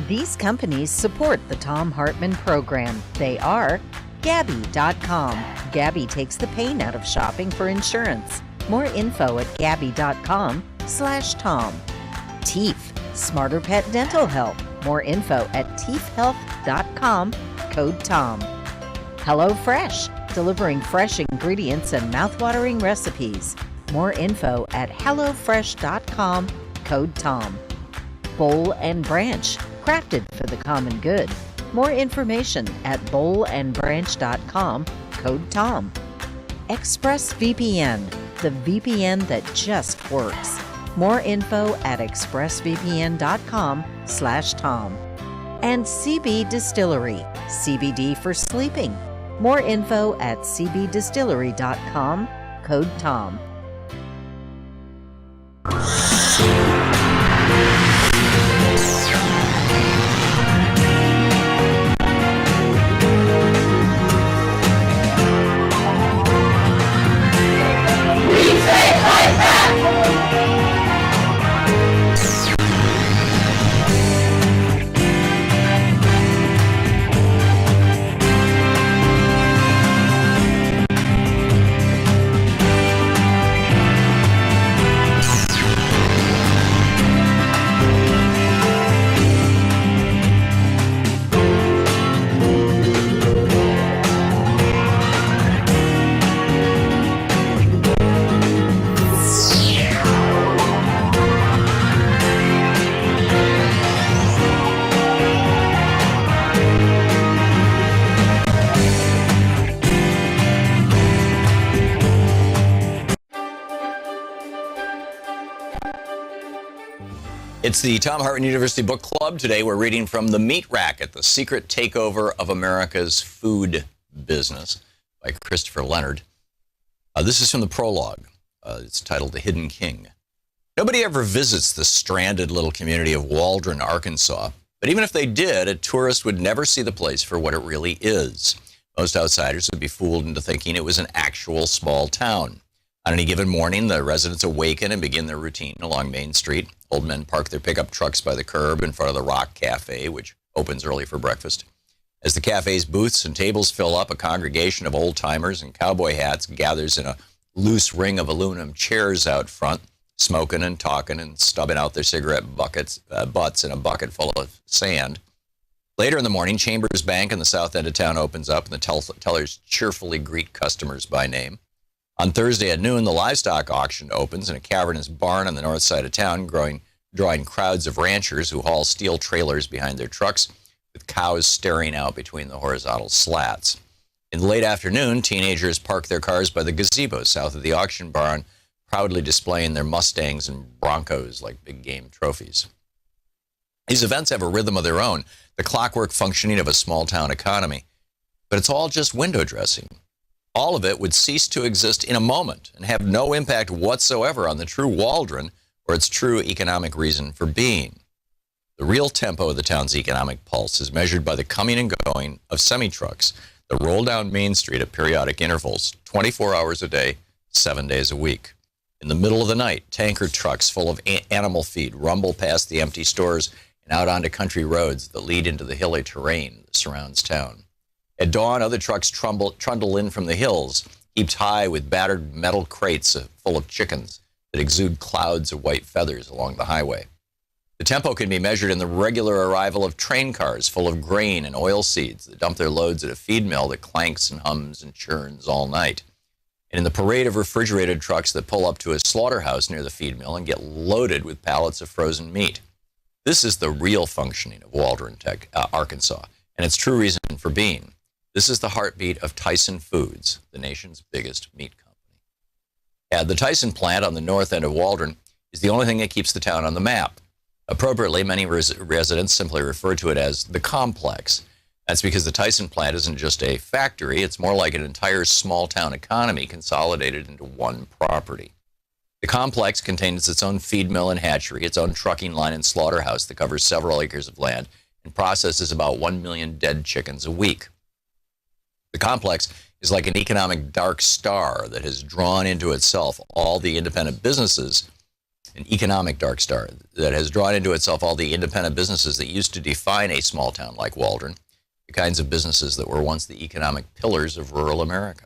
These companies support the Thom Hartmann Program. They are Gabi.com. Gabi takes the pain out of shopping for insurance. More info at Gabi.com/Tom. Teeth, Smarter Pet Dental Health. More info at teethhealth.com, code TOM. HelloFresh, delivering fresh ingredients and mouthwatering recipes. More info at hellofresh.com, code TOM. Bowl and Branch, crafted for the common good. More information at bowlandbranch.com, code TOM. ExpressVPN, the VPN that just works. More info at expressvpn.com/Tom. And CB Distillery, CBD for sleeping. More info at cbdistillery.com, code TOM. It's the Thom Hartmann University Book Club. Today we're reading from The Meat Racket, The Secret Takeover of America's Food Business by Christopher Leonard. This is from the prologue. It's titled The Hidden King. Nobody ever visits the stranded little community of Waldron, Arkansas. But even if they did, a tourist would never see the place for what it really is. Most outsiders would be fooled into thinking it was an actual small town. On any given morning, the residents awaken and begin their routine along Main Street. Old men park their pickup trucks by the curb in front of the Rock Cafe, which opens early for breakfast. As the cafe's booths and tables fill up, a congregation of old-timers in cowboy hats gathers in a loose ring of aluminum chairs out front, smoking and talking and stubbing out their cigarette butts in a bucket full of sand. Later in the morning, Chambers Bank in the south end of town opens up, and the tellers cheerfully greet customers by name. On Thursday at noon, the livestock auction opens in a cavernous barn on the north side of town, drawing crowds of ranchers who haul steel trailers behind their trucks, with cows staring out between the horizontal slats. In the late afternoon, teenagers park their cars by the gazebo south of the auction barn, proudly displaying their Mustangs and Broncos like big game trophies. These events have a rhythm of their own, the clockwork functioning of a small-town economy. But it's all just window dressing. All of it would cease to exist in a moment and have no impact whatsoever on the true Waldron or its true economic reason for being. The real tempo of the town's economic pulse is measured by the coming and going of semi-trucks that roll down Main Street at periodic intervals, 24 hours a day, 7 days a week. In the middle of the night, tanker trucks full of animal feed rumble past the empty stores and out onto country roads that lead into the hilly terrain that surrounds town. At dawn, other trucks trundle in from the hills, heaped high with battered metal crates full of chickens that exude clouds of white feathers along the highway. The tempo can be measured in the regular arrival of train cars full of grain and oil seeds that dump their loads at a feed mill that clanks and hums and churns all night. And in the parade of refrigerated trucks that pull up to a slaughterhouse near the feed mill and get loaded with pallets of frozen meat. This is the real functioning of Waldron, Arkansas, and its true reason for being. This is the heartbeat of Tyson Foods, the nation's biggest meat company. The Tyson plant on the north end of Waldron is the only thing that keeps the town on the map. Appropriately, many residents simply refer to it as the complex. That's because the Tyson plant isn't just a factory, it's more like an entire small-town economy consolidated into one property. The complex contains its own feed mill and hatchery, its own trucking line and slaughterhouse that covers several acres of land and processes about 1 million dead chickens a week. The complex is like an economic dark star that has drawn into itself all the independent businesses an economic dark star that has drawn into itself all the independent businesses that used to define a small town like Waldron, the kinds of businesses that were once the economic pillars of rural America.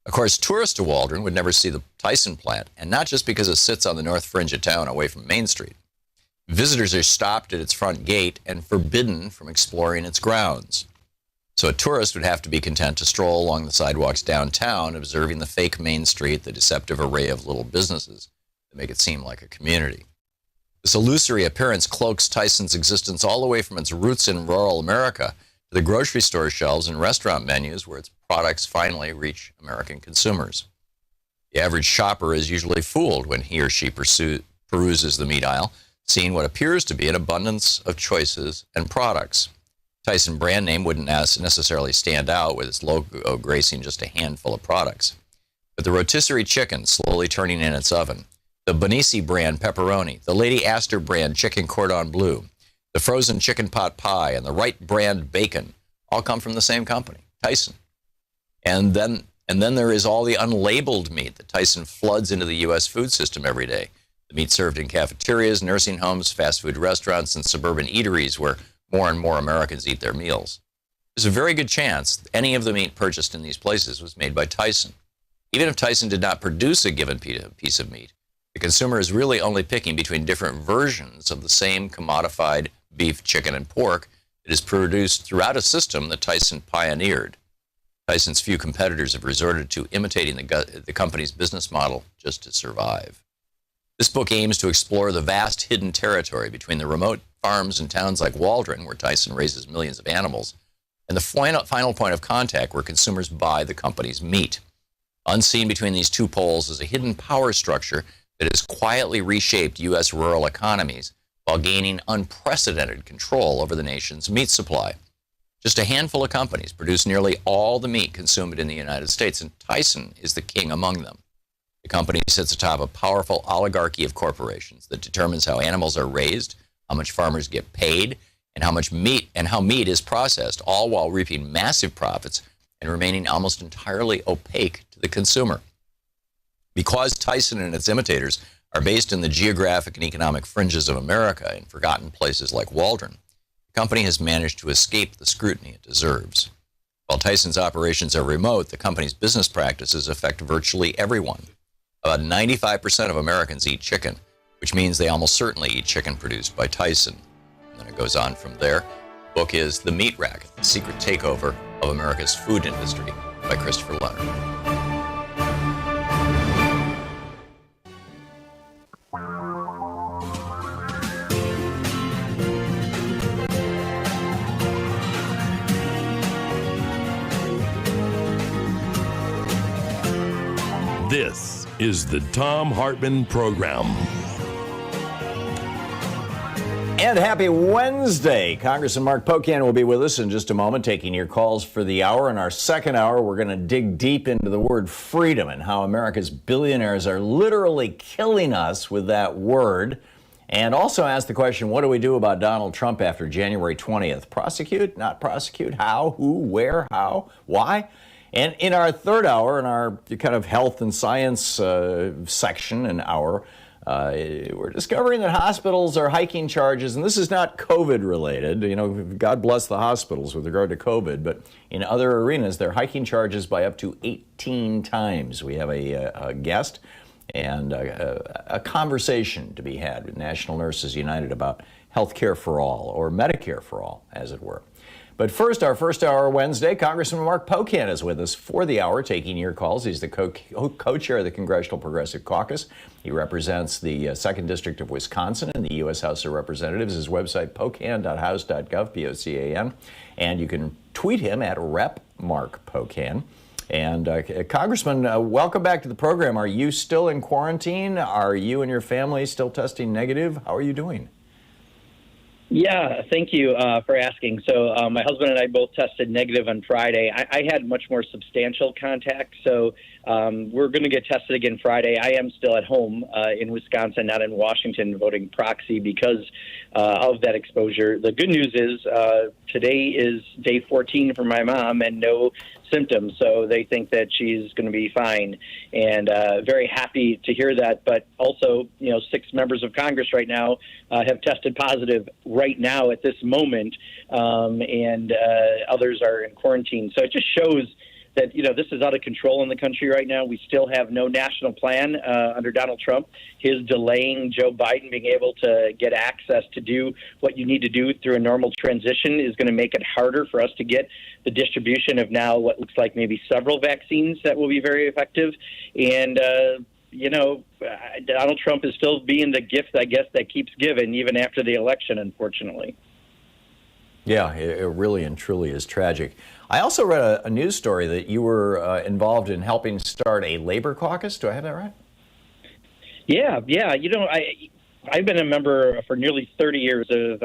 Of course, tourists to Waldron would never see the Tyson plant, and not just because it sits on the north fringe of town away from Main Street. Visitors are stopped at its front gate and forbidden from exploring its grounds. So a tourist would have to be content to stroll along the sidewalks downtown, observing the fake Main Street, the deceptive array of little businesses that make it seem like a community. This illusory appearance cloaks Tyson's existence all the way from its roots in rural America to the grocery store shelves and restaurant menus where its products finally reach American consumers. The average shopper is usually fooled when he or she peruses the meat aisle, seeing what appears to be an abundance of choices and products. Tyson brand name wouldn't necessarily stand out with its logo gracing just a handful of products. But the rotisserie chicken slowly turning in its oven, the Bonisi brand pepperoni, the Lady Astor brand chicken cordon bleu, the frozen chicken pot pie, and the Wright brand bacon all come from the same company, Tyson. And then there is all the unlabeled meat that Tyson floods into the U.S. food system every day. The meat served in cafeterias, nursing homes, fast food restaurants, and suburban eateries where more and more Americans eat their meals. There's a very good chance any of the meat purchased in these places was made by Tyson. Even if Tyson did not produce a given piece of meat, the consumer is really only picking between different versions of the same commodified beef, chicken, and pork that is produced throughout a system that Tyson pioneered. Tyson's few competitors have resorted to imitating the company's business model just to survive. This book aims to explore the vast hidden territory between the remote farms and towns like Waldron, where Tyson raises millions of animals, and the final point of contact where consumers buy the company's meat. Unseen between these two poles is a hidden power structure that has quietly reshaped U.S. rural economies while gaining unprecedented control over the nation's meat supply. Just a handful of companies produce nearly all the meat consumed in the United States, and Tyson is the king among them. The company sits atop a powerful oligarchy of corporations that determines how animals are raised, how much farmers get paid, and how meat is processed, all while reaping massive profits and remaining almost entirely opaque to the consumer. Because Tyson and its imitators are based in the geographic and economic fringes of America in forgotten places like Waldron, the company has managed to escape the scrutiny it deserves. While Tyson's operations are remote, the company's business practices affect virtually everyone. About 95% of Americans eat chicken, which means they almost certainly eat chicken produced by Tyson. And then it goes on from there. The book is The Meat Racket, The Secret Takeover of America's Food Industry by Christopher Leonard. This is the Thom Hartmann Program. And happy Wednesday. Congressman Mark Pocan will be with us in just a moment, taking your calls for the hour. In our second hour, we're going to dig deep into the word freedom and how America's billionaires are literally killing us with that word. And also ask the question, what do we do about Donald Trump after January 20th? Prosecute, not prosecute? How, who, where, how, why? And in our third hour, in our kind of health and science section and hour, we're discovering that hospitals are hiking charges, and this is not COVID related. You know, God bless the hospitals with regard to COVID, but in other arenas, they're hiking charges by up to 18 times. We have a guest and a conversation to be had with National Nurses United about health care for all, or Medicare for all, as it were. But first, our first hour Wednesday, Congressman Mark Pocan is with us for the hour, taking your calls. He's the co-chair of the Congressional Progressive Caucus. He represents the 2nd District of Wisconsin in the U.S. House of Representatives. His website, pocan.house.gov, P-O-C-A-N. And you can tweet him at Rep. Mark Pocan. And Congressman, welcome back to the program. Are you still in quarantine? Are you and your family still testing negative? How are you doing? Yeah, thank you for asking. So my husband and I both tested negative on Friday. I had much more substantial contact, so we're going to get tested again Friday. I am still at home in Wisconsin, not in Washington, voting proxy because of that exposure. The good news is today is day 14 for my mom and no symptoms, so they think that she's going to be fine. And very happy to hear that. But also, 6 members of Congress right now have tested positive right now at this moment, and others are in quarantine. So it just shows that, this is out of control in the country right now. We still have no national plan under Donald Trump. His delaying Joe Biden being able to get access to do what you need to do through a normal transition is going to make it harder for us to get the distribution of now what looks like maybe several vaccines that will be very effective. And, Donald Trump is still being the gift, I guess, that keeps giving even after the election, unfortunately. Yeah, it really and truly is tragic. I also read a news story that you were involved in helping start a labor caucus. Do I have that right? Yeah. I've been a member for nearly 30 years of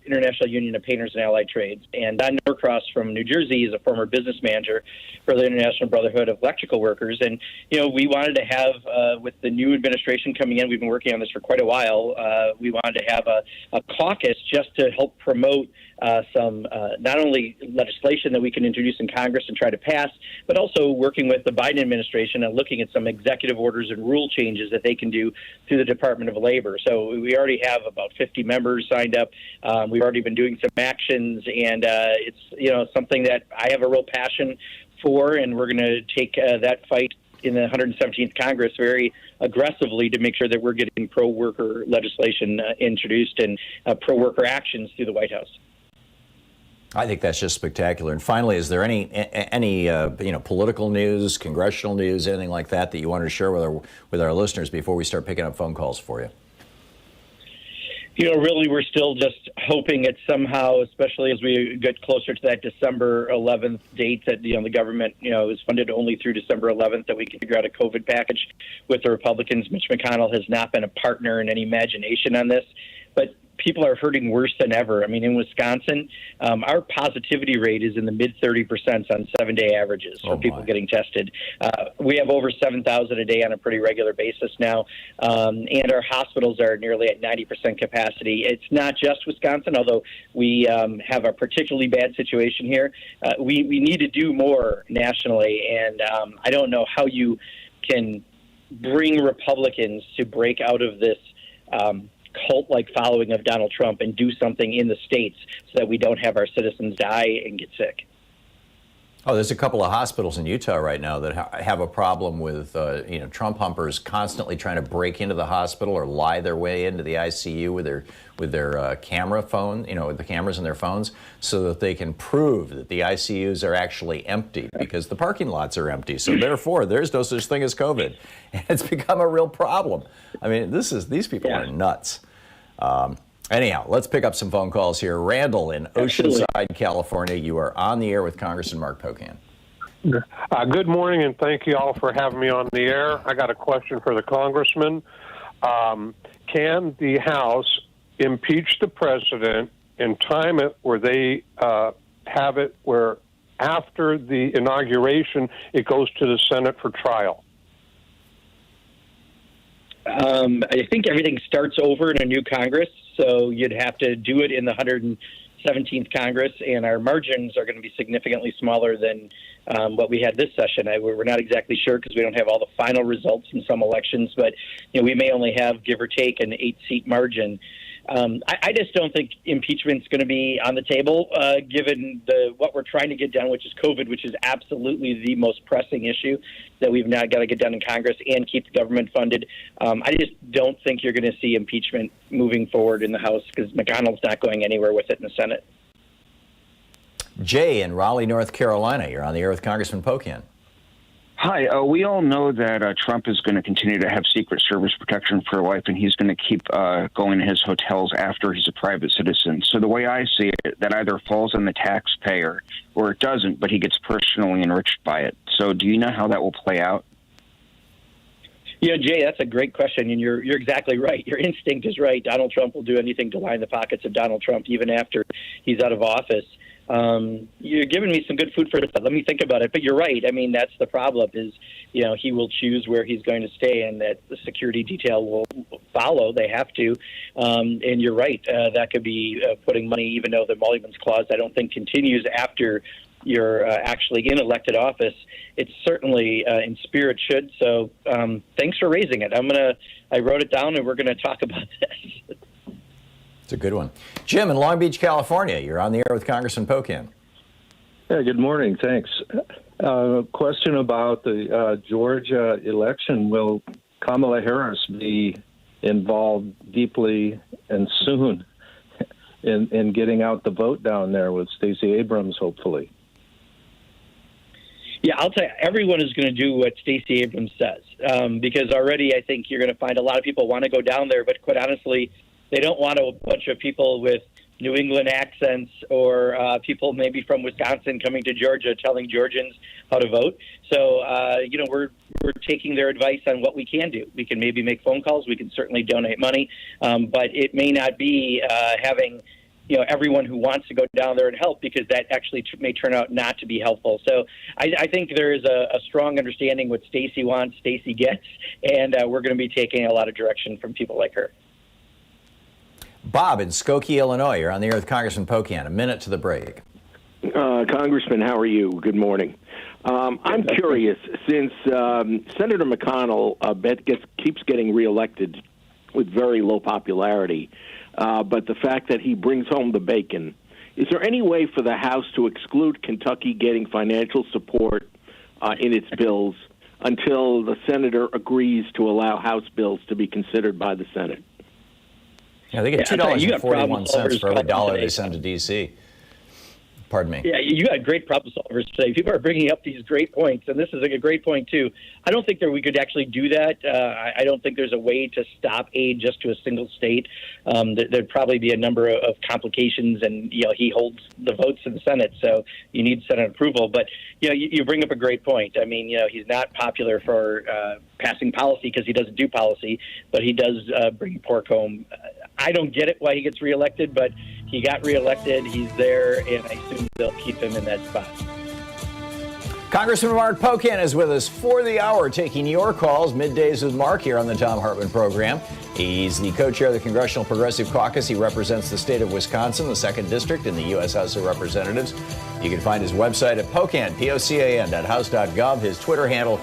International Union of Painters and Allied Trades. And Don Norcross from New Jersey is a former business manager for the International Brotherhood of Electrical Workers. And, we wanted to have, with the new administration coming in, we've been working on this for quite a while, we wanted to have a caucus just to help promote some not only legislation that we can introduce in Congress and try to pass, but also working with the Biden administration and looking at some executive orders and rule changes that they can do through the Department of Labor. So we already have about 50 members signed up. We've already been doing some actions, and it's something that I have a real passion for, and we're going to take that fight in the 117th Congress very aggressively to make sure that we're getting pro-worker legislation introduced and pro-worker actions through the White House. I think that's just spectacular. And finally, is there any political news, congressional news, anything like that you wanted to share with our listeners before we start picking up phone calls for you? Really, we're still just hoping that somehow, especially as we get closer to that December 11th date, that the government is funded only through December 11th, that we can figure out a COVID package with the Republicans. Mitch McConnell has not been a partner in any imagination on this, but people are hurting worse than ever. I mean, in Wisconsin, our positivity rate is in the mid-30% on 7-day averages for people getting tested. We have over 7,000 a day on a pretty regular basis now, and our hospitals are nearly at 90% capacity. It's not just Wisconsin, although we have a particularly bad situation here. We need to do more nationally, and I don't know how you can bring Republicans to break out of this cult-like following of Donald Trump and do something in the states so that we don't have our citizens die and get sick. Oh, there's a couple of hospitals in Utah right now that have a problem with Trump humpers constantly trying to break into the hospital or lie their way into the ICU with their camera phone, with the cameras in their phones, so that they can prove that the ICUs are actually empty because the parking lots are empty. So therefore, there's no such thing as COVID, and it's become a real problem. I mean, these people are nuts. Anyhow, let's pick up some phone calls here. Randall in Oceanside, California. You are on the air with Congressman Mark Pocan. Good morning, and thank you all for having me on the air. I got a question for the congressman. Can the House impeach the president and time it where they have it where after the inauguration it goes to the Senate for trial? I think everything starts over in a new Congress, so you'd have to do it in the 117th Congress, and our margins are going to be significantly smaller than what we had this session. We're not exactly sure because we don't have all the final results in some elections, but we may only have, give or take, an 8-seat margin. I just don't think impeachment's going to be on the table, given what we're trying to get done, which is COVID, which is absolutely the most pressing issue that we've now got to get done in Congress and keep the government funded. I just don't think you're going to see impeachment moving forward in the House because McConnell's not going anywhere with it in the Senate. Jay in Raleigh, North Carolina. You're on the air with Congressman Pocan. Hi. We all know that Trump is going to continue to have Secret Service protection for life, and he's going to keep going to his hotels after he's a private citizen. So the way I see it, that either falls on the taxpayer or it doesn't, but he gets personally enriched by it. So do you know how that will play out? Yeah, Jay, that's a great question, and you're exactly right. Your instinct is right. Donald Trump will do anything to line the pockets of Donald Trump, even after he's out of office. You're giving me some good food for thought. Let me think about it. But you're right. I mean, that's the problem is, he will choose where he's going to stay and that the security detail will follow. They have to. And you're right. That could be putting money, even though the emoluments clause, I don't think, continues after you're actually in elected office, it certainly in spirit should. So thanks for raising it. I wrote it down, and we're going to talk about this. It's a good one. Jim in Long Beach, California, you're on the air with Congressman Pocan. Yeah, good morning. Thanks. Question about the Georgia election. Will Kamala Harris be involved deeply and soon in getting out the vote down there with Stacey Abrams, hopefully? Yeah, I'll tell you, everyone is going to do what Stacey Abrams says, because already I think you're going to find a lot of people want to go down there, but quite honestly, they don't want a bunch of people with New England accents or people maybe from Wisconsin coming to Georgia telling Georgians how to vote. So, we're taking their advice on what we can do. We can maybe make phone calls. We can certainly donate money, but it may not be having everyone who wants to go down there and help, because that actually may turn out not to be helpful. So I think there is a strong understanding what Stacey wants, Stacey gets, and we're going to be taking a lot of direction from people like her. Bob in Skokie, Illinois, you're on the air with Congressman Pocan. A minute to the break. Congressman, how are you? Good morning. I'm curious, since Senator McConnell keeps getting reelected with very low popularity, but the fact that he brings home the bacon, is there any way for the House to exclude Kentucky getting financial support in its bills until the senator agrees to allow House bills to be considered by the Senate? Yeah, they get $2.41 for every dollar they send to D.C. Pardon me. Yeah, you got great problem solvers today. People are bringing up these great points, and this is a great point, too. I don't think that we could actually do that. I don't think there's a way to stop aid just to a single state. There'd probably be a number of complications, and, he holds the votes in the Senate, so you need Senate approval. But, you bring up a great point. I mean, he's not popular for passing policy because he doesn't do policy, but he does bring pork home. I don't get it why he gets reelected, but he got reelected. He's there, and I assume they'll keep him in that spot. Congressman Mark Pocan is with us for the hour, taking your calls. Middays with Mark here on the Thom Hartmann Program. He's the co-chair of the Congressional Progressive Caucus. He represents the state of Wisconsin, the 2nd District in the U.S. House of Representatives. You can find his website at Pocan, POCAN.house.gov. His Twitter handle,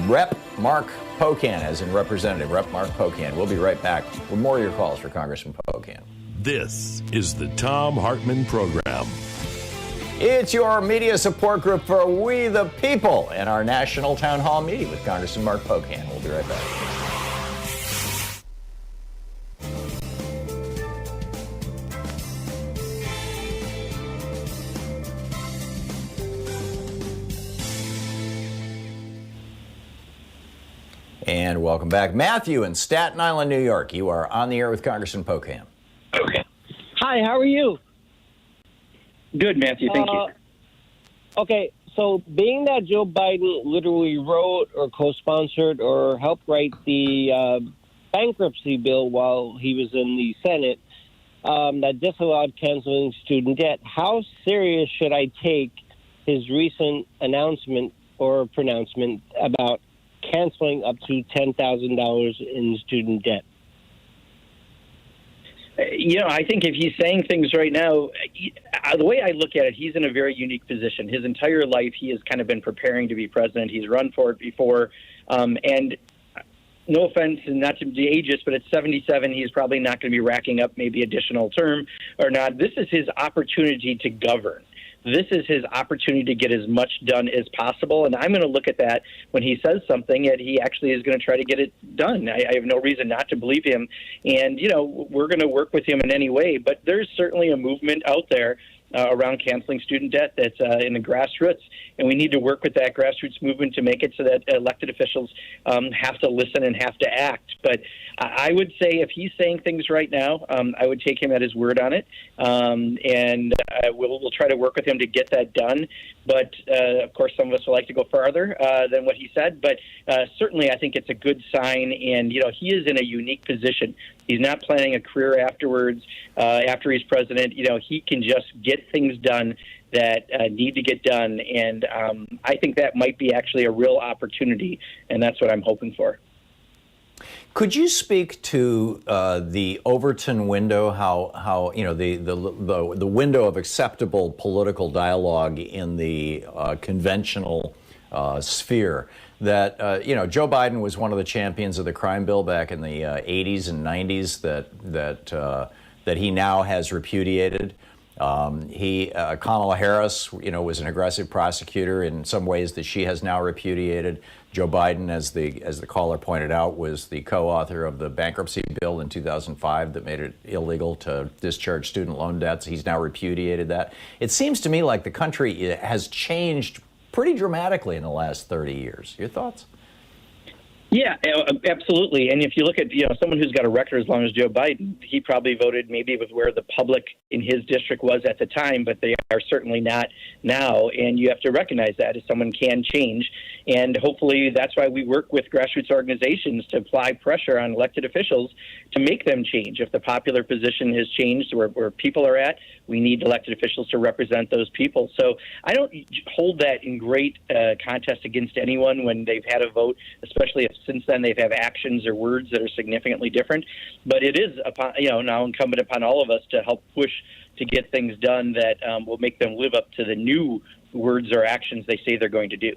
Rep. Mark Pocan, as in Representative, Rep. Mark Pocan. We'll be right back with more of your calls for Congressman Pocan. This is the Thom Hartmann Program. It's your media support group for We the People and our national town hall meeting with Congressman Mark Pocan. We'll be right back. And welcome back. Matthew in Staten Island, New York. You are on the air with Congressman Pocan. Okay. Hi, how are you? Good, Matthew. Thank you. Okay, so being that Joe Biden literally wrote or co-sponsored or helped write the bankruptcy bill while he was in the Senate that disallowed canceling student debt, how serious should I take his recent announcement or pronouncement about canceling up to $10,000 in student debt? I think if he's saying things right now, the way I look at it, he's in a very unique position. His entire life, he has kind of been preparing to be president. He's run for it before. And no offense, and not to be ageist, but at 77, he's probably not going to be racking up maybe additional term or not. This is his opportunity to govern. This is his opportunity to get as much done as possible. And I'm going to look at that when he says something that he actually is going to try to get it done. I have no reason not to believe him. And, we're going to work with him in any way. But there's certainly a movement out there around canceling student debt that's in the grassroots. And we need to work with that grassroots movement to make it so that elected officials have to listen and have to act. But I would say if he's saying things right now, I would take him at his word on it. And we'll try to work with him to get that done. But, of course, some of us would like to go farther than what he said. But certainly I think it's a good sign. And, he is in a unique position. He's not planning a career afterwards. After he's president, he can just get things done that need to get done. And I think that might be actually a real opportunity. And that's what I'm hoping for. Could you speak to the Overton window? How the window of acceptable political dialogue in the conventional sphere? That Joe Biden was one of the champions of the crime bill back in the 80s and 90s that he now has repudiated. Kamala Harris, was an aggressive prosecutor in some ways that she has now repudiated. Joe Biden, as the caller pointed out, was the co-author of the bankruptcy bill in 2005 that made it illegal to discharge student loan debts. He's now repudiated that. It seems to me like the country has changed pretty dramatically in the last 30 years. Your thoughts? Yeah, absolutely. And if you look at someone who's got a record as long as Joe Biden, he probably voted maybe with where the public in his district was at the time, but they are certainly not now. And you have to recognize that as someone can change. And hopefully that's why we work with grassroots organizations to apply pressure on elected officials to make them change. If the popular position has changed where people are at, we need elected officials to represent those people. So I don't hold that in great contest against anyone when they've had a vote, especially if since then they've had actions or words that are significantly different. But it is now incumbent upon all of us to help push to get things done that will make them live up to the new words or actions they say they're going to do.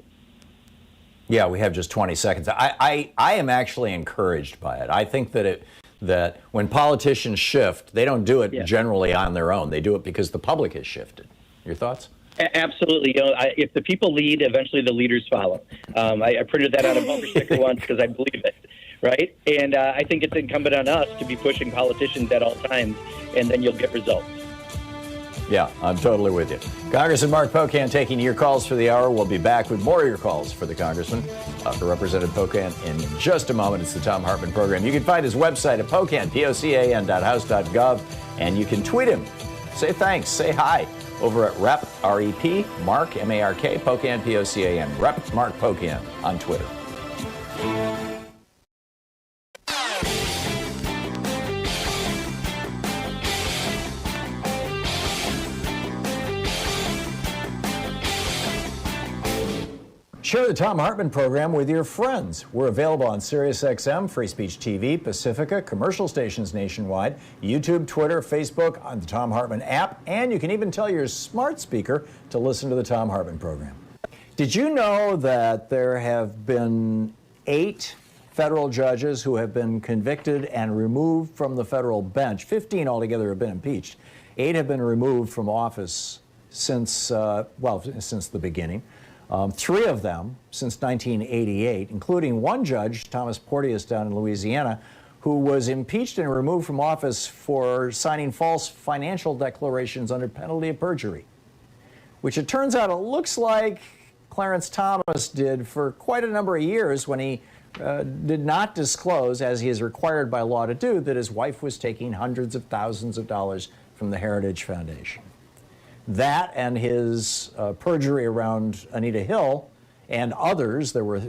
Yeah, we have just 20 seconds. I am actually encouraged by it. I think that when politicians shift, they don't do it generally on their own. They do it because the public has shifted. Your thoughts? Absolutely. If the people lead, eventually the leaders follow. I printed that on a bumper sticker once because I believe it, right? And I think it's incumbent on us to be pushing politicians at all times, and then you'll get results. Yeah, I'm totally with you. Congressman Mark Pocan taking your calls for the hour. We'll be back with more of your calls for the Congressman, for Representative Pocan in just a moment. It's the Thom Hartmann Program. You can find his website at Pocan, POCAN.house.gov, and you can tweet him. Say thanks, say hi over at Rep, R-E-P, Mark, M-A-R-K, Pocan, P-O-C-A-N, Rep Mark Pocan on Twitter. Share the Thom Hartmann Program with your friends. We're available on SiriusXM, Free Speech TV, Pacifica, commercial stations nationwide, YouTube, Twitter, Facebook, on the Thom Hartmann app, and you can even tell your smart speaker to listen to the Thom Hartmann Program. Did you know that there have been 8 federal judges who have been convicted and removed from the federal bench? 15 altogether have been impeached. 8 have been removed from office since the beginning. 3 of them since 1988, including one judge, Thomas Porteous down in Louisiana, who was impeached and removed from office for signing false financial declarations under penalty of perjury, which it turns out it looks like Clarence Thomas did for quite a number of years when he did not disclose, as he is required by law to do, that his wife was taking hundreds of thousands of dollars from the Heritage Foundation. That and his perjury around Anita Hill and others, there were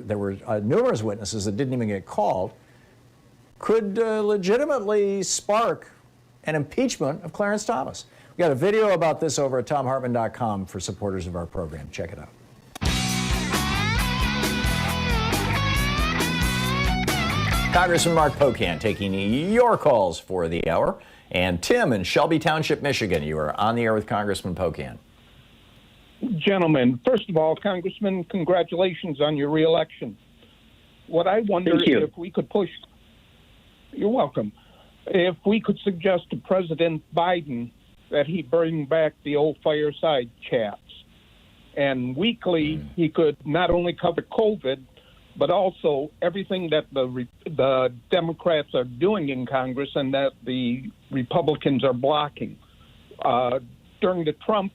numerous witnesses that didn't even get called, could legitimately spark an impeachment of Clarence Thomas. We got a video about this over at ThomHartmann.com for supporters of our program. Check it out. Congressman Mark Pocan taking your calls for the hour. And Tim in Shelby Township, Michigan, you are on the air with Congressman Pocan. Gentlemen, first of all, Congressman, congratulations on your reelection. What I wonder if we could push, you're welcome, if we could suggest to President Biden that he bring back the old fireside chats. And weekly, he could not only cover COVID, but also everything that the Democrats are doing in Congress and that the Republicans are blocking. During the Trump,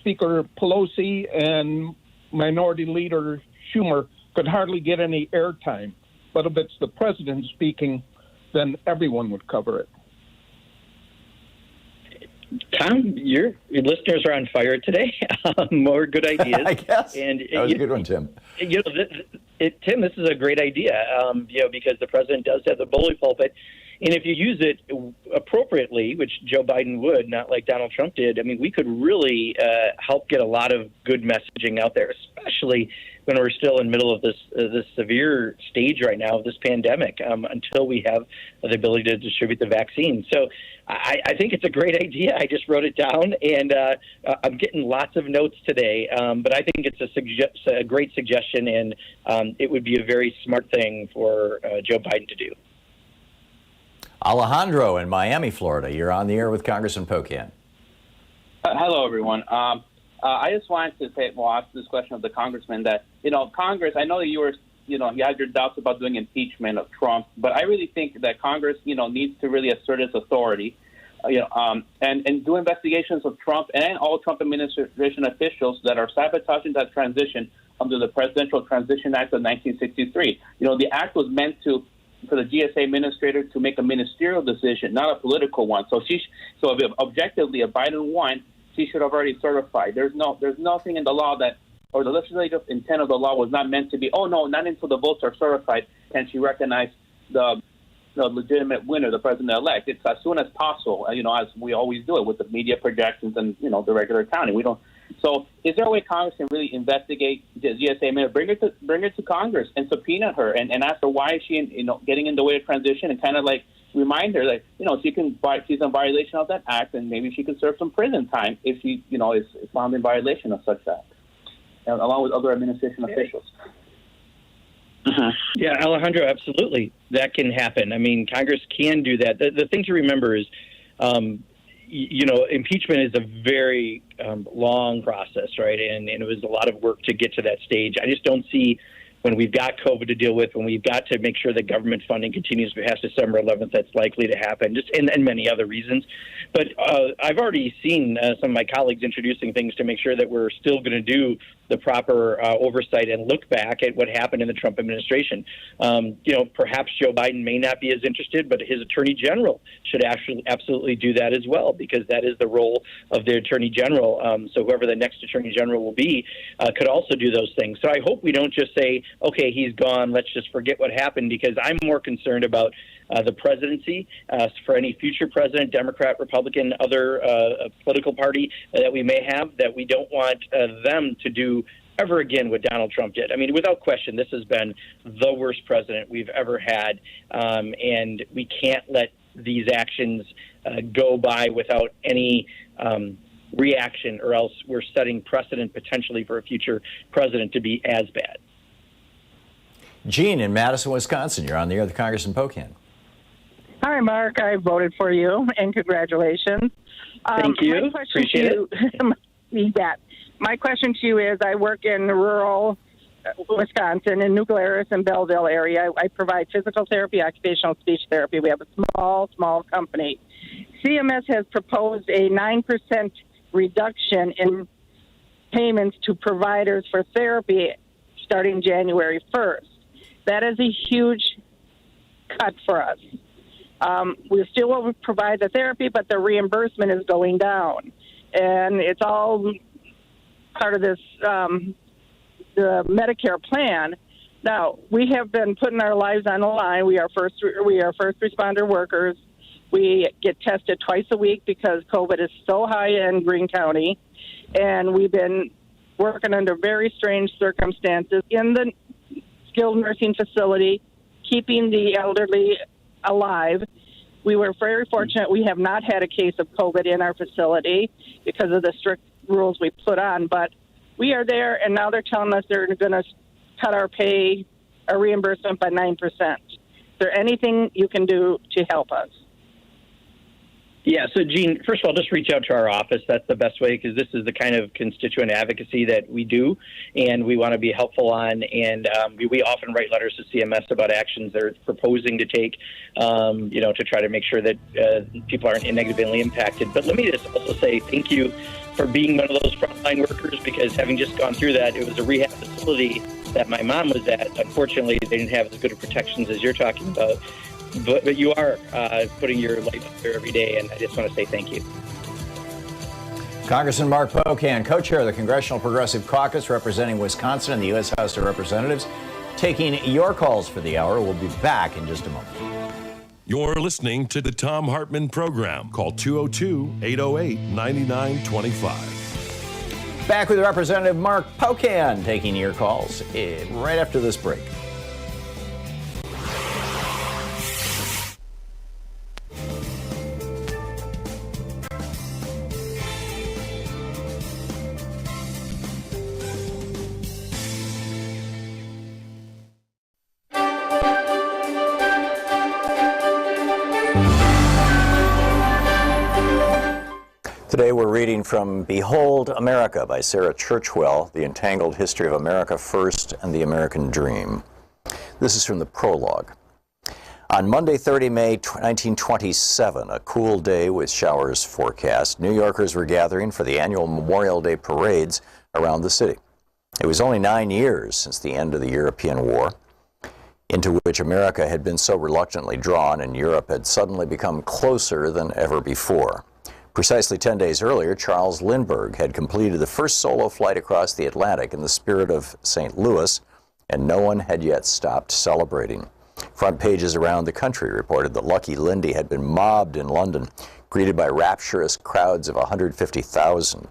Speaker Pelosi and Minority Leader Schumer could hardly get any airtime. But if it's the president speaking, then everyone would cover it. Tom, your listeners are on fire today. More good ideas. I guess. And that was a good one, Tim. Tim, this is a great idea, because the president does have the bully pulpit. And if you use it appropriately, which Joe Biden would, not like Donald Trump did, I mean, we could really help get a lot of good messaging out there, especially when we're still in the middle of this severe stage right now of this pandemic, until we have the ability to distribute the vaccine. So I think it's a great idea. I just wrote it down, and I'm getting lots of notes today. But I think it's a great suggestion, and it would be a very smart thing for Joe Biden to do. Alejandro in Miami, Florida. You're on the air with Congressman Pocan. Hello, everyone. I just wanted to ask this question of the congressman that, Congress, I know that you had your doubts about doing impeachment of Trump, but I really think that Congress, needs to really assert its authority, and do investigations of Trump and all Trump administration officials that are sabotaging that transition under the Presidential Transition Act of 1963. The act was meant for the GSA administrator to make a ministerial decision, not a political one. So if objectively, if Biden won, she should have already certified. There's nothing in the law or the legislative intent of the law was not meant to be, oh no, not until the votes are certified can she recognize the legitimate winner, the president-elect. It's as soon as possible, as we always do it with the media projections and, the regular counting. We don't. So is there a way Congress can really investigate the GSA minute, bring her to Congress and subpoena her and ask her why is she getting in the way of transition, and kind of like remind her that, she's in violation of that act, and maybe she can serve some prison time if she, is found in violation of such act, along with other administration officials. Yeah, Alejandro, absolutely. That can happen. I mean, Congress can do that. The thing to remember is, impeachment is a very long process, right? And it was a lot of work to get to that stage. I just don't see, when we've got COVID to deal with, when we've got to make sure that government funding continues past December 11th, that's likely to happen, and many other reasons. But I've already seen some of my colleagues introducing things to make sure that we're still going to do the proper oversight and look back at what happened in the Trump administration. Perhaps Joe Biden may not be as interested, but his attorney general should actually absolutely do that as well, because that is the role of the attorney general. So whoever the next attorney general will be could also do those things. So I hope we don't just say, okay, he's gone, let's just forget what happened, because I'm more concerned about the presidency for any future president, Democrat, Republican, other political party that we may have, that we don't want them to do ever again what Donald Trump did. I mean, without question, this has been the worst president we've ever had, and we can't let these actions go by without any reaction, or else we're setting precedent potentially for a future president to be as bad. Gene in Madison, Wisconsin. You're on the air with Congressman Pocan. Hi, Mark. I voted for you, and congratulations. Thank you. Appreciate it. You bet. My question to you is, I work in rural Wisconsin, in New Glarus and Belleville area. I provide physical therapy, occupational speech therapy. We have a small company. CMS has proposed a 9% reduction in payments to providers for therapy starting January 1st. That is a huge cut for us. We still will provide the therapy, but the reimbursement is going down. And it's all part of this, the Medicare plan. Now, we have been putting our lives on the line. We are first responder workers. We get tested twice a week because COVID is so high in Greene County. And we've been working under very strange circumstances in the skilled nursing facility, keeping the elderly alive. We were very fortunate. We have not had a case of COVID in our facility because of the strict rules we put on. But we are there, and now they're telling us they're going to cut our reimbursement by 9%. Is there anything you can do to help us? Yeah, so Gene, first of all, just reach out to our office. That's the best way, because this is the kind of constituent advocacy that we do, and we want to be helpful on. And we often write letters to CMS about actions they're proposing to take, to try to make sure that people aren't negatively impacted. But let me just also say thank you for being one of those frontline workers, because having just gone through that, it was a rehab facility that my mom was at. Unfortunately, they didn't have as good of protections as you're talking about. But you are putting your life out there every day, and I just want to say thank you. Congressman Mark Pocan, co-chair of the Congressional Progressive Caucus representing Wisconsin in the U.S. House of Representatives, taking your calls for the hour. We'll be back in just a moment. You're listening to the Thom Hartmann Program. Call 202-808-9925. Back with Representative Mark Pocan taking your calls right after this break. Today we're reading from Behold America by Sarah Churchwell, The Entangled History of America First and the American Dream. This is from the prologue. On Monday, 30 May 1927, a cool day with showers forecast, New Yorkers were gathering for the annual Memorial Day parades around the city. It was only 9 years since the end of the European War, into which America had been so reluctantly drawn and Europe had suddenly become closer than ever before. Precisely 10 days earlier, Charles Lindbergh had completed the first solo flight across the Atlantic in the spirit of St. Louis, and no one had yet stopped celebrating. Front pages around the country reported that Lucky Lindy had been mobbed in London, greeted by rapturous crowds of 150,000.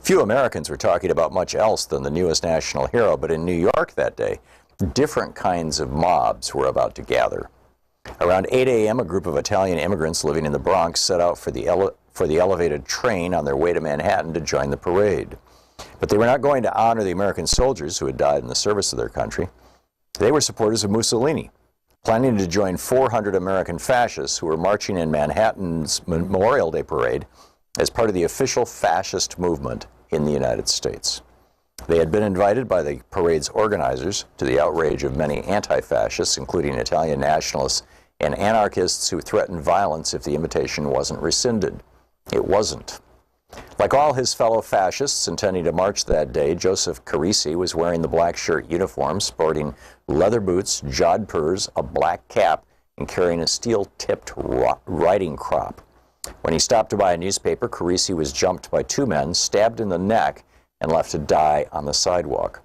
Few Americans were talking about much else than the newest national hero, but in New York that day, different kinds of mobs were about to gather. Around 8 a.m., a group of Italian immigrants living in the Bronx set out for the elevated train on their way to Manhattan to join the parade. But they were not going to honor the American soldiers who had died in the service of their country. They were supporters of Mussolini, planning to join 400 American fascists who were marching in Manhattan's Memorial Day parade as part of the official fascist movement in the United States. They had been invited by the parade's organizers, to the outrage of many anti-fascists, including Italian nationalists and anarchists who threatened violence if the invitation wasn't rescinded. It wasn't. Like all his fellow fascists intending to march that day, Joseph Carisi was wearing the black shirt uniform, sporting leather boots, jodhpurs, a black cap, and carrying a steel-tipped riding crop. When he stopped to buy a newspaper, Carisi was jumped by two men, stabbed in the neck, and left to die on the sidewalk.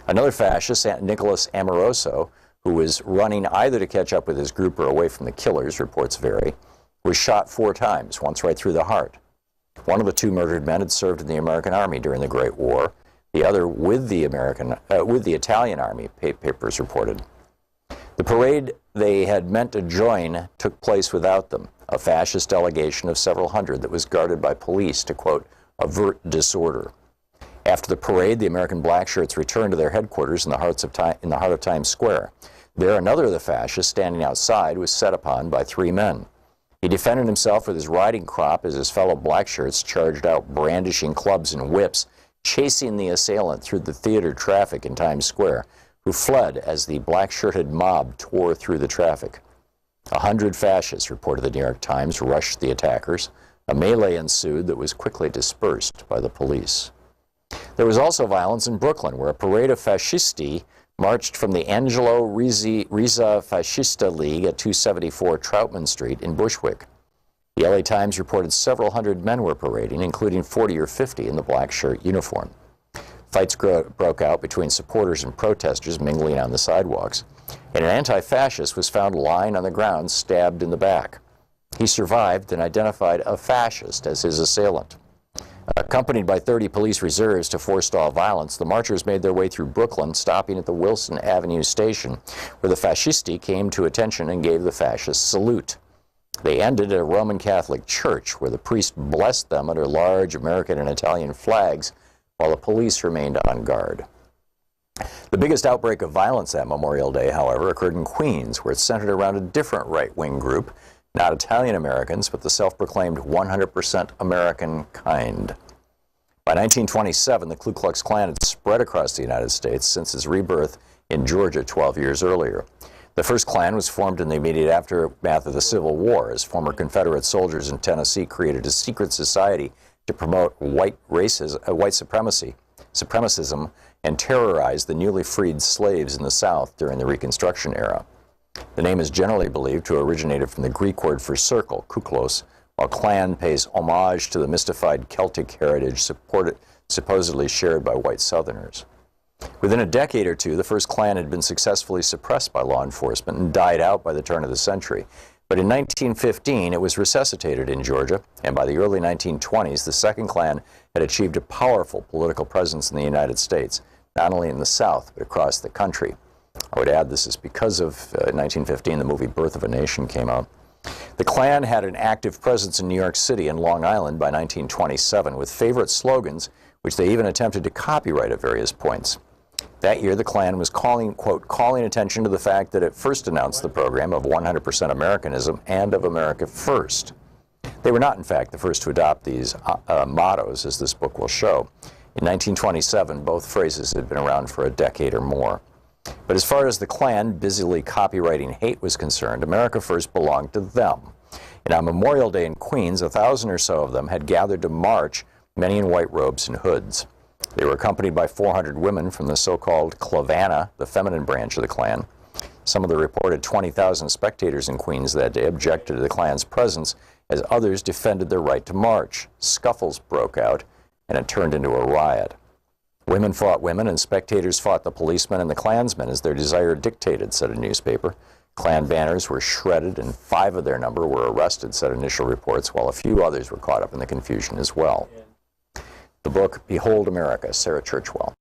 Another fascist, Nicholas Amoroso, who was running either to catch up with his group or away from the killers, reports vary, was shot 4 times, once right through the heart. One of the 2 murdered men had served in the American Army during the Great War. The other with the Italian Army, papers reported. The parade they had meant to join took place without them, a fascist delegation of several hundred that was guarded by police to, quote, avert disorder. After the parade, the American black shirts returned to their headquarters in the heart of Times Square. There, another of the fascists standing outside was set upon by 3 men. He defended himself with his riding crop as his fellow black shirts charged out, brandishing clubs and whips, chasing the assailant through the theater traffic in Times Square, who fled as the black-shirted mob tore through the traffic. 100 fascists, reported the New York Times, rushed the attackers. A melee ensued that was quickly dispersed by the police. There was also violence in Brooklyn, where a parade of fascisti marched from the Angelo Rizza Fascista League at 274 Troutman Street in Bushwick. The LA Times reported several hundred men were parading, including 40 or 50 in the black shirt uniform. Fights broke out between supporters and protesters mingling on the sidewalks, and an anti-fascist was found lying on the ground, stabbed in the back. He survived and identified a fascist as his assailant. Accompanied by 30 police reserves to forestall violence, the marchers made their way through Brooklyn, stopping at the Wilson Avenue station, where the fascisti came to attention and gave the fascist salute. They ended at a Roman Catholic church, where the priest blessed them under large American and Italian flags, while the police remained on guard. The biggest outbreak of violence that Memorial Day, however, occurred in Queens, where it centered around a different right-wing group, not Italian Americans, but the self-proclaimed 100% American kind. By 1927, the Ku Klux Klan had spread across the United States since its rebirth in Georgia 12 years earlier. The first Klan was formed in the immediate aftermath of the Civil War, as former Confederate soldiers in Tennessee created a secret society to promote white supremacism, and terrorize the newly freed slaves in the South during the Reconstruction era. The name is generally believed to have originated from the Greek word for circle, kuklos, while Klan pays homage to the mystified Celtic heritage supposedly shared by white Southerners. Within a decade or two, the first Klan had been successfully suppressed by law enforcement and died out by the turn of the century. But in 1915, it was resuscitated in Georgia, and by the early 1920s, the Second Klan had achieved a powerful political presence in the United States, not only in the South, but across the country. I would add this is because of 1915, the movie Birth of a Nation came out. The Klan had an active presence in New York City and Long Island by 1927, with favorite slogans, which they even attempted to copyright at various points. That year, the Klan was calling attention to the fact that it first announced the program of 100% Americanism and of America First. They were not, in fact, the first to adopt these mottos, as this book will show. In 1927, both phrases had been around for a decade or more. But as far as the Klan busily copywriting hate was concerned, America First belonged to them. And on Memorial Day in Queens, 1,000 or so of them had gathered to march, many in white robes and hoods. They were accompanied by 400 women from the so-called Clavana, the feminine branch of the Klan. Some of the reported 20,000 spectators in Queens that day objected to the Klan's presence, as others defended their right to march. Scuffles broke out, and it turned into a riot. Women fought women, and spectators fought the policemen and the Klansmen as their desire dictated, said a newspaper. Klan banners were shredded, and 5 of their number were arrested, said initial reports, while a few others were caught up in the confusion as well. The book, Behold America, Sarah Churchwell.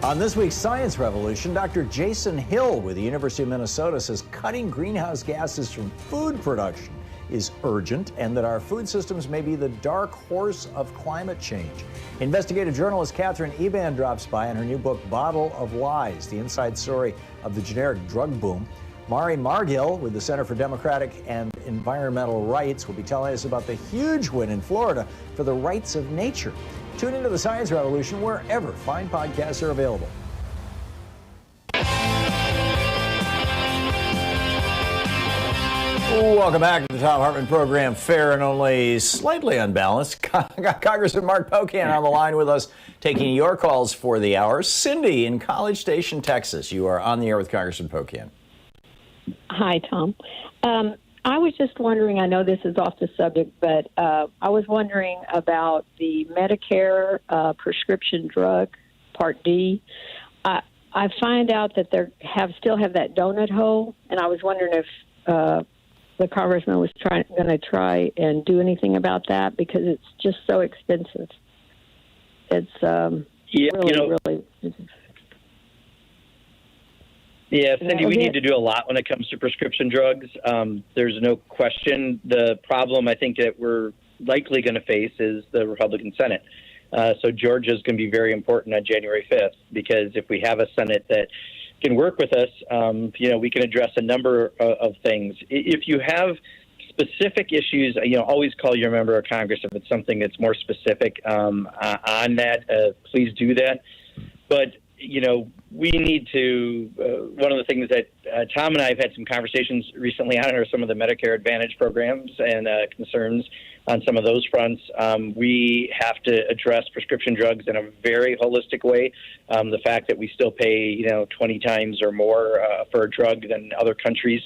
On this week's Science Revolution, Dr. Jason Hill with the University of Minnesota says cutting greenhouse gases from food production is urgent and that our food systems may be the dark horse of climate change. Investigative journalist Catherine Eban drops by in her new book, Bottle of Lies, the inside story of the generic drug boom. Mari Margil with the Center for Democratic and Environmental Rights will be telling us about the huge win in Florida for the rights of nature. Tune into the Science Revolution wherever fine podcasts are available. Welcome back to the Thom Hartmann Program, fair and only slightly unbalanced. Congressman Mark Pocan on the line with us, taking your calls for the hour. Cindy in College Station, Texas. You are on the air with Congressman Pocan. Hi, Tom. I was just wondering, I know this is off the subject, but I was wondering about the Medicare prescription drug, Part D. I find out that they still have that donut hole, and I was wondering if the congressman was going to try and do anything about that, because it's just so expensive. It's really. Yeah, Cindy, we need to do a lot when it comes to prescription drugs. There's no question. The problem I think that we're likely going to face is the Republican Senate. So Georgia is going to be very important on January 5th, because if we have a Senate that can work with us, we can address a number of things. If you have specific issues, always call your member of Congress if it's something that's more specific on that. Please do that. But we need to, one of the things that Tom and I have had some conversations recently on are some of the Medicare Advantage programs and concerns on some of those fronts. We have to address prescription drugs in a very holistic way. The fact that we still pay, 20 times or more for a drug than other countries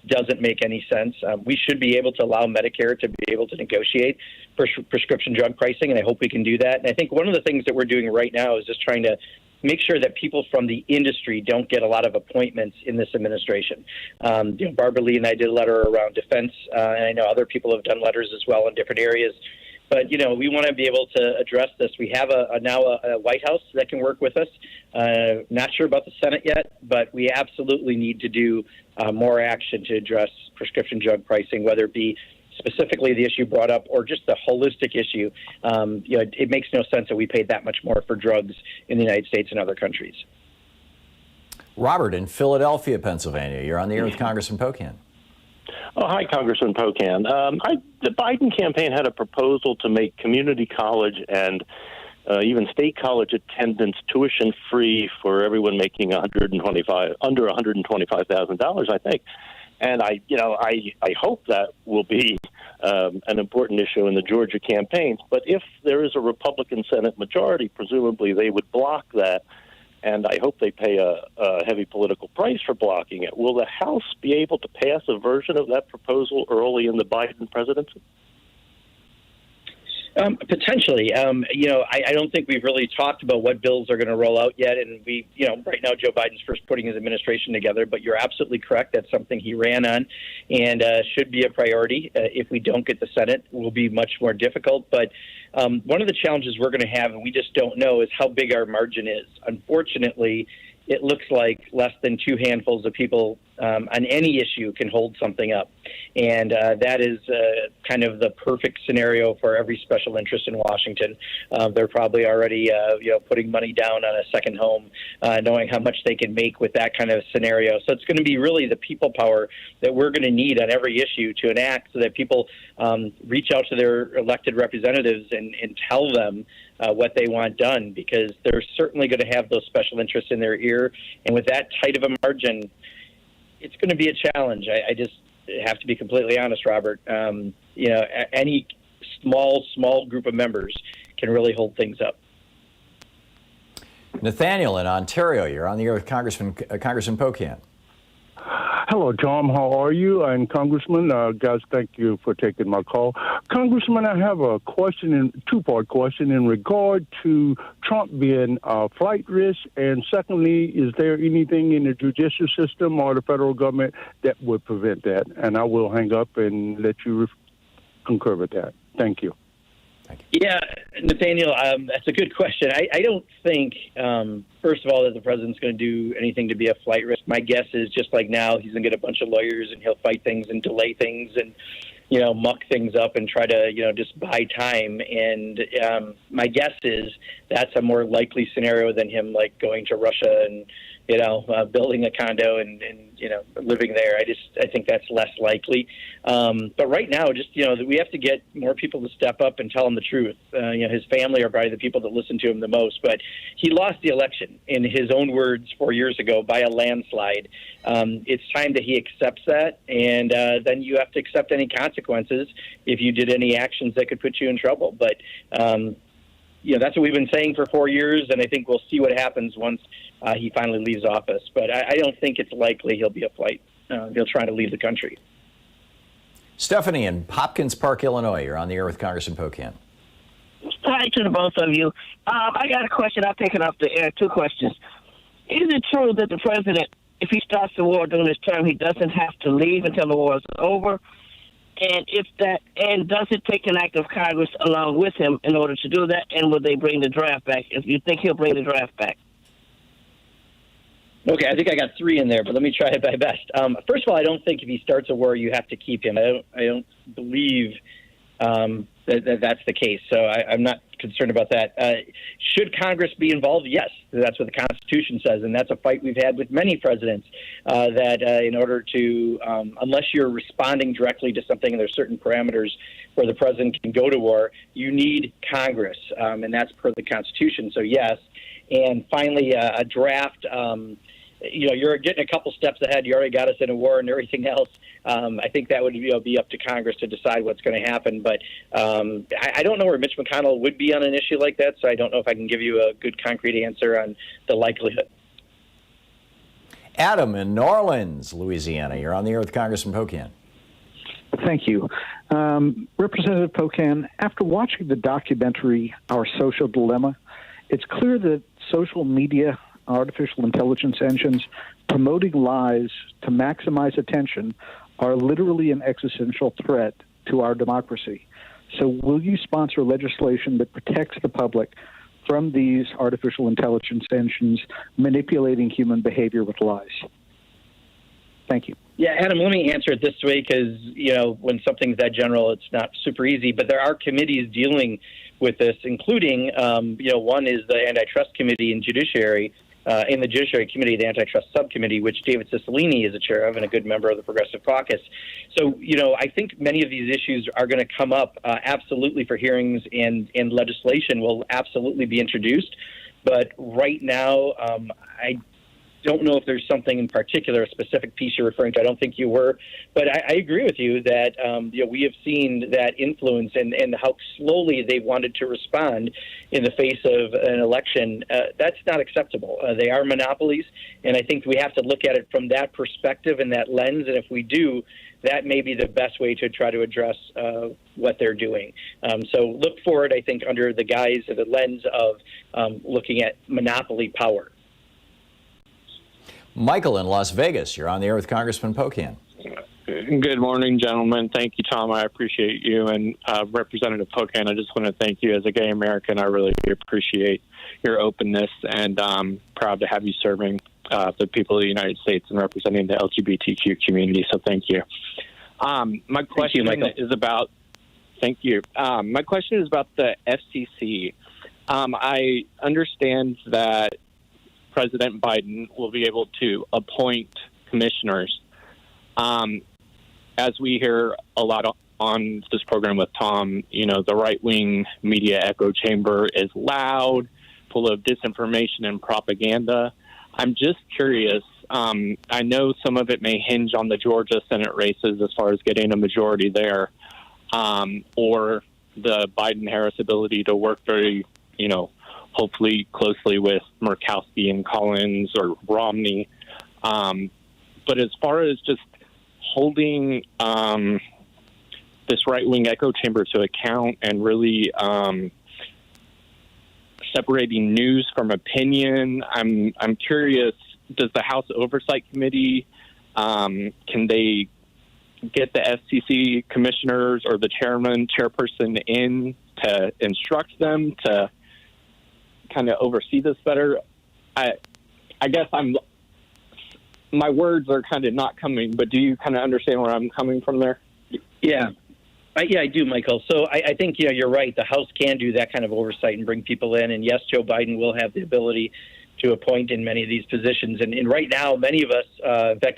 doesn't make any sense. We should be able to allow Medicare to be able to negotiate prescription drug pricing, and I hope we can do that. And I think one of the things that we're doing right now is just trying to make sure that people from the industry don't get a lot of appointments in this administration. Barbara Lee and I did a letter around defense, and I know other people have done letters as well in different areas. But, we want to be able to address this. We have now a White House that can work with us. Not sure about the Senate yet, but we absolutely need to do more action to address prescription drug pricing, whether it be specifically the issue brought up or just the holistic issue. It makes no sense that we pay that much more for drugs in the United States and other countries. Robert in Philadelphia, Pennsylvania. You're on the air with Congressman Pocan. Oh, hi, Congressman Pocan. The Biden campaign had a proposal to make community college and even state college attendance tuition free for everyone making under $125,000, I think. And I hope that will be an important issue in the Georgia campaigns. But if there is a Republican Senate majority, presumably they would block that. and I hope they pay a heavy political price for blocking it. Will the House be able to pass a version of that proposal early in the Biden presidency? Potentially. I don't think we've really talked about what bills are going to roll out yet. And right now, Joe Biden's first putting his administration together. But you're absolutely correct. That's something he ran on and should be a priority. If we don't get the Senate, it will be much more difficult. But one of the challenges we're going to have, and we just don't know, is how big our margin is. Unfortunately, it looks like less than two handfuls of people on any issue can hold something up. And that is kind of the perfect scenario for every special interest in Washington. They're probably already putting money down on a second home, knowing how much they can make with that kind of scenario. So it's going to be really the people power that we're going to need on every issue to enact so that people reach out to their elected representatives and tell them what they want done, because they're certainly going to have those special interests in their ear. And with that tight of a margin, it's going to be a challenge. I just have to be completely honest, Robert. Any small group of members can really hold things up. Nathaniel in Ontario, you're on the air with Congressman Pocan. Hello, Tom. How are you? And Congressman, guys, thank you for taking my call. Congressman, I have a two-part question in regard to Trump being flight risk. And secondly, is there anything in the judicial system or the federal government that would prevent that? And I will hang up and let you concur with that. Thank you. Yeah, Nathaniel, that's a good question. I don't think, first of all, that the president's going to do anything to be a flight risk. My guess is just like now, he's going to get a bunch of lawyers and he'll fight things and delay things and, muck things up and try to, just buy time. And my guess is that's a more likely scenario than him, like, going to Russia and, building a condo and living there. I think that's less likely. But right now, we have to get more people to step up and tell him the truth. His family are probably the people that listen to him the most. But he lost the election, in his own words, 4 years ago by a landslide. It's time that he accepts that, and then you have to accept any consequences if you did any actions that could put you in trouble. But that's what we've been saying for 4 years, and I think we'll see what happens once he finally leaves office. But I don't think it's likely he'll be a flight. He'll try to leave the country. Stephanie in Hopkins Park, Illinois. You're on the air with Congressman Pocan. Hi to the both of you. I got a question. I'll take it off the air. Two questions. Is it true that the president, if he starts the war during his term, he doesn't have to leave until the war is over? And does it take an act of Congress along with him in order to do that? And will they bring the draft back? If you think he'll bring the draft back. Okay, I think I got three in there, but let me try my best. First of all, I don't think if he starts a war, you have to keep him. I don't believe that's the case. So I'm not concerned about that. Should Congress be involved? Yes, that's what the Constitution says, and that's a fight we've had with many presidents. That in order to, unless you're responding directly to something, and there's certain parameters where the president can go to war, you need Congress, and that's per the Constitution. So yes. And finally, a draft. You're getting a couple steps ahead. You already got us in a war and everything else. I think that would be up to Congress to decide what's going to happen. But I don't know where Mitch McConnell would be on an issue like that, so I don't know if I can give you a good concrete answer on the likelihood. Adam in New Orleans, Louisiana. You're on the air with Congressman Pocan. Thank you. Representative Pocan, after watching the documentary Our Social Dilemma, it's clear that social media, artificial intelligence engines promoting lies to maximize attention are literally an existential threat to our democracy. So will you sponsor legislation that protects the public from these artificial intelligence engines manipulating human behavior with lies? Thank you. Yeah, Adam, let me answer it this way because, when something's that general, it's not super easy. But there are committees dealing with this, including, one is the Antitrust Committee in Judiciary, in the Judiciary Committee, the Antitrust Subcommittee, which David Cicilline is a chair of and a good member of the Progressive Caucus. So, I think many of these issues are going to come up absolutely for hearings, and legislation will absolutely be introduced. But right now, I don't know if there's something in particular, a specific piece you're referring to. I don't think you were, but I agree with you that we have seen that influence and how slowly they wanted to respond in the face of an election. That's not acceptable. They are monopolies, and I think we have to look at it from that perspective and that lens. And if we do, that may be the best way to try to address what they're doing. So look forward, I think, under the guise of the lens of looking at monopoly power. Michael in Las Vegas, you're on the air with Congressman Pocan. Good morning, gentlemen. Thank you, Tom. I appreciate you. And Representative Pocan, I just want to thank you as a gay American. I really appreciate your openness, and I'm proud to have you serving the people of the United States and representing the LGBTQ community. So thank you. My question is about, thank you. My question is about the FCC. I understand that President Biden will be able to appoint commissioners. As we hear a lot on this program with Tom, the right-wing media echo chamber is loud, full of disinformation and propaganda. I'm just curious. I know some of it may hinge on the Georgia Senate races as far as getting a majority there, or the Biden-Harris ability to work very, hopefully closely with Murkowski and Collins or Romney. But as far as just holding this right-wing echo chamber to account and really separating news from opinion, I'm curious, does the House Oversight Committee, can they get the FCC commissioners or the chairperson in to instruct them to kind of oversee this better? I guess my words are kind of not coming, but do you kind of understand where I'm coming from there? Yeah. I do, Michael. So I think, you're right. The House can do that kind of oversight and bring people in. And yes, Joe Biden will have the ability to appoint in many of these positions. And right now, many of us, in fact,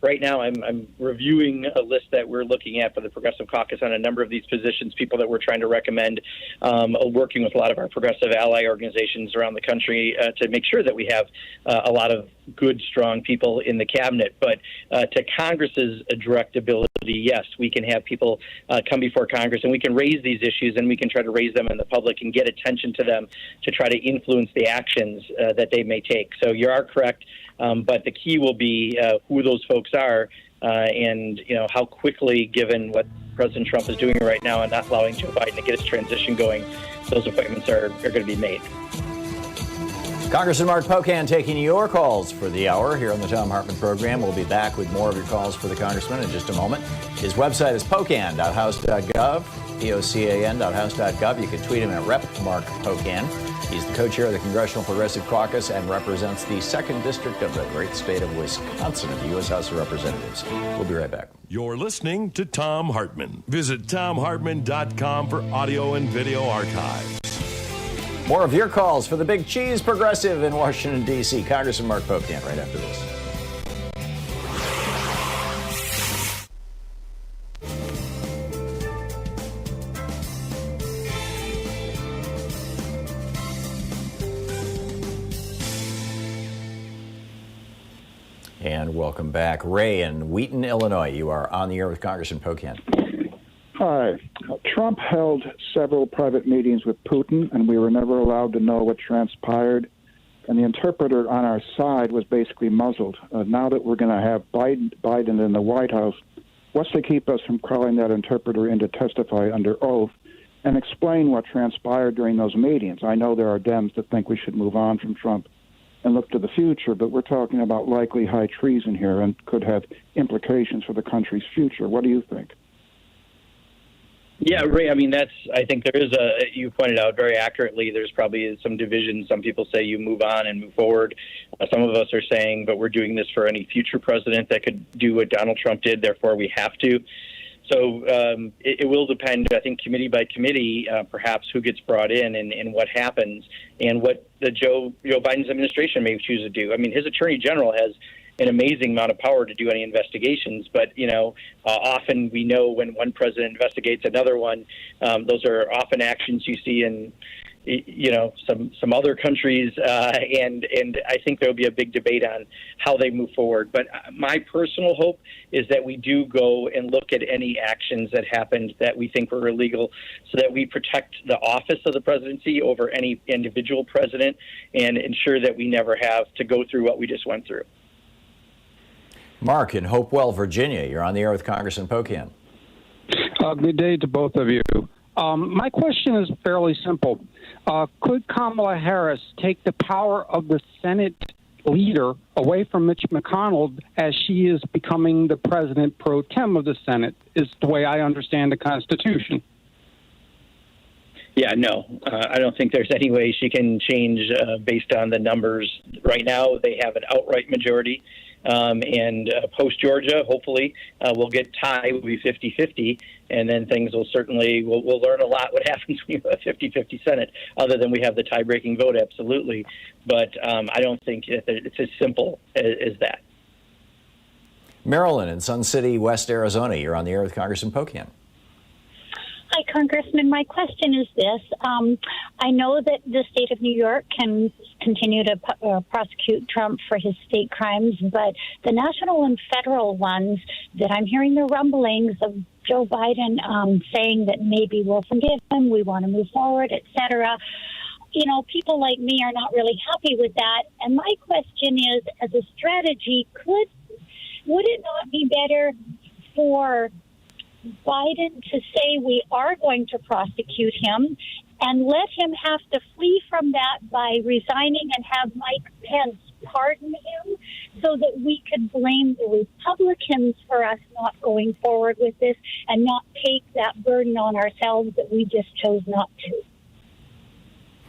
I'm reviewing a list that we're looking at for the Progressive Caucus on a number of these positions, people that we're trying to recommend, working with a lot of our progressive ally organizations around the country to make sure that we have a lot of good, strong people in the cabinet. But to Congress's direct ability, yes, we can have people come before Congress and we can raise these issues and we can try to raise them in the public and get attention to them to try to influence the actions that they may take. So you are correct. But the key will be who those folks are and, how quickly, given what President Trump is doing right now and not allowing Joe Biden to get his transition going, those appointments are going to be made. Congressman Mark Pocan taking your calls for the hour here on the Thom Hartmann Program. We'll be back with more of your calls for the Congressman in just a moment. His website is pocan.house.gov, pocan.house.gov. You can tweet him at Rep. Mark Pocan. He's the co-chair of the Congressional Progressive Caucus and represents the 2nd District of the great state of Wisconsin of the U.S. House of Representatives. We'll be right back. You're listening to Thom Hartmann. Visit ThomHartmann.com for audio and video archives. More of your calls for the big cheese progressive in Washington, D.C. Congressman Mark Pocan right after this. And welcome back. Ray in Wheaton, Illinois. You are on the air with Congressman Pocan. Hi. Trump held several private meetings with Putin, and we were never allowed to know what transpired. And the interpreter on our side was basically muzzled. Now that we're going to have Biden in the White House, what's to keep us from calling that interpreter in to testify under oath and explain what transpired during those meetings? I know there are Dems that think we should move on from Trump and look to the future, but we're talking about likely high treason here and could have implications for the country's future. What do you think? Yeah, Ray, I think there is you pointed out very accurately, there's probably some division. Some people say you move on and move forward. Some of us are saying, but we're doing this for any future president that could do what Donald Trump did, therefore we have to. So it will depend, I think, committee by committee, perhaps who gets brought in and what happens and what the Joe Biden's administration may choose to do. His attorney general has an amazing amount of power to do any investigations, but often we know when one president investigates another one, those are often actions you see in some other countries, and I think there'll be a big debate on how they move forward. But my personal hope is that we do go and look at any actions that happened that we think were illegal, so that we protect the office of the presidency over any individual president and ensure that we never have to go through what we just went through. Mark in Hopewell, Virginia, you're on the air with Congressman Pocan. Good day to both of you. My question is fairly simple. Could Kamala Harris take the power of the Senate leader away from Mitch McConnell as she is becoming the president pro tem of the Senate, is the way I understand the Constitution? Yeah, no, I don't think there's any way she can change based on the numbers. Right now, they have an outright majority. And post-Georgia, hopefully, we'll get tied. We'll be 50-50, and then things will certainly, we'll learn a lot what happens when you have a 50-50 Senate, other than we have the tie-breaking vote, absolutely. But I don't think it's as simple as that. Marilyn in Sun City, West Arizona, you're on the air with Congressman Pocan. Hi, Congressman. My question is this. I know that the state of New York can continue to prosecute Trump for his state crimes, but the national and federal ones that I'm hearing the rumblings of Joe Biden saying that maybe we'll forgive him, we want to move forward, et cetera. People like me are not really happy with that. And my question is, as a strategy, would it not be better for Biden to say we are going to prosecute him and let him have to flee from that by resigning and have Mike Pence pardon him, so that we could blame the Republicans for us not going forward with this and not take that burden on ourselves that we just chose not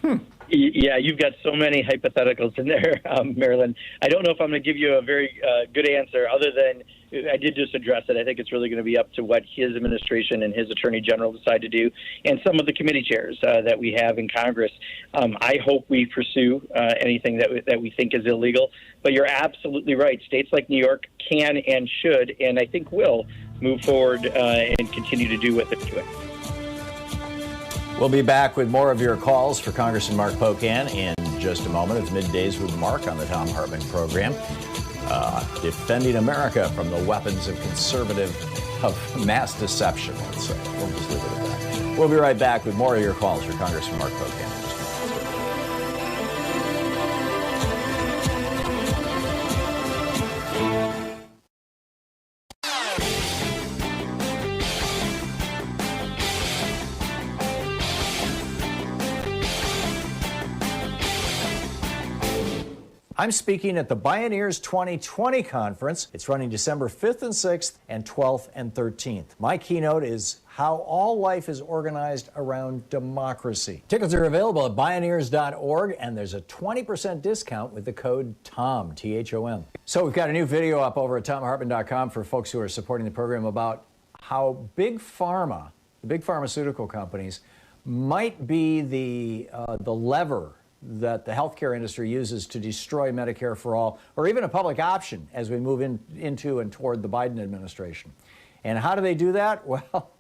to? Yeah, you've got so many hypotheticals in there, Marilyn. I don't know if I'm going to give you a very good answer, other than I did just address it. I think it's really going to be up to what his administration and his attorney general decide to do, and some of the committee chairs that we have in Congress. I hope we pursue anything that we think is illegal. But you're absolutely right. States like New York can and should, and I think will, move forward and continue to do what they're doing. We'll be back with more of your calls for Congressman Mark Pocan in just a moment. It's Middays with Mark on the Thom Hartmann Program. Defending America from the weapons of mass deception, let's say. We'll just leave it at that. We'll be right back with more of your calls for Congressman Mark Pocan. I'm speaking at the Billionaires 2020 conference. It's running December 5th and 6th and 12th and 13th. My keynote is how all life is organized around democracy. Tickets are available at billionaires.org, and there's a 20% discount with the code TOM, T-H-O-M. So we've got a new video up over at thomhartmann.com for folks who are supporting the program about how big pharma, the big pharmaceutical companies, might be the lever that the healthcare industry uses to destroy Medicare for all, or even a public option as we move into and toward the Biden administration. And how do they do that? Well,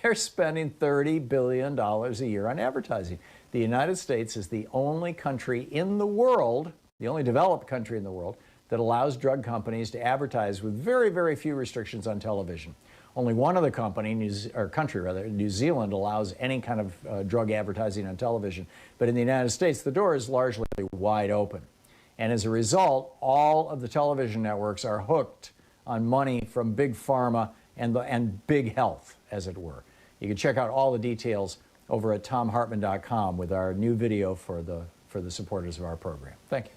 they're spending $30 billion a year on advertising. The United States is the only country in the world, the only developed country in the world, that allows drug companies to advertise with very, very few restrictions on television. Only one other country, New Zealand, allows any kind of drug advertising on television. But in the United States, the door is largely wide open. And as a result, all of the television networks are hooked on money from big pharma and big health, as it were. You can check out all the details over at thomhartmann.com with our new video for the supporters of our program. Thank you.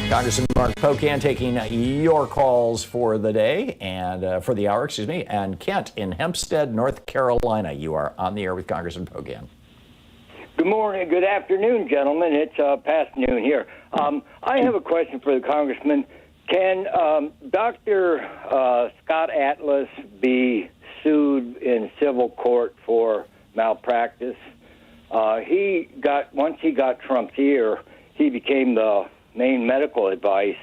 Congressman Mark Pocan taking your calls for the day and for the hour, and Kent in Hempstead, North Carolina. You are on the air with Congressman Pocan. Good morning, good afternoon, gentlemen. It's past noon here. I have a question for the congressman. Can Dr. Scott Atlas be sued in civil court for malpractice? Once he got Trump's ear, he became the main medical advice,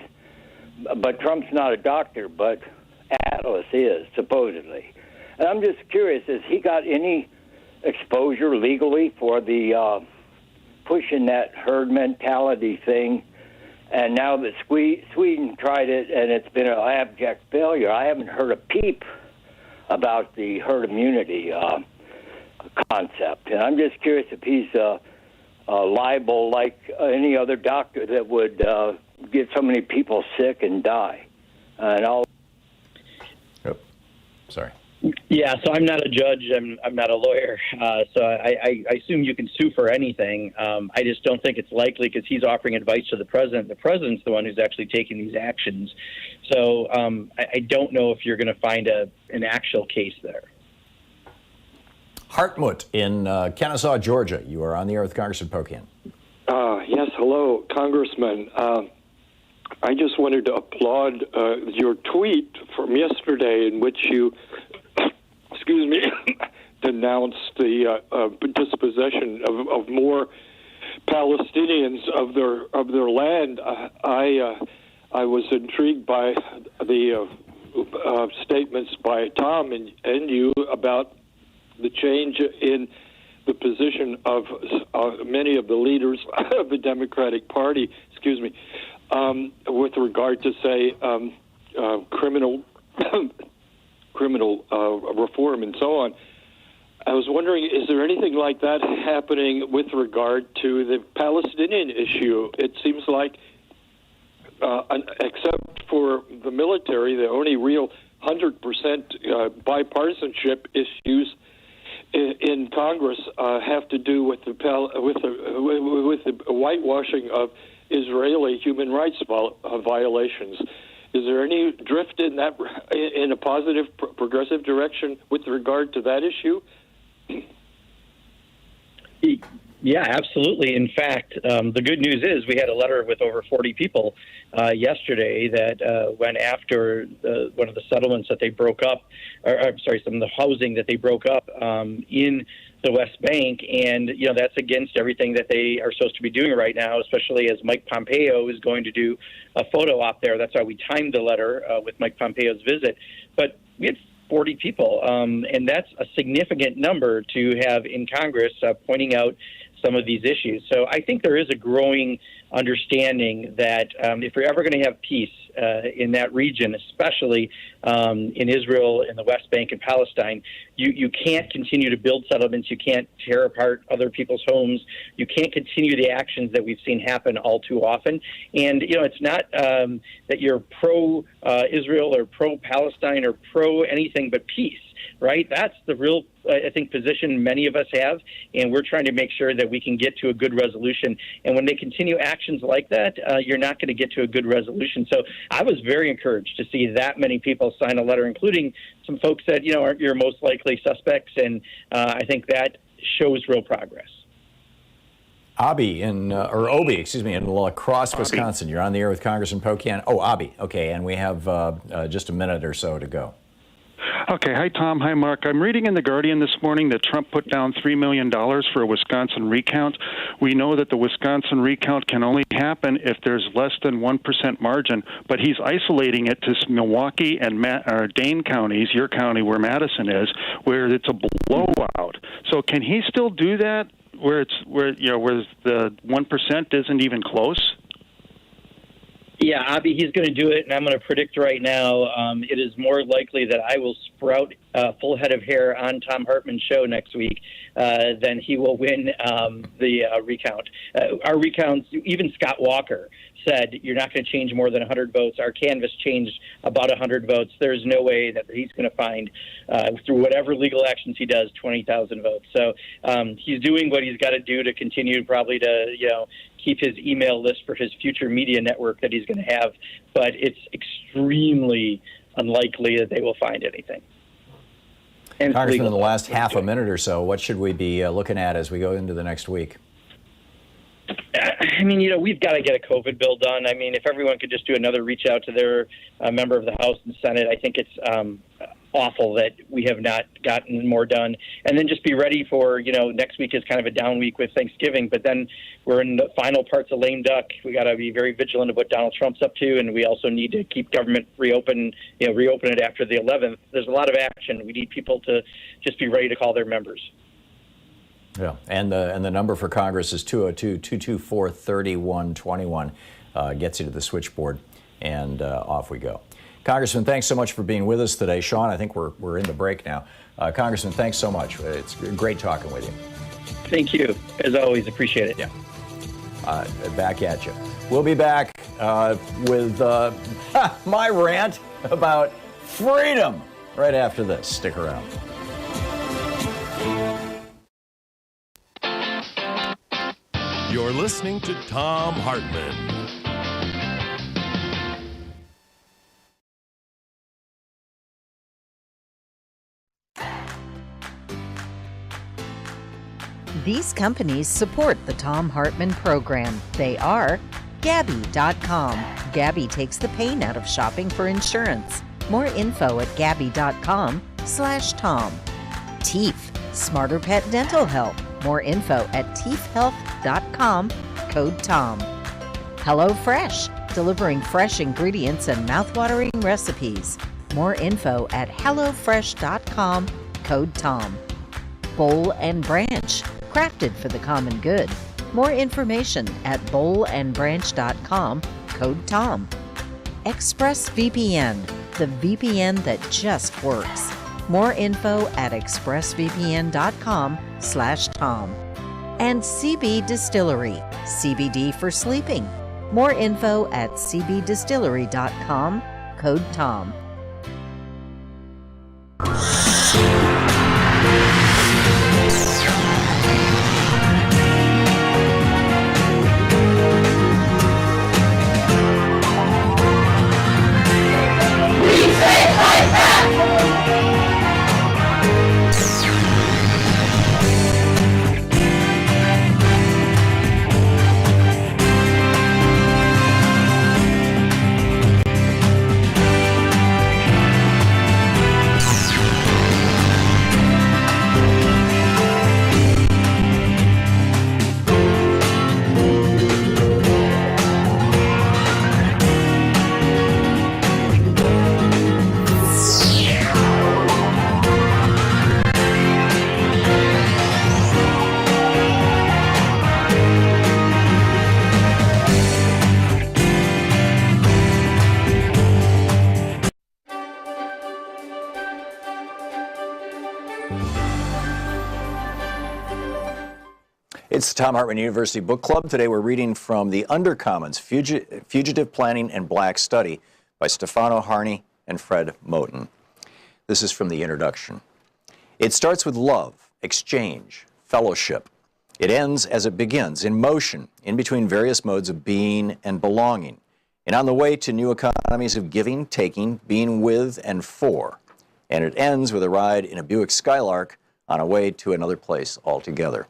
but Trump's not a doctor, but Atlas is, supposedly. And I'm just curious, has he got any exposure legally for the pushing that herd mentality thing? And now that Sweden tried it and it's been an abject failure, I haven't heard a peep about the herd immunity concept. And I'm just curious if he's liable like any other doctor that would get so many people sick and die. And I'll... Sorry. Yeah, so I'm not a judge. I'm not a lawyer. So I assume you can sue for anything. I just don't think it's likely because he's offering advice to the president. The president's the one who's actually taking these actions. So I don't know if you're going to find an actual case there. Hartmut in Kennesaw, Georgia. You are on the air with Congressman Pocan. Yes, hello, Congressman. I just wanted to applaud your tweet from yesterday in which you, excuse me, denounced the dispossession of more Palestinians of their land. I was intrigued by the statements by Tom and you about the change in the position of many of the leaders of the Democratic Party, excuse me, with regard to, say, criminal reform and so on. I was wondering, is there anything like that happening with regard to the Palestinian issue? It seems like, except for the military, the only real 100% bipartisanship issues in Congress have to do with the whitewashing of Israeli human rights violations. Is there any drift in that in a positive, progressive direction with regard to that issue? Yeah, absolutely. In fact, the good news is we had a letter with over 40 people yesterday that went after one of the settlements that they broke up, some of the housing that they broke up in the West Bank. And, that's against everything that they are supposed to be doing right now, especially as Mike Pompeo is going to do a photo op there. That's why we timed the letter with Mike Pompeo's visit. But we had 40 people, and that's a significant number to have in Congress pointing out some of these issues. So I think there is a growing understanding that if you're ever going to have peace in that region, especially in Israel, in the West Bank and Palestine, you can't continue to build settlements. You can't tear apart other people's homes. You can't continue the actions that we've seen happen all too often. And, it's not that you're pro-Israel or pro-Palestine or pro-anything but peace. Right? That's the real, I think, position many of us have, and we're trying to make sure that we can get to a good resolution. And when they continue actions like that, you're not going to get to a good resolution. So I was very encouraged to see that many people sign a letter, including some folks that, aren't your most likely suspects, and I think that shows real progress. Obi in La Crosse, Wisconsin. You're on the air with Congressman Pocan. Oh, Obi. Okay, and we have just a minute or so to go. Okay. Hi, Tom. Hi, Mark. I'm reading in The Guardian this morning that Trump put down $3 million for a Wisconsin recount. We know that the Wisconsin recount can only happen if there's less than 1% margin, but he's isolating it to Milwaukee and Dane counties, your county where Madison is, where it's a blowout. So can he still do that where the 1% isn't even close? Yeah, Abby, he's going to do it, and I'm going to predict right now it is more likely that I will sprout a full head of hair on Thom Hartmann's show next week than he will win the recount. Our recounts, even Scott Walker said, you're not going to change more than 100 votes. Our canvass changed about 100 votes. There's no way that he's going to find, through whatever legal actions he does, 20,000 votes. So he's doing what he's got to do to continue probably to, keep his email list for his future media network that he's going to have. But it's extremely unlikely that they will find anything. And Congressman, in the last half a minute or so, what should we be looking at as we go into the next week? I mean, we've got to get a COVID bill done. I mean, if everyone could just do another reach out to their member of the House and Senate, I think it's awful that we have not gotten more done. And then just be ready for, next week is kind of a down week with Thanksgiving, but then we're in the final parts of lame duck. We got to be very vigilant of what Donald Trump's up to, and we also need to keep government reopen it after the 11th. There's a lot of action. We need people to just be ready to call their members. Yeah, and the number for Congress is 202-224-3121. Gets you to the switchboard, and off we go. Congressman, thanks so much for being with us today. Sean, I think we're in the break now. Congressman, thanks so much. It's great talking with you. Thank you. As always, appreciate it. Yeah. Back at you. We'll be back with my rant about freedom right after this. Stick around. You're listening to Thom Hartmann. These companies support the Thom Hartmann Program. They are Gabi.com. Gabi takes the pain out of shopping for insurance. More info at Gabi.com/Tom. Teeth, Smarter Pet Dental Help. More info at teethhealth.com, code TOM. HelloFresh, delivering fresh ingredients and mouthwatering recipes. More info at hellofresh.com, code TOM. Bowl and Branch, crafted for the common good. More information at bowlandbranch.com, code TOM. ExpressVPN, the VPN that just works. More info at expressvpn.com/Tom. And CB Distillery, CBD for sleeping. More info at cbdistillery.com, code TOM. It's the Thom Hartmann University Book Club. Today we're reading from the Undercommons, Fugitive Planning and Black Study by Stefano Harney and Fred Moten. This is from the introduction. It starts with love, exchange, fellowship. It ends as it begins, in motion, in between various modes of being and belonging, and on the way to new economies of giving, taking, being with and for. And it ends with a ride in a Buick Skylark on a way to another place altogether.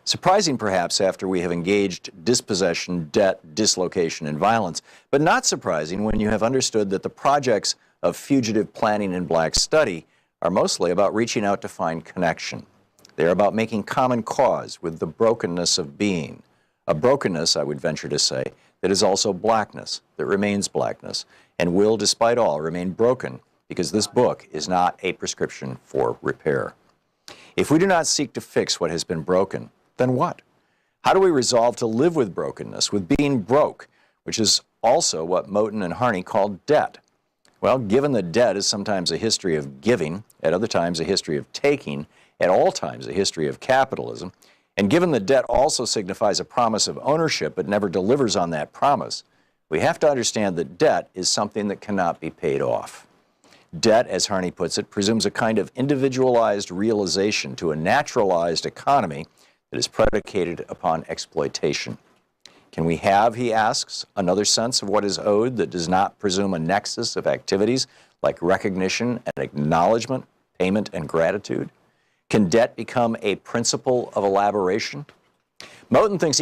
Surprising, perhaps, after we have engaged dispossession, debt, dislocation, and violence, but not surprising when you have understood that the projects of fugitive planning and black study are mostly about reaching out to find connection. They are about making common cause with the brokenness of being, a brokenness, I would venture to say, that is also blackness, that remains blackness, and will, despite all, remain broken, because this book is not a prescription for repair. If we do not seek to fix what has been broken, then what? How do we resolve to live with brokenness, with being broke, which is also what Moten and Harney called debt? Well, given that debt is sometimes a history of giving, at other times a history of taking, at all times a history of capitalism, and given that debt also signifies a promise of ownership but never delivers on that promise, we have to understand that debt is something that cannot be paid off. Debt, as Harney puts it, presumes a kind of individualized realization to a naturalized economy that is predicated upon exploitation. Can we have, he asks, another sense of what is owed that does not presume a nexus of activities like recognition and acknowledgement, payment and gratitude? Can debt become a principle of elaboration? Moten links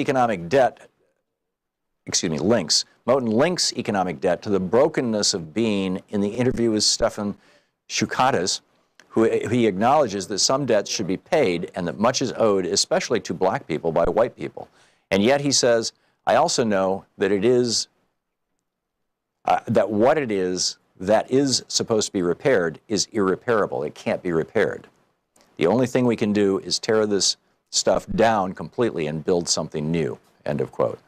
economic debt to the brokenness of being in the interview with Stefan Shukatis, who he acknowledges that some debts should be paid and that much is owed, especially to black people, by white people. And yet he says, I also know that it is, that what it is that is supposed to be repaired is irreparable. It can't be repaired. The only thing we can do is tear this stuff down completely and build something new, end of quote.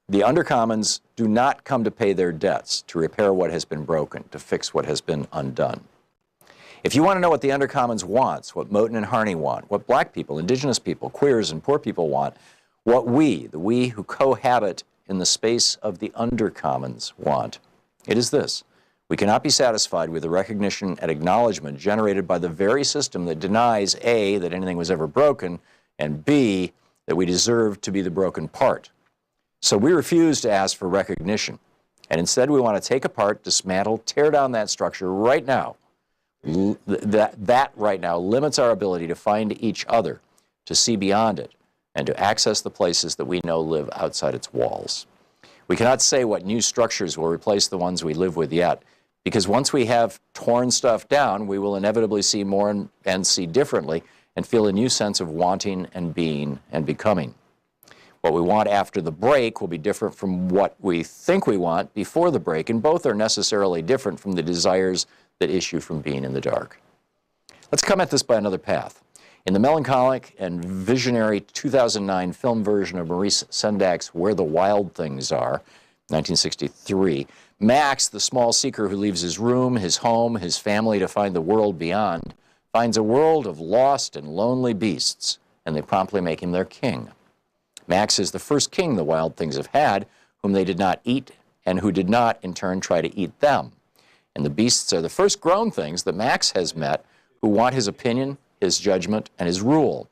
The undercommons do not come to pay their debts, to repair what has been broken, to fix what has been undone. If you want to know what the undercommons wants, what Moten and Harney want, what black people, indigenous people, queers, and poor people want, what we, the we who cohabit in the space of the undercommons want, it is this. We cannot be satisfied with the recognition and acknowledgement generated by the very system that denies A, that anything was ever broken, and B, that we deserve to be the broken part. So we refuse to ask for recognition, and instead we want to take apart, dismantle, tear down that structure right now. That right now limits our ability to find each other, to see beyond it, and to access the places that we know live outside its walls. We cannot say what new structures will replace the ones we live with yet, because once we have torn stuff down, we will inevitably see more and see differently and feel a new sense of wanting and being and becoming. What we want after the break will be different from what we think we want before the break, and both are necessarily different from the desires that issue from being in the dark. Let's come at this by another path. In the melancholic and visionary 2009 film version of Maurice Sendak's Where the Wild Things Are, 1963, Max, the small seeker who leaves his room, his home, his family to find the world beyond, finds a world of lost and lonely beasts, and they promptly make him their king. Max is the first king the wild things have had, whom they did not eat, and who did not, in turn, try to eat them. And the beasts are the first grown things that Max has met, who want his opinion, his judgment, and his rule.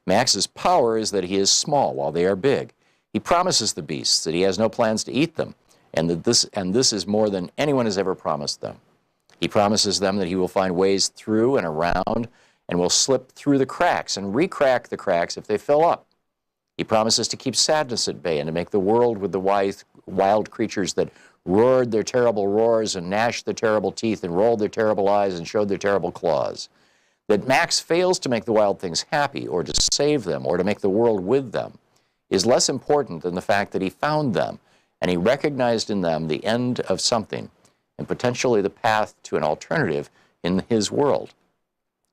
Max's power is that he is small while they are big. He promises the beasts that he has no plans to eat them, and that this is more than anyone has ever promised them. He promises them that he will find ways through and around and will slip through the cracks and re-crack the cracks if they fill up. He promises to keep sadness at bay and to make the world with the wild creatures that roared their terrible roars and gnashed their terrible teeth and rolled their terrible eyes and showed their terrible claws. That Max fails to make the wild things happy or to save them or to make the world with them is less important than the fact that he found them and he recognized in them the end of something and potentially the path to an alternative in his world,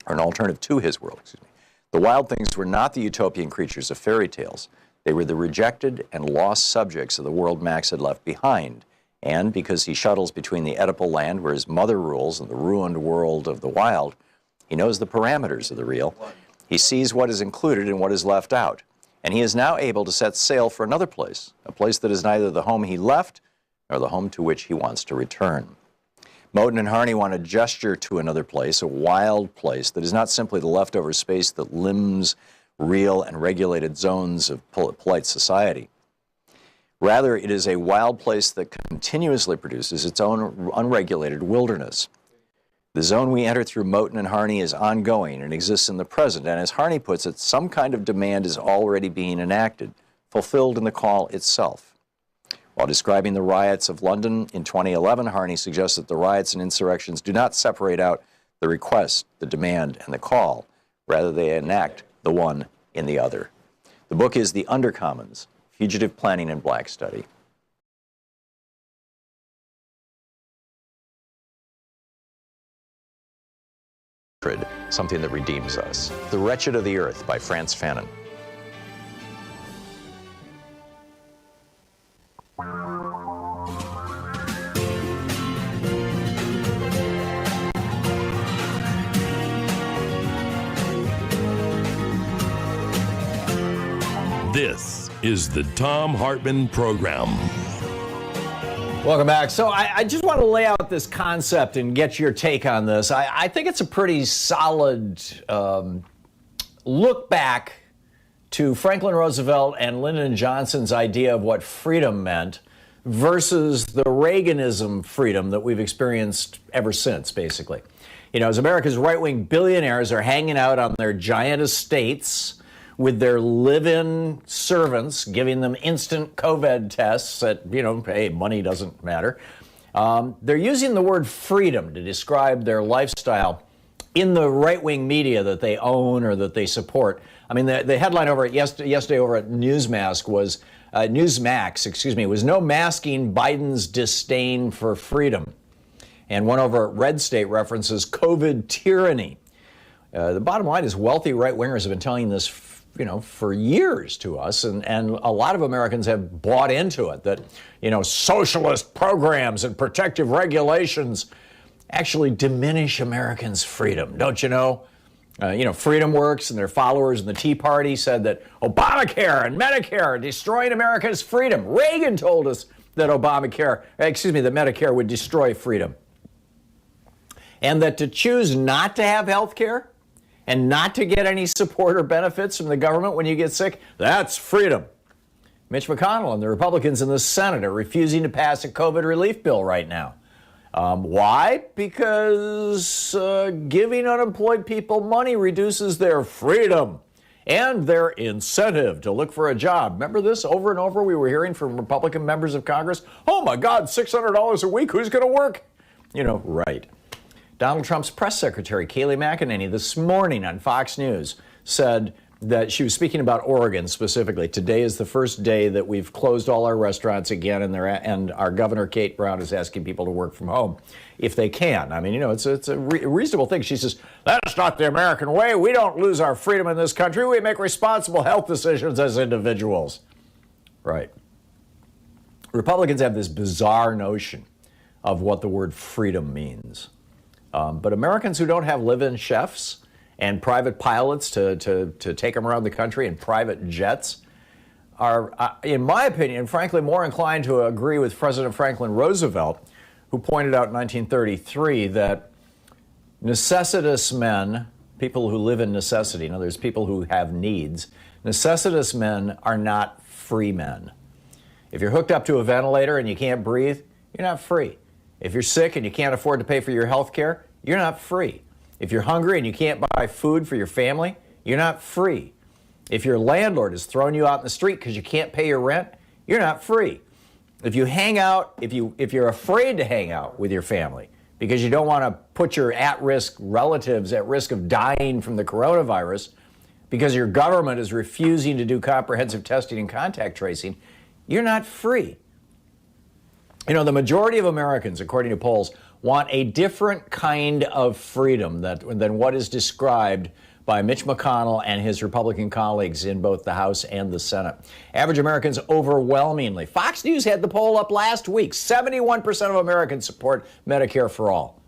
or an alternative to his world, excuse me. The wild things were not the utopian creatures of fairy tales. They were the rejected and lost subjects of the world Max had left behind. And because he shuttles between the Oedipal land where his mother rules and the ruined world of the wild, he knows the parameters of the real. He sees what is included and what is left out. And he is now able to set sail for another place, a place that is neither the home he left nor the home to which he wants to return. Moten and Harney want to gesture to another place, a wild place that is not simply the leftover space that limbs real and regulated zones of polite society. Rather, it is a wild place that continuously produces its own unregulated wilderness. The zone we enter through Moten and Harney is ongoing and exists in the present, and as Harney puts it, some kind of demand is already being enacted, fulfilled in the call itself. While describing the riots of London in 2011, Harney suggests that the riots and insurrections do not separate out the request, the demand, and the call. Rather, they enact the one in the other. The book is The Undercommons, Fugitive Planning and Black Study. Something that redeems us. The Wretched of the Earth by Frantz Fanon. This is the Thom Hartmann Program. Welcome back. So I just want to lay out this concept and get your take on this. I think it's a pretty solid look back to Franklin Roosevelt and Lyndon Johnson's idea of what freedom meant versus the Reaganism freedom that we've experienced ever since, basically. You know, as America's right-wing billionaires are hanging out on their giant estates with their live-in servants, giving them instant COVID tests that, you know, hey, money doesn't matter. They're using the word freedom to describe their lifestyle in the right-wing media that they own or that they support. I mean, the headline over at yesterday over at Newsmax was no masking Biden's disdain for freedom. And one over at Red State references COVID tyranny. The bottom line is wealthy right-wingers have been telling this, for years to us, and a lot of Americans have bought into it, that, socialist programs and protective regulations actually diminish Americans' freedom. Don't you know? Freedom Works and their followers in the Tea Party said that Obamacare and Medicare are destroying America's freedom. Reagan told us that that Medicare would destroy freedom. And that to choose not to have health care and not to get any support or benefits from the government when you get sick, that's freedom. Mitch McConnell and the Republicans in the Senate are refusing to pass a COVID relief bill right now. Why? Because giving unemployed people money reduces their freedom and their incentive to look for a job. Remember this over and over? We were hearing from Republican members of Congress, oh my God, $600 a week, who's going to work? Right. Donald Trump's press secretary, Kayleigh McEnany, this morning on Fox News said that she was speaking about Oregon specifically. Today is the first day that we've closed all our restaurants again, and our governor, Kate Brown, is asking people to work from home if they can. I mean, it's a reasonable thing. She says, that's not the American way. We don't lose our freedom in this country. We make responsible health decisions as individuals. Right. Republicans have this bizarre notion of what the word freedom means. But Americans who don't have live-in chefs and private pilots to take them around the country in private jets are, in my opinion, frankly, more inclined to agree with President Franklin Roosevelt, who pointed out in 1933 that necessitous men, people who live in necessity, in other words, people who have needs, necessitous men are not free men. If you're hooked up to a ventilator and you can't breathe, you're not free. If you're sick and you can't afford to pay for your health care, you're not free. If you're hungry and you can't buy food for your family, you're not free. If your landlord is throwing you out in the street because you can't pay your rent, you're not free. If you hang out, if you're afraid to hang out with your family because you don't want to put your at-risk relatives at risk of dying from the coronavirus because your government is refusing to do comprehensive testing and contact tracing, you're not free. The majority of Americans, according to polls, want a different kind of freedom than what is described by Mitch McConnell and his Republican colleagues in both the House and the Senate. Average Americans overwhelmingly. Fox News had the poll up last week. 71% of Americans support Medicare for all.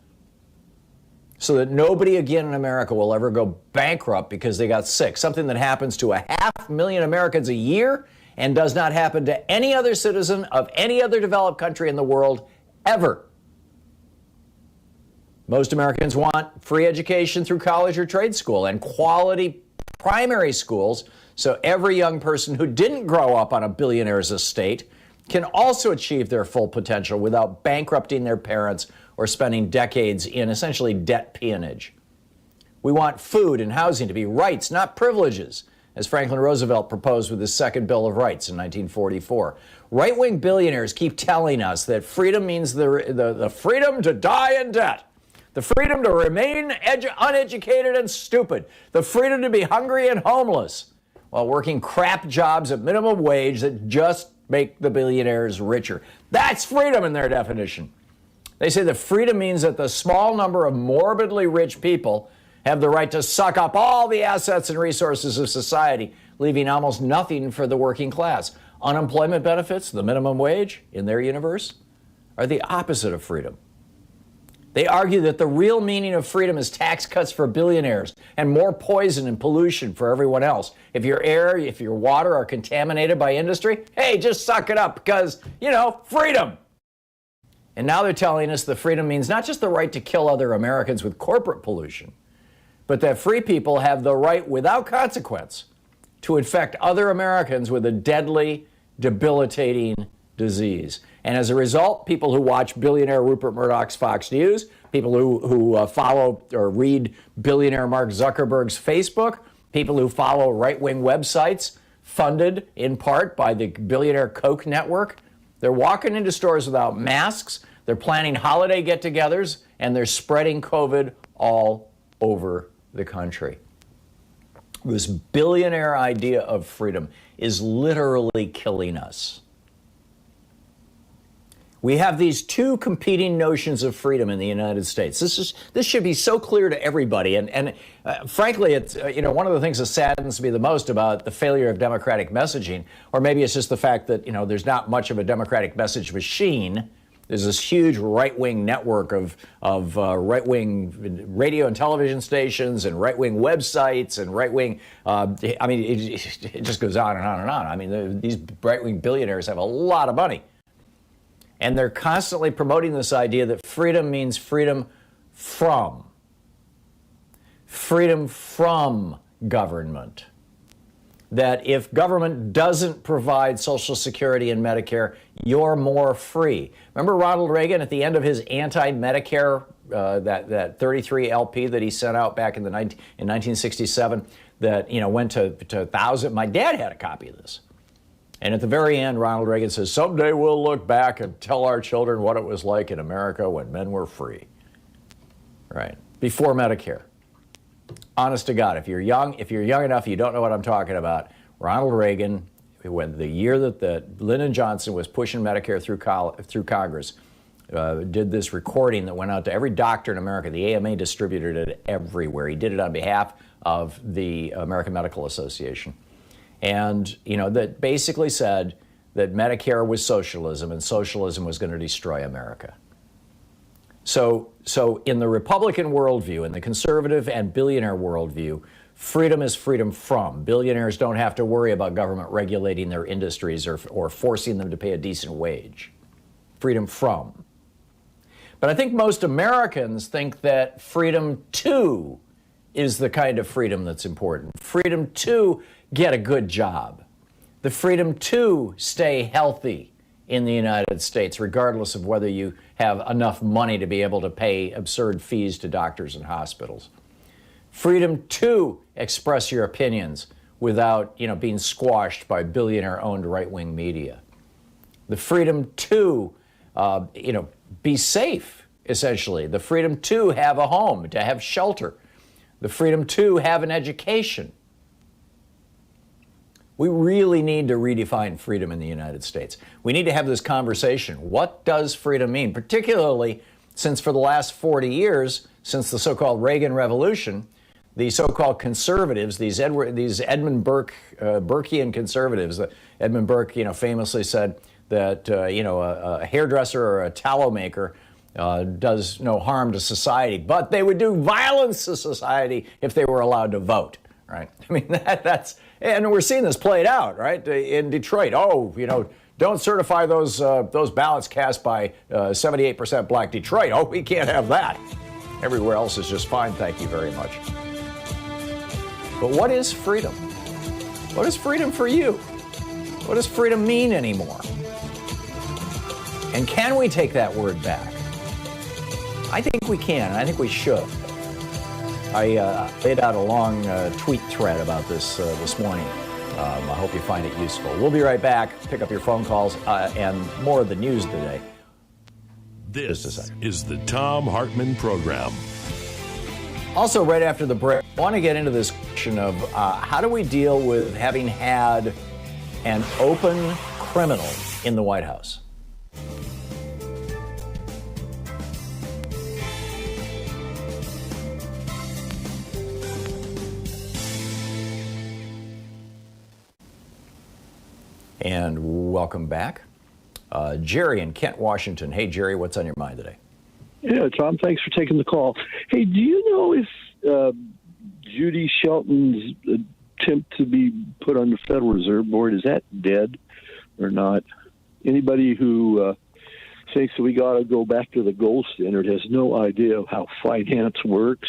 So that nobody again in America will ever go bankrupt because they got sick. Something that happens to 500,000 Americans a year and does not happen to any other citizen of any other developed country in the world ever. Most Americans want free education through college or trade school and quality primary schools so every young person who didn't grow up on a billionaire's estate can also achieve their full potential without bankrupting their parents or spending decades in essentially debt peonage. We want food and housing to be rights, not privileges, as Franklin Roosevelt proposed with his Second Bill of Rights in 1944. Right-wing billionaires keep telling us that freedom means the freedom to die in debt, the freedom to remain uneducated and stupid, the freedom to be hungry and homeless while working crap jobs at minimum wage that just make the billionaires richer. That's freedom in their definition. They say that freedom means that the small number of morbidly rich people have the right to suck up all the assets and resources of society, leaving almost nothing for the working class. Unemployment benefits, the minimum wage, in their universe, are the opposite of freedom. They argue that the real meaning of freedom is tax cuts for billionaires and more poison and pollution for everyone else. If your air, if your water are contaminated by industry, hey, just suck it up because, freedom. And now they're telling us the freedom means not just the right to kill other Americans with corporate pollution, but that free people have the right without consequence to infect other Americans with a deadly, debilitating disease. And as a result, people who watch billionaire Rupert Murdoch's Fox News, people who follow or read billionaire Mark Zuckerberg's Facebook, people who follow right-wing websites funded in part by the billionaire Koch network, they're walking into stores without masks. They're planning holiday get-togethers, and they're spreading COVID all over the country. This billionaire idea of freedom is literally killing us. We have these two competing notions of freedom in the United States. This should be so clear to everybody. And frankly, it's one of the things that saddens me the most about the failure of democratic messaging, or maybe it's just the fact that there's not much of a democratic message machine. There's this huge right-wing network of right-wing radio and television stations and right-wing websites and right-wing. It just goes on and on and on. I mean, these right-wing billionaires have a lot of money. And they're constantly promoting this idea that freedom means freedom from government. That if government doesn't provide Social Security and Medicare, you're more free. Remember Ronald Reagan at the end of his anti-Medicare, that 33 LP that he sent out back in 1967 that went to 1,000. My dad had a copy of this. And at the very end, Ronald Reagan says, someday we'll look back and tell our children what it was like in America when men were free. Right. Before Medicare. Honest to God, if you're young enough, you don't know what I'm talking about. Ronald Reagan, when the year that Lyndon Johnson was pushing Medicare through Congress, did this recording that went out to every doctor in America. The AMA distributed it everywhere. He did it on behalf of the American Medical Association. And, that basically said that Medicare was socialism and socialism was going to destroy America. So in the Republican worldview, in the conservative and billionaire worldview, freedom is freedom from. Billionaires don't have to worry about government regulating their industries or forcing them to pay a decent wage. Freedom from. But I think most Americans think that freedom to is the kind of freedom that's important. Freedom to get a good job. The freedom to stay healthy in the United States, regardless of whether you have enough money to be able to pay absurd fees to doctors and hospitals. Freedom to express your opinions without, being squashed by billionaire-owned right-wing media. The freedom to, be safe, essentially. The freedom to have a home, to have shelter. The freedom to have an education. We really need to redefine freedom in the United States. We need to have this conversation. What does freedom mean? Particularly since for the last 40 years, since the so-called Reagan Revolution, the so-called conservatives, these Edmund Burkean conservatives, Edmund Burke, famously said that, a hairdresser or a tallow maker does no harm to society, but they would do violence to society if they were allowed to vote, right? I mean, that's... And we're seeing this played out, right, in Detroit. Oh, don't certify those ballots cast by 78% black Detroit. Oh, we can't have that. Everywhere else is just fine, thank you very much. But what is freedom? What is freedom for you? What does freedom mean anymore? And can we take that word back? I think we can, and I think we should. I laid out a long tweet thread about this morning. I hope you find it useful. We'll be right back. Pick up your phone calls and more of the news today. This is the Thom Hartmann Program. Also, right after the break, I want to get into this question of how do we deal with having had an open criminal in the White House? And welcome back. Jerry in Kent, Washington. Hey, Jerry, what's on your mind today? Yeah, Tom, thanks for taking the call. Hey, do you know if Judy Shelton's attempt to be put on the Federal Reserve Board, is that dead or not? Anybody who thinks that we got to go back to the gold standard has no idea of how finance works.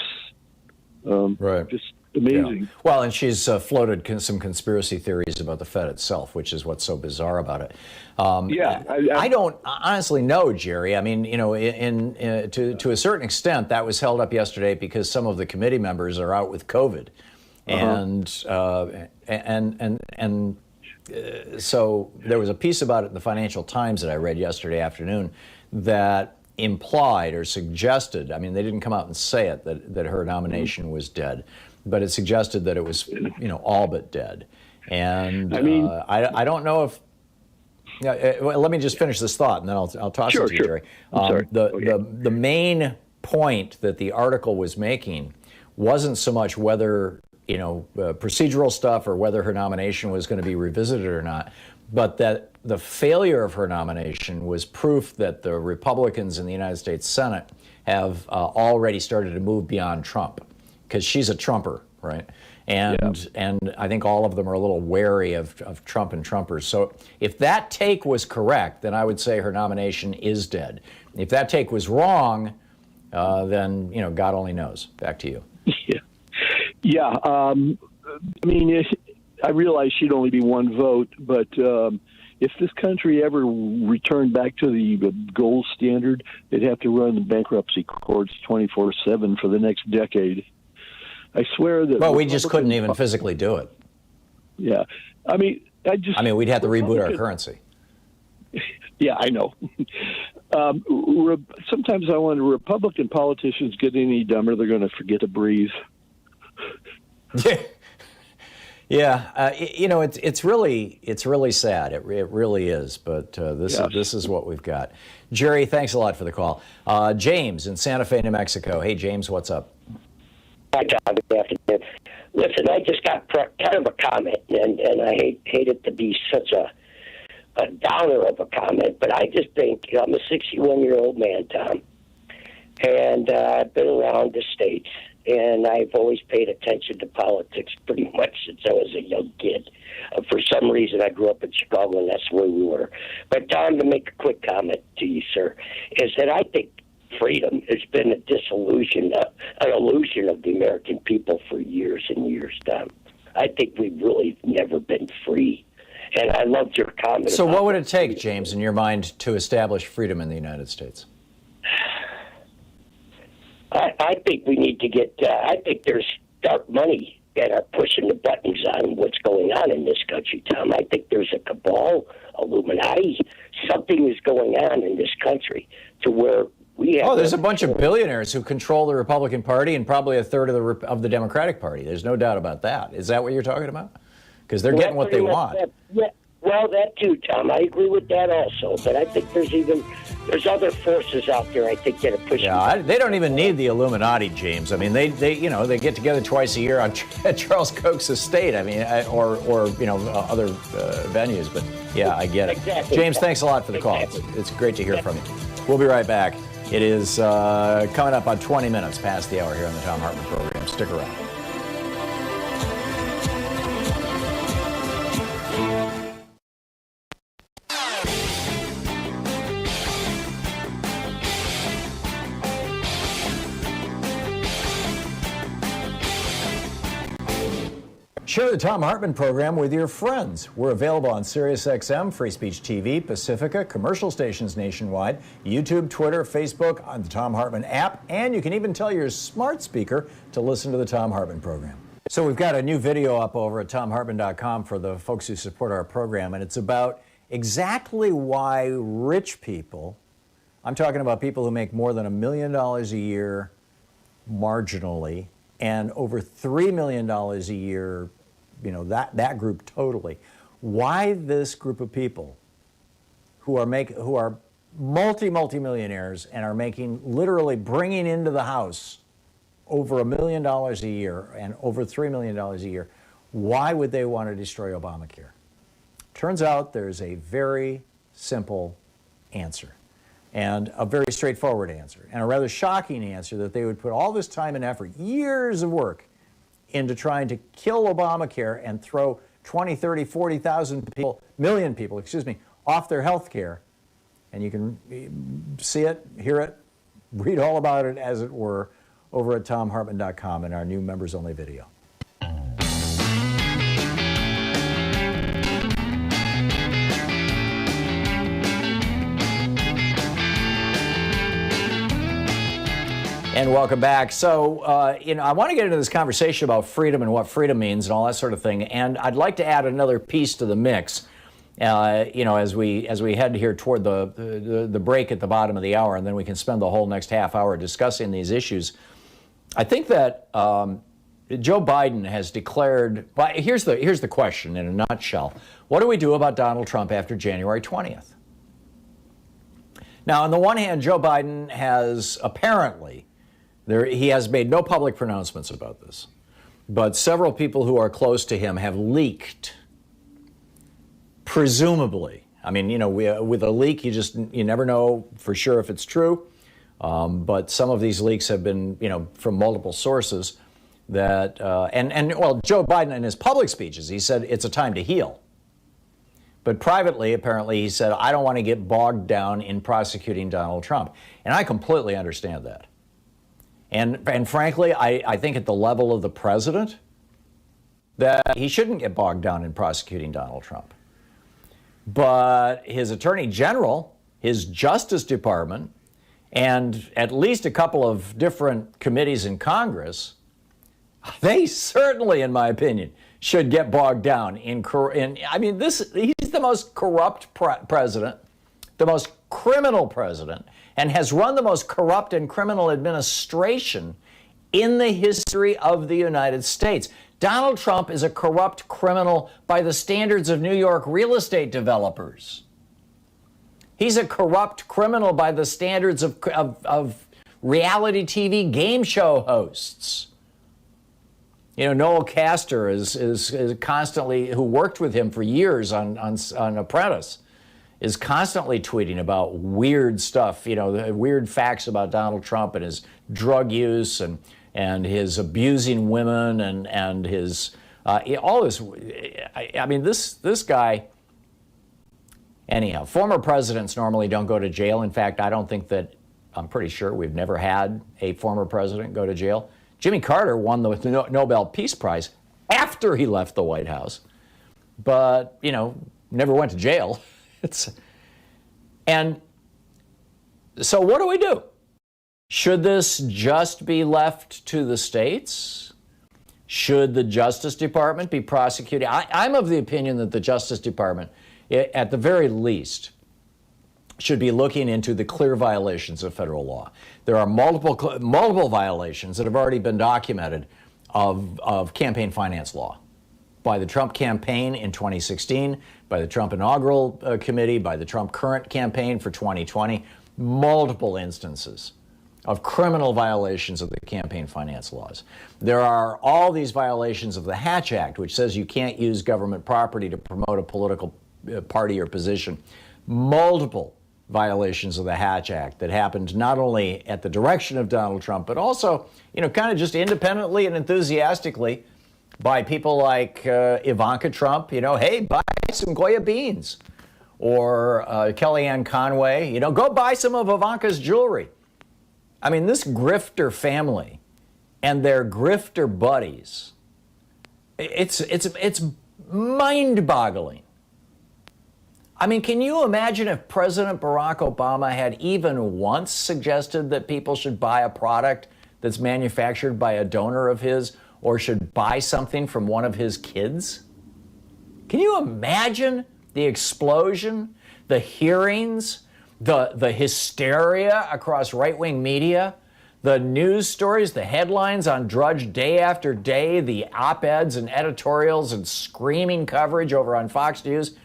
Right. Just amazing. Yeah. Well, and she's floated some conspiracy theories about the Fed itself, which is what's so bizarre about it. I don't honestly know, Jerry. I mean, to a certain extent, that was held up yesterday because some of the committee members are out with COVID, and so there was a piece about it in the Financial Times that I read yesterday afternoon that implied or suggested, I mean, they didn't come out and say it, that her nomination was dead, but it suggested that it was, all but dead. And I don't know if, let me just finish this thought and then I'll toss it to you, Jerry. I'm sorry. The main point that the article was making wasn't so much whether, procedural stuff or whether her nomination was going to be revisited or not, but that the failure of her nomination was proof that the Republicans in the United States Senate have already started to move beyond Trump, because she's a Trumper, right? And I think all of them are a little wary of Trump and Trumpers. So if that take was correct, then I would say her nomination is dead. If that take was wrong, then, God only knows. Back to you. Yeah. I realize she'd only be one vote, but if this country ever returned back to the gold standard, they'd have to run the bankruptcy courts 24/7 for the next decade. I swear that. Well, we just couldn't even physically do it. Yeah, we'd have to reboot our currency. Yeah, I know. Sometimes I wonder, Republican politicians get any dumber, they're going to forget to breathe. Yeah, it's really sad. It really is. But this is what we've got. Jerry, thanks a lot for the call. James in Santa Fe, New Mexico. Hey, James, what's up? Hi, Tom. Good afternoon. Listen, I just got kind of a comment, and I hate it to be such a downer of a comment, but I just think I'm a 61-year-old man, Tom, and I've been around the States. And I've always paid attention to politics pretty much since I was a young kid. For some reason, I grew up in Chicago, and that's where we were. But, Tom, to make a quick comment to you, sir, is that I think freedom has been an illusion of the American people for years and years, Tom. I think we've really never been free. And I loved your comment. So what would it take, James, in your mind, to establish freedom in the United States? I think we need to get, I think there's dark money that are pushing the buttons on what's going on in this country, Tom. I think there's a cabal, Illuminati, something is going on in this country to where we have... Oh, there's a bunch of billionaires who control the Republican Party and probably a third of the Democratic Party. There's no doubt about that. Is that what you're talking about? Because they're getting what they want. Well, that too, Tom. I agree with that also. But I think there's other forces out there, I think, that are pushing. Yeah, they don't even need the Illuminati, James. I mean, they get together twice a year at Charles Koch's estate. I mean, or other venues. But yeah, I get it. Exactly. James, thanks a lot for the call. It's great to hear from you. We'll be right back. It is coming up on 20 minutes past the hour here on the Thom Hartmann Program. Stick around. Share the Thom Hartmann Program with your friends. We're available on SiriusXM, Free Speech TV, Pacifica, commercial stations nationwide, YouTube, Twitter, Facebook, on the Thom Hartmann app, and you can even tell your smart speaker to listen to the Thom Hartmann Program. So we've got a new video up over at thomhartmann.com for the folks who support our program, and it's about exactly why rich people, I'm talking about people who make more than $1 million a year marginally, and over $3 million a year, that group totally. Why this group of people who are multi-millionaires and are literally bringing into the house over $1 million a year and over $3 million a year, why would they want to destroy Obamacare? Turns out there's a very simple answer, and a very straightforward answer, and a rather shocking answer, that they would put all this time and effort, years of work, into trying to kill Obamacare and throw 20, 30, 40,000 million people, off their health care. And you can see it, hear it, read all about it, as it were, over at thomhartmann.com in our new members-only video. And welcome back. So, I want to get into this conversation about freedom and what freedom means and all that sort of thing. And I'd like to add another piece to the mix. as we head here toward the break at the bottom of the hour, and then we can spend the whole next half hour discussing these issues. I think that Joe Biden has declared. Here's the question in a nutshell: what do we do about Donald Trump after January 20th? Now, on the one hand, Joe Biden has apparently he has made no public pronouncements about this, but several people who are close to him have leaked. Presumably, I mean, with a leak, you never know for sure if it's true. But some of these leaks have been, from multiple sources. That Joe Biden in his public speeches, he said it's a time to heal. But privately, apparently, he said, I don't want to get bogged down in prosecuting Donald Trump, and I completely understand that. And frankly, I think at the level of the president, that he shouldn't get bogged down in prosecuting Donald Trump. But his attorney general, his Justice Department, and at least a couple of different committees in Congress, they certainly, in my opinion, should get bogged down he's the most corrupt president, the most criminal president, and has run the most corrupt and criminal administration in the history of the United States. Donald Trump is a corrupt criminal by the standards of New York real estate developers. He's a corrupt criminal by the standards of reality TV game show hosts. Noel Castor is constantly, who worked with him for years on Apprentice, is constantly tweeting about weird stuff, weird facts about Donald Trump and his drug use and his abusing women and his all this. This guy. Anyhow, former presidents normally don't go to jail. In fact, I'm pretty sure we've never had a former president go to jail. Jimmy Carter won the Nobel Peace Prize after he left the White House, but never went to jail. And so what do we do? Should this just be left to the states? Should the Justice Department be prosecuting? I'm of the opinion that the Justice Department, at the very least, should be looking into the clear violations of federal law. There are multiple violations that have already been documented of campaign finance law by the Trump campaign in 2016, by the Trump inaugural committee, by the Trump current campaign for 2020, multiple instances of criminal violations of the campaign finance laws. There are all these violations of the Hatch Act, which says you can't use government property to promote a political party or position. Multiple violations of the Hatch Act that happened not only at the direction of Donald Trump, but also, kind of just independently and enthusiastically by people like Ivanka Trump, hey, buy some Goya beans. Or Kellyanne Conway, go buy some of Ivanka's jewelry. This grifter family and their grifter buddies, it's mind-boggling. Can you imagine if President Barack Obama had even once suggested that people should buy a product that's manufactured by a donor of his or should buy something from one of his kids? Can you imagine the explosion, the hearings, the hysteria across right-wing media, the news stories, the headlines on Drudge day after day, the op-eds and editorials and screaming coverage over on Fox News?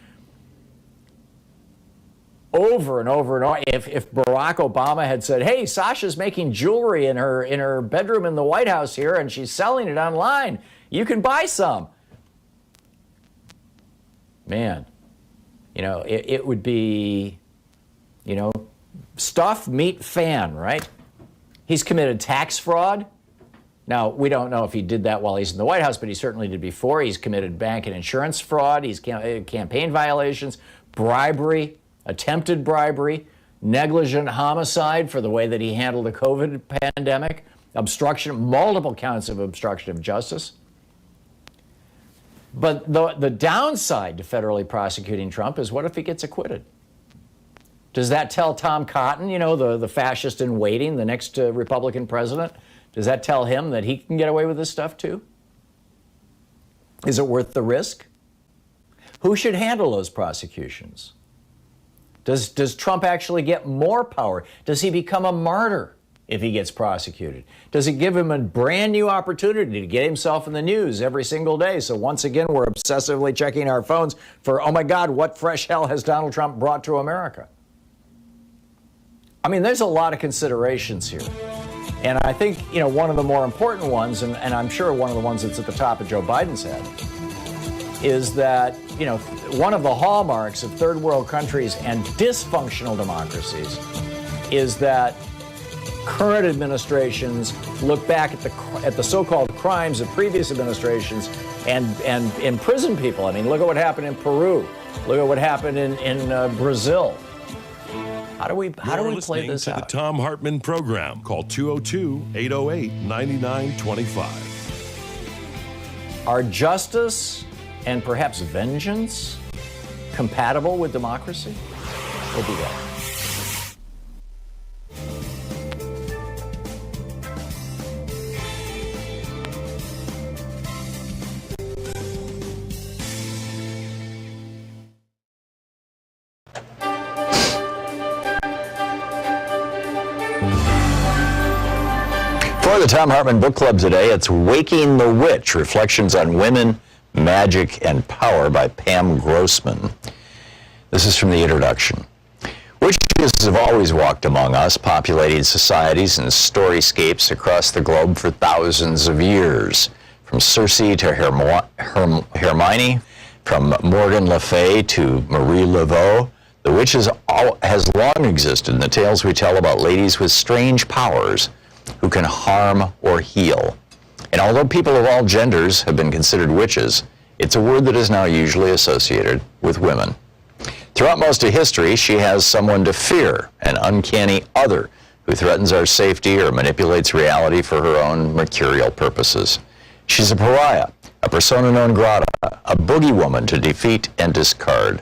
Over and over and over. If Barack Obama had said, hey, Sasha's making jewelry in her bedroom in the White House here and she's selling it online, you can buy some. Man, it would be, stuff, meat, fan, right? He's committed tax fraud. Now, we don't know if he did that while he's in the White House, but he certainly did before. He's committed bank and insurance fraud. He's campaign violations, bribery, attempted bribery, negligent homicide for the way that he handled the COVID pandemic, obstruction, multiple counts of obstruction of justice. But the downside to federally prosecuting Trump is what if he gets acquitted? Does that tell Tom Cotton, the fascist in waiting, the next Republican president, does that tell him that he can get away with this stuff too? Is it worth the risk? Who should handle those prosecutions? Does Trump actually get more power? Does he become a martyr if he gets prosecuted? Does it give him a brand new opportunity to get himself in the news every single day? So once again, we're obsessively checking our phones for, oh my God, what fresh hell has Donald Trump brought to America? I mean, there's a lot of considerations here. And I think, one of the more important ones, and I'm sure one of the ones that's at the top of Joe Biden's head, is that, one of the hallmarks of third world countries and dysfunctional democracies is that current administrations look back at the so-called crimes of previous administrations and imprison people. I mean, look at what happened in Peru. Look at what happened in Brazil. How do we play this out? The Thom Hartmann Program. Call 202-808-9925. Are justice and perhaps vengeance compatible with democracy? We'll be back. For the Thom Hartmann Book Club today, it's Waking the Witch, Reflections on Women, Magic, and Power by Pam Grossman. This is from the introduction. Witches have always walked among us, populating societies and storyscapes across the globe for thousands of years. From Circe to Hermione, from Morgan Le Fay to Marie Laveau, the witch has long existed in the tales we tell about ladies with strange powers who can harm or heal. And although people of all genders have been considered witches, it's a word that is now usually associated with women. Throughout most of history, she has someone to fear, an uncanny other who threatens our safety or manipulates reality for her own mercurial purposes. She's a pariah, a persona non grata, a boogie woman to defeat and discard.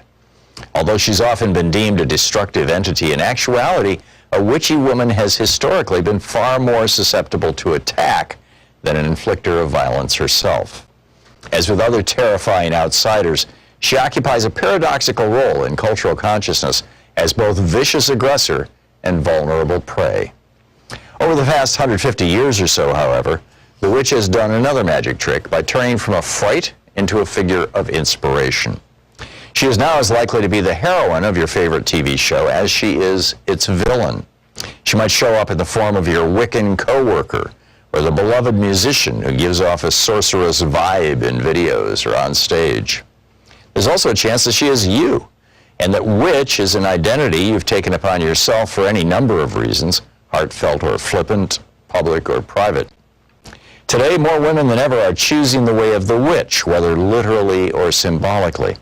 Although she's often been deemed a destructive entity, in actuality, a witchy woman has historically been far more susceptible to attack than an inflictor of violence herself. As with other terrifying outsiders, she occupies a paradoxical role in cultural consciousness as both vicious aggressor and vulnerable prey. Over the past 150 years or so, however, the witch has done another magic trick by turning from a fright into a figure of inspiration. She is now as likely to be the heroine of your favorite TV show as she is its villain. She might show up in the form of your Wiccan co-worker or the beloved musician who gives off a sorceress vibe in videos or on stage. There's also a chance that she is you, and that witch is an identity you've taken upon yourself for any number of reasons, heartfelt or flippant, public or private. Today, more women than ever are choosing the way of the witch, whether literally or symbolically.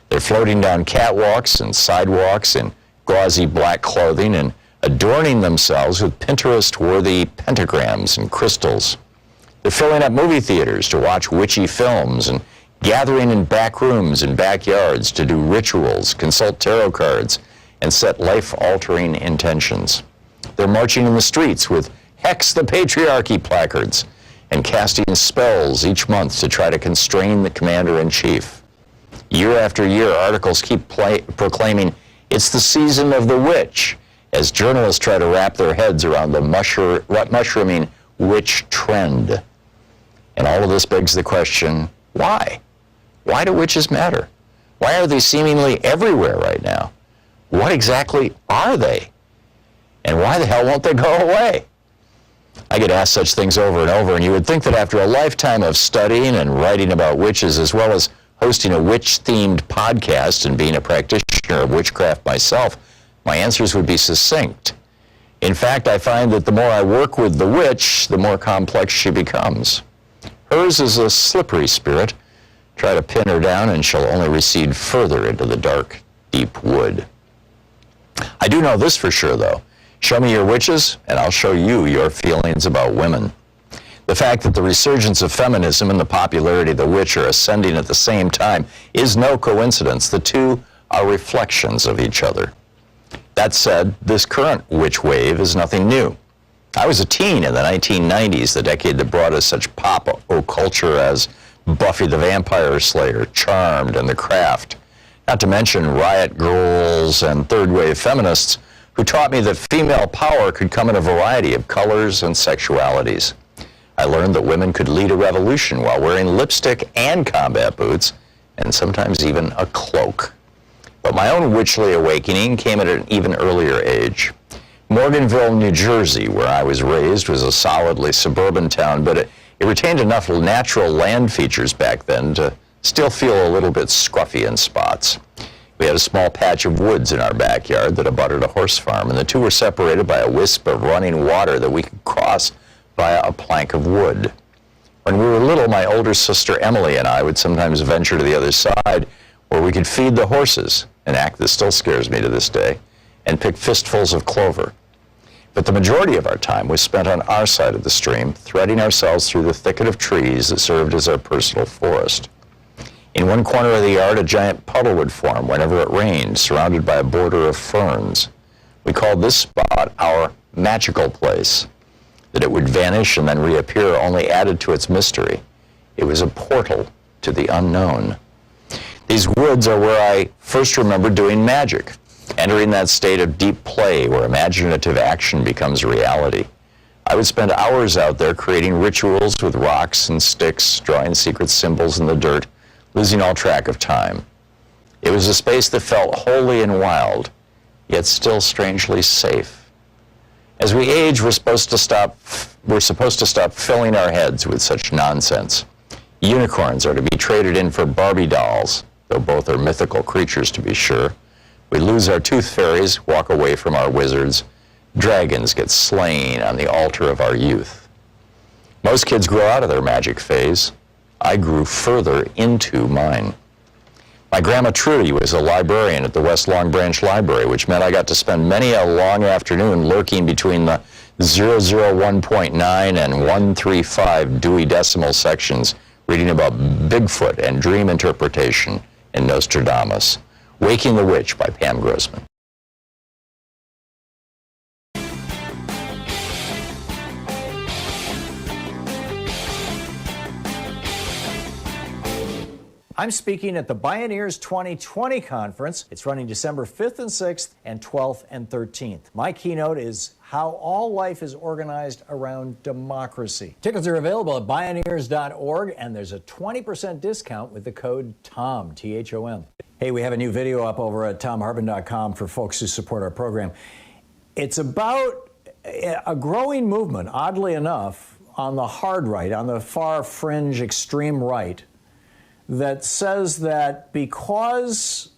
They're floating down catwalks and sidewalks in gauzy black clothing and adorning themselves with Pinterest-worthy pentagrams and crystals. They're filling up movie theaters to watch witchy films and gathering in back rooms and backyards to do rituals, consult tarot cards, and set life-altering intentions. They're marching in the streets with Hex the Patriarchy placards and casting spells each month to try to constrain the commander-in-chief. Year after year, articles keep proclaiming it's the season of the witch, as journalists try to wrap their heads around the mushrooming witch trend. And all of this begs the question, why? Why do witches matter? Why are they seemingly everywhere right now? What exactly are they? And why the hell won't they go away? I get asked such things over and over, and you would think that after a lifetime of studying and writing about witches, as well as hosting a witch-themed podcast and being a practitioner of witchcraft myself, my answers would be succinct. In fact, I find that the more I work with the witch, the more complex she becomes. Hers is a slippery spirit. Try to pin her down and she'll only recede further into the dark, deep wood. I do know this for sure, though. Show me your witches, and I'll show you your feelings about women. The fact that the resurgence of feminism and the popularity of the witch are ascending at the same time is no coincidence. The two are reflections of each other. That said, this current witch wave is nothing new. I was a teen in the 1990s, the decade that brought us such pop culture as Buffy the Vampire Slayer, Charmed, and The Craft. Not to mention riot girls and third-wave feminists who taught me that female power could come in a variety of colors and sexualities. I learned that women could lead a revolution while wearing lipstick and combat boots, and sometimes even a cloak. But my own witchly awakening came at an even earlier age. Morganville, New Jersey, where I was raised, was a solidly suburban town, but it retained enough natural land features back then to still feel a little bit scruffy in spots. We had a small patch of woods in our backyard that abutted a horse farm, and the two were separated by a wisp of running water that we could cross via a plank of wood. When we were little, my older sister Emily and I would sometimes venture to the other side where we could feed the horses, an act that still scares me to this day, and pick fistfuls of clover. But the majority of our time was spent on our side of the stream, threading ourselves through the thicket of trees that served as our personal forest. In one corner of the yard, a giant puddle would form whenever it rained, surrounded by a border of ferns. We called this spot our magical place. That it would vanish and then reappear only added to its mystery. It was a portal to the unknown. These woods are where I first remember doing magic, entering that state of deep play where imaginative action becomes reality. I would spend hours out there creating rituals with rocks and sticks, drawing secret symbols in the dirt, losing all track of time. It was a space that felt holy and wild, yet still strangely safe. As we age, we're supposed to stop filling our heads with such nonsense. Unicorns are to be traded in for Barbie dolls, though both are mythical creatures to be sure. We lose our tooth fairies, walk away from our wizards. Dragons get slain on the altar of our youth. Most kids grow out of their magic phase. I grew further into mine. My grandma Trudy was a librarian at the West Long Branch Library, which meant I got to spend many a long afternoon lurking between the 001.9 and 135 Dewey Decimal sections, reading about Bigfoot and dream interpretation in Nostradamus. Waking the Witch by Pam Grossman. I'm speaking at the Billionaires 2020 conference. It's running December 5th and 6th and 12th and 13th. My keynote is how all life is organized around democracy. Tickets are available at billionaires.org, and there's a 20% discount with the code TOM, T-H-O-M. Hey, we have a new video up over at thomhartmann.com for folks who support our program. It's about a growing movement, oddly enough, on the hard right, on the far fringe extreme right, that says that because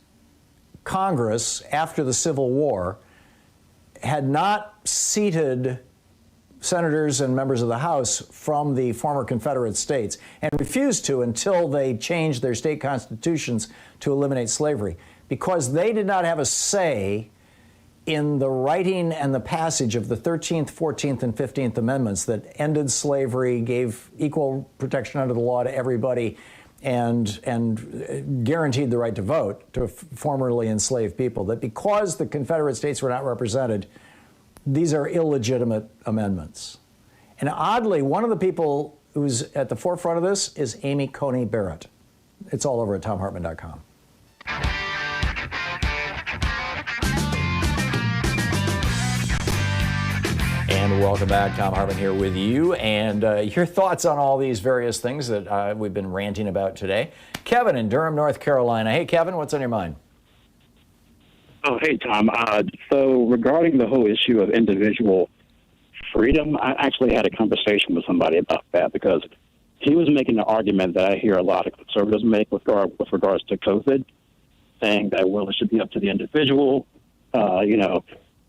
Congress, after the Civil War, had not seated senators and members of the House from the former Confederate states and refused to until they changed their state constitutions to eliminate slavery, because they did not have a say in the writing and the passage of the 13th, 14th, and 15th Amendments that ended slavery, gave equal protection under the law to everybody, and guaranteed the right to vote to formerly enslaved people, that because the Confederate States were not represented, these are illegitimate amendments. And oddly, one of the people who's at the forefront of this is Amy Coney Barrett. It's all over at thomhartmann.com. And welcome back. Thom Hartmann here with you. And your thoughts on all these various things that we've been ranting about today. Kevin in Durham, North Carolina. Hey, Kevin, what's on your mind? Oh, hey, Tom. So regarding the whole issue of individual freedom, I actually had a conversation with somebody about that, because he was making the argument that I hear a lot of conservatives make with regards to COVID, saying that, well, it should be up to the individual.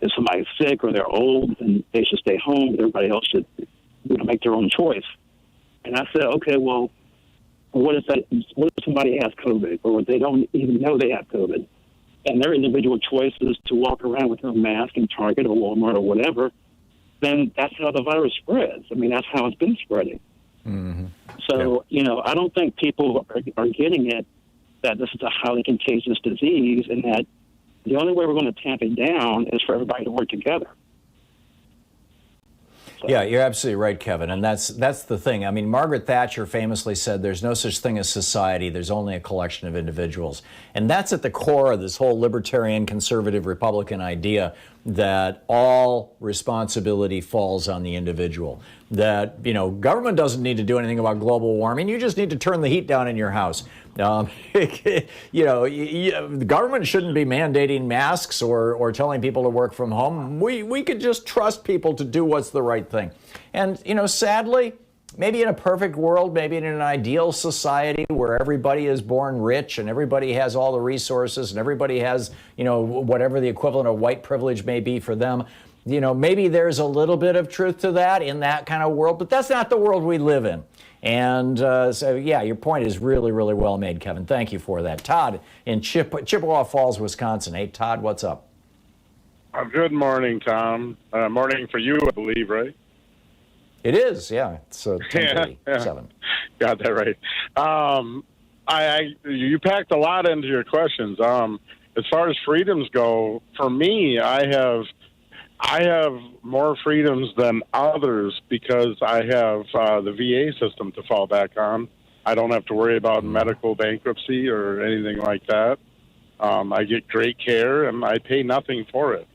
If somebody's sick or they're old, then they should stay home. Everybody else should, make their own choice. And I said, okay, well, what if somebody has COVID, or they don't even know they have COVID, and their individual choice is to walk around with no mask in Target or Walmart or whatever? Then that's how the virus spreads. I mean, that's how it's been spreading. Mm-hmm. So, I don't think people are getting it, that this is a highly contagious disease, and that the only way we're going to tamp it down is for everybody to work together. Yeah, you're absolutely right, Kevin, and that's the thing. I mean, Margaret Thatcher famously said, "There's no such thing as society. There's only a collection of individuals," and that's at the core of this whole libertarian, conservative, Republican idea that all responsibility falls on the individual. That, you know, government doesn't need to do anything about global warming. You just need to turn the heat down in your house. You know, the government shouldn't be mandating masks or telling people to work from home. We could just trust people to do what's the right thing. And, you know, sadly, maybe in a perfect world, maybe in an ideal society where everybody is born rich and everybody has all the resources and everybody has, you know, whatever the equivalent of white privilege may be for them, you know, maybe there's a little bit of truth to that in that kind of world, but that's not the world we live in. And so, yeah, your point is really, really well made, Kevin. Thank you for that. Todd in Chippewa Falls, Wisconsin. Hey, Todd, what's up? Good morning, Tom. Morning for you, I believe, right? It is, yeah. It's 10:37. Got that right. You packed a lot into your questions. As far as freedoms go, for me, I have more freedoms than others because I have the VA system to fall back on. I don't have to worry about medical bankruptcy or anything like that. I get great care, and I pay nothing for it.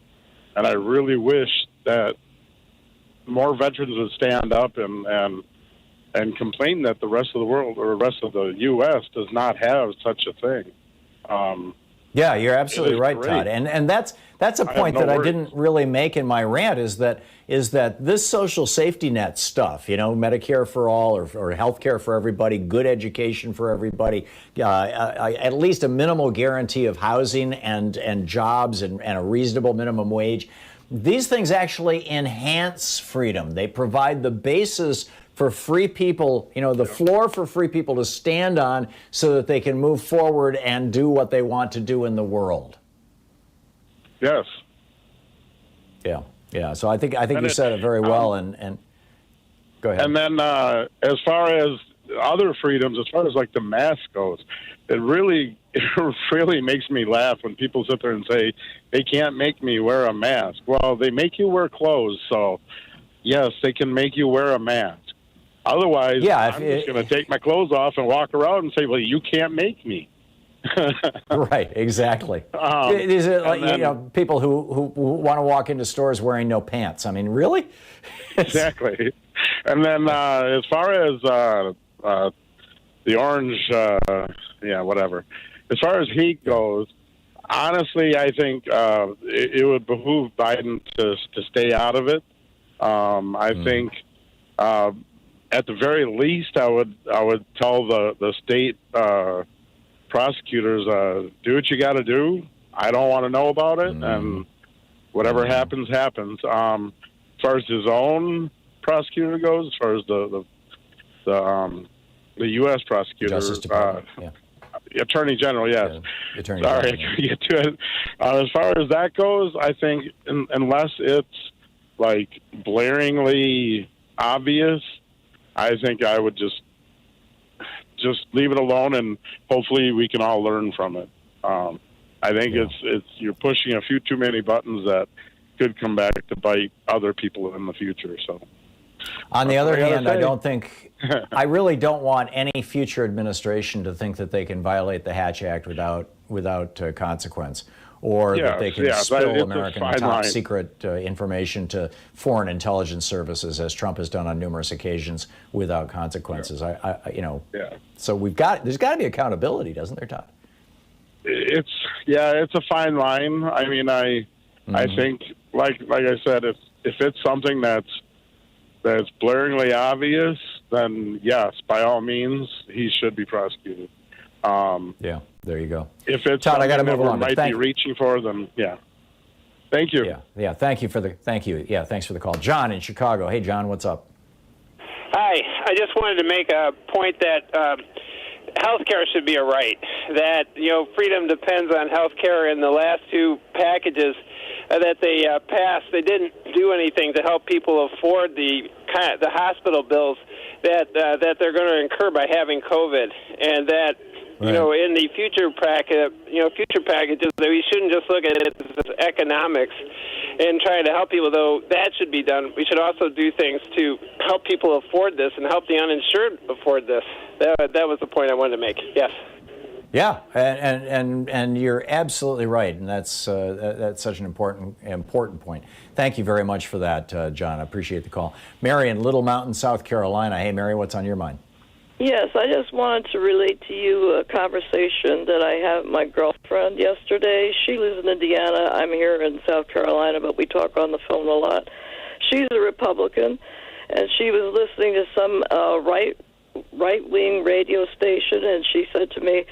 And I really wish that more veterans would stand up and complain that the rest of the world or the rest of the U.S. does not have such a thing. Yeah, you're absolutely right, great. Todd. And that's a point that I didn't really make in my rant is that this social safety net stuff, you know, Medicare for all or health care for everybody, good education for everybody, at least a minimal guarantee of housing and jobs and a reasonable minimum wage. These things actually enhance freedom. They provide the basis for free people, you know, the floor for free people to stand on so that they can move forward and do what they want to do in the world. Yes. Yeah. So I think you said it very well. And go ahead. And then as far as other freedoms, as far as like the mask goes, it really makes me laugh when people sit there and say they can't make me wear a mask. Well, they make you wear clothes, so yes, they can make you wear a mask. Otherwise, I'm just going to take my clothes off and walk around and say, well, you can't make me. Right, exactly. These are like, you know, people who want to walk into stores wearing no pants. I mean, really? Exactly. And then as far as the orange, whatever. As far as heat goes, honestly, I think it would behoove Biden to stay out of it. I think at the very least, I would tell the state prosecutors, do what you got to do. I don't want to know about it, and whatever happens, happens. As far as his own prosecutor goes, as far as the U.S. prosecutor, Justice Department, Attorney General, yes. Yeah, Attorney Sorry, General. I get to it. As far as that goes, I think unless it's like blaringly obvious, I think I would just leave it alone, and hopefully we can all learn from it. I think it's you're pushing a few too many buttons that could come back to bite other people in the future. So, on the other hand, I really don't want any future administration to think that they can violate the Hatch Act without consequence, or that they can spill American top secret information to foreign intelligence services, as Trump has done on numerous occasions, without consequences. So there's got to be accountability, doesn't there, Todd? It's a fine line. I mean, I think, like I said, if it's something that's blaringly obvious, then yes, by all means, he should be prosecuted. There you go. If it's Todd, I got to something move that we on. might be reaching for, then Thank you. Yeah. Thank you. Thanks for the call. John in Chicago. Hey, John, what's up? Hi. I just wanted to make a point that health care should be a right. That, freedom depends on health care. In the last two packages that they passed, they didn't do anything to help people afford the hospital bills that they're going to incur by having COVID, and that you know, in the future packages, that we shouldn't just look at it as economics and try to help people, though that should be done. We should also do things to help people afford this and help the uninsured afford this. That was the point I wanted to make. Yes. Yeah, and you're absolutely right, and that's such an important point. Thank you very much for that, John. I appreciate the call. Mary in Little Mountain, South Carolina. Hey, Mary, what's on your mind? Yes, I just wanted to relate to you a conversation that I had with my girlfriend yesterday. She lives in Indiana. I'm here in South Carolina, but we talk on the phone a lot. She's a Republican, and she was listening to some right-wing radio station, and she said to me,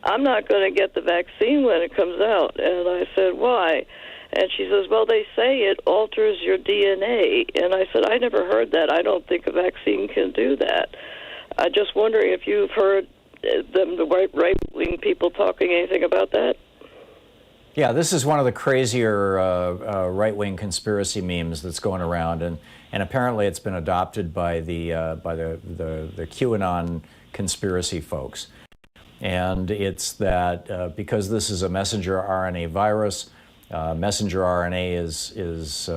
"I'm not going to get the vaccine when it comes out." And I said, "Why?" And she says, "Well, they say it alters your DNA." And I said, "I never heard that. I don't think a vaccine can do that." I'm just wondering if you've heard the right-wing people talking anything about that. Yeah, this is one of the crazier right-wing conspiracy memes that's going around, and apparently it's been adopted by the QAnon conspiracy folks. And it's that because this is a messenger RNA virus, messenger RNA is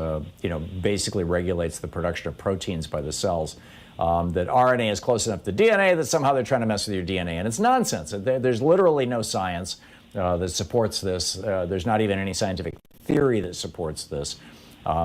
basically regulates the production of proteins by the cells. That RNA is close enough to DNA that somehow they're trying to mess with your DNA. And it's nonsense. There's literally no science that supports this. There's not even any scientific theory that supports this.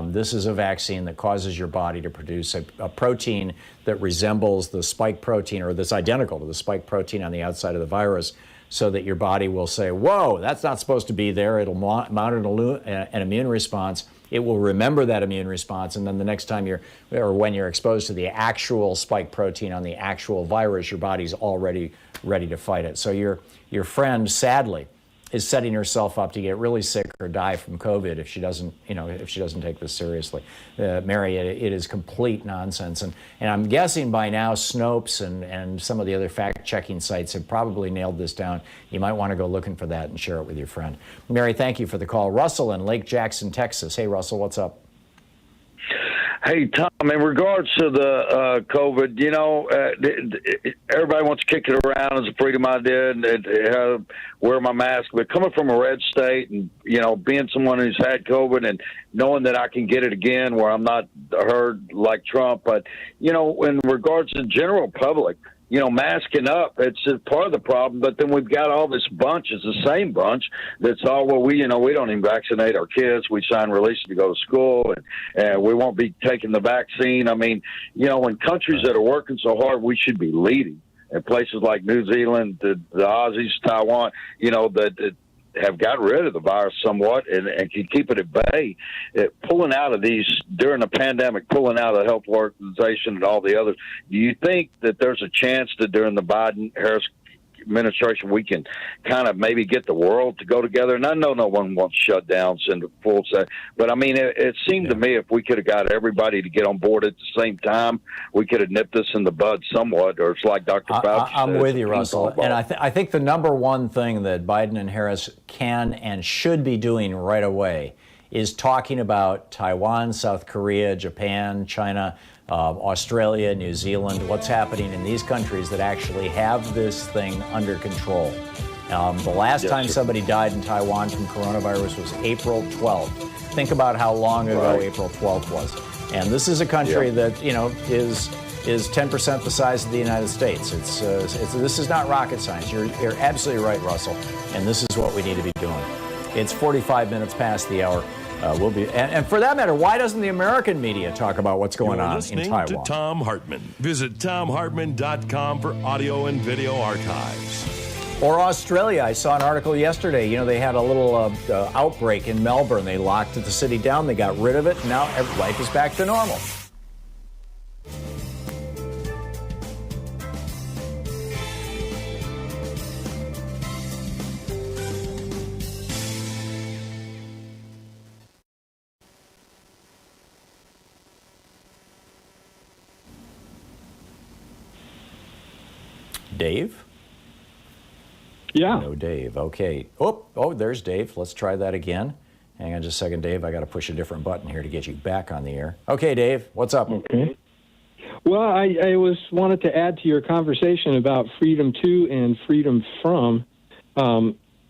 This is a vaccine that causes your body to produce a protein that resembles the spike protein, or that's identical to the spike protein on the outside of the virus, so that your body will say, "Whoa, that's not supposed to be there." It'll mount an immune response. It will remember that immune response, and then the next time when you're exposed to the actual spike protein on the actual virus, your body's already ready to fight it. So your friend, sadly, is setting herself up to get really sick or die from COVID if she doesn't take this seriously. Mary, it is complete nonsense. And I'm guessing by now Snopes and some of the other fact-checking sites have probably nailed this down. You might want to go looking for that and share it with your friend. Mary, thank you for the call. Russell in Lake Jackson, Texas. Hey, Russell, what's up? Hey, Tom, in regards to the COVID, everybody wants to kick it around as a freedom idea and wear my mask. But coming from a red state and, being someone who's had COVID and knowing that I can get it again where I'm not hurt like Trump. But, in regards to the general public, masking up, it's a part of the problem, but then we've got all this bunch, it's the same bunch, that's all, we don't even vaccinate our kids. We sign releases to go to school, and we won't be taking the vaccine. I mean, in countries that are working so hard, we should be leading. In places like New Zealand, the Aussies, Taiwan, that have got rid of the virus somewhat and can keep it at bay. Pulling out of these during the pandemic, pulling out of the Health Organization and all the others, do you think that there's a chance that during the Biden-Harris administration we can kind of maybe get the world to go together? And I know no one wants shutdowns and full set, but I mean, it seemed to me if we could have got everybody to get on board at the same time, we could have nipped this in the bud somewhat. Or it's like Dr. Fauci I'm said, with you, Russell. And I think the number one thing that Biden and Harris can and should be doing right away is talking about Taiwan, South Korea, Japan, China, Australia, New Zealand, what's happening in these countries that actually have this thing under control. The last time somebody died in Taiwan from coronavirus was April 12th. Think about how long ago April 12th was. And this is a country that, is 10% the size of the United States. This is not rocket science. You're absolutely right, Russell. And this is what we need to be doing. It's 45 minutes past the hour. And for that matter, why doesn't the American media talk about what's going on in Taiwan? Listening to Thom Hartmann. Visit thomhartmann.com for audio and video archives. Or Australia. I saw an article yesterday. They had a little outbreak in Melbourne. They locked the city down. They got rid of it. Now life is back to normal. Dave? Yeah. No, Dave. Okay. Oh, there's Dave. Let's try that again. Hang on just a second, Dave. I got to push a different button here to get you back on the air. Okay, Dave. What's up? Okay. Well, I wanted to add to your conversation about freedom to and freedom from.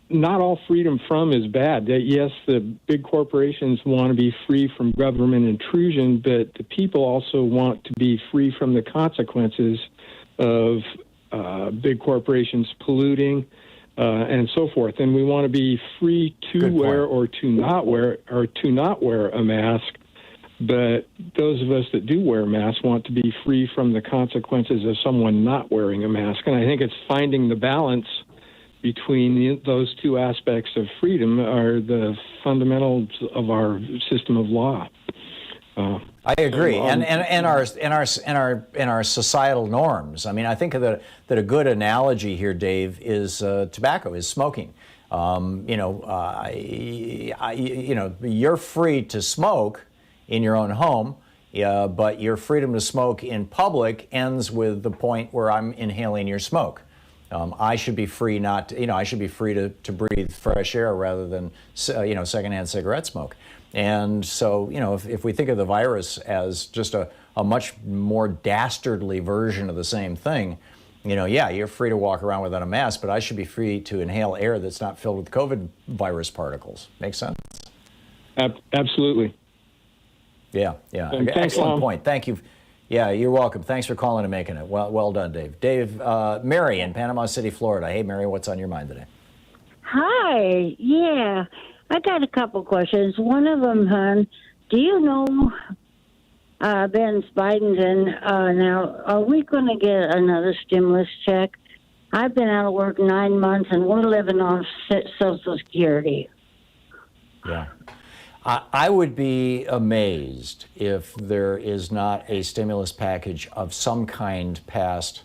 Not all freedom from is bad. Yes, the big corporations want to be free from government intrusion, but the people also want to be free from the consequences of big corporations polluting and so forth. And we want to be free to wear or to not wear a mask. But those of us that do wear masks want to be free from the consequences of someone not wearing a mask. And I think it's finding the balance between those two aspects of freedom are the fundamentals of our system of law. I agree, and our societal norms. I mean, I think that a good analogy here, Dave, is tobacco, is smoking. You're free to smoke in your own home, but your freedom to smoke in public ends with the point where I'm inhaling your smoke. I should be free I should be free to breathe fresh air rather than, secondhand cigarette smoke. And so, if we think of the virus as just a much more dastardly version of the same thing, you're free to walk around without a mask, but I should be free to inhale air that's not filled with COVID virus particles. Makes sense? Absolutely. Yeah. Excellent point. Thank you. Yeah, you're welcome. Thanks for calling and making it. Well done, Dave. Mary in Panama City, Florida. Hey, Mary, what's on your mind today? Hi. Yeah, I got a couple questions. One of them, hon, do you know Ben Biden? Now, are we going to get another stimulus check? I've been out of work 9 months, and we're living off Social Security. Yeah. I would be amazed if there is not a stimulus package of some kind passed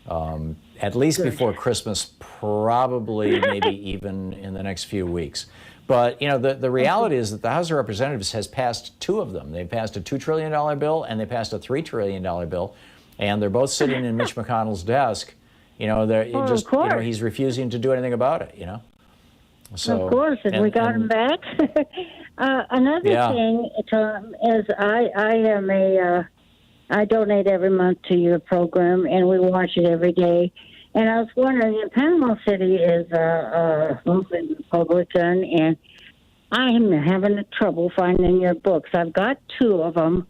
at least before Christmas, probably maybe even in the next few weeks. But, the reality is that the House of Representatives has passed two of them. They passed a $2 trillion bill and they passed a $3 trillion bill, and they're both sitting in Mitch McConnell's desk. He's refusing to do anything about it, So, of course, and we got him back. Another thing, Tom, is I donate every month to your program, and we watch it every day. And I was wondering, Panama City is mostly Republican, and I am having trouble finding your books. I've got two of them,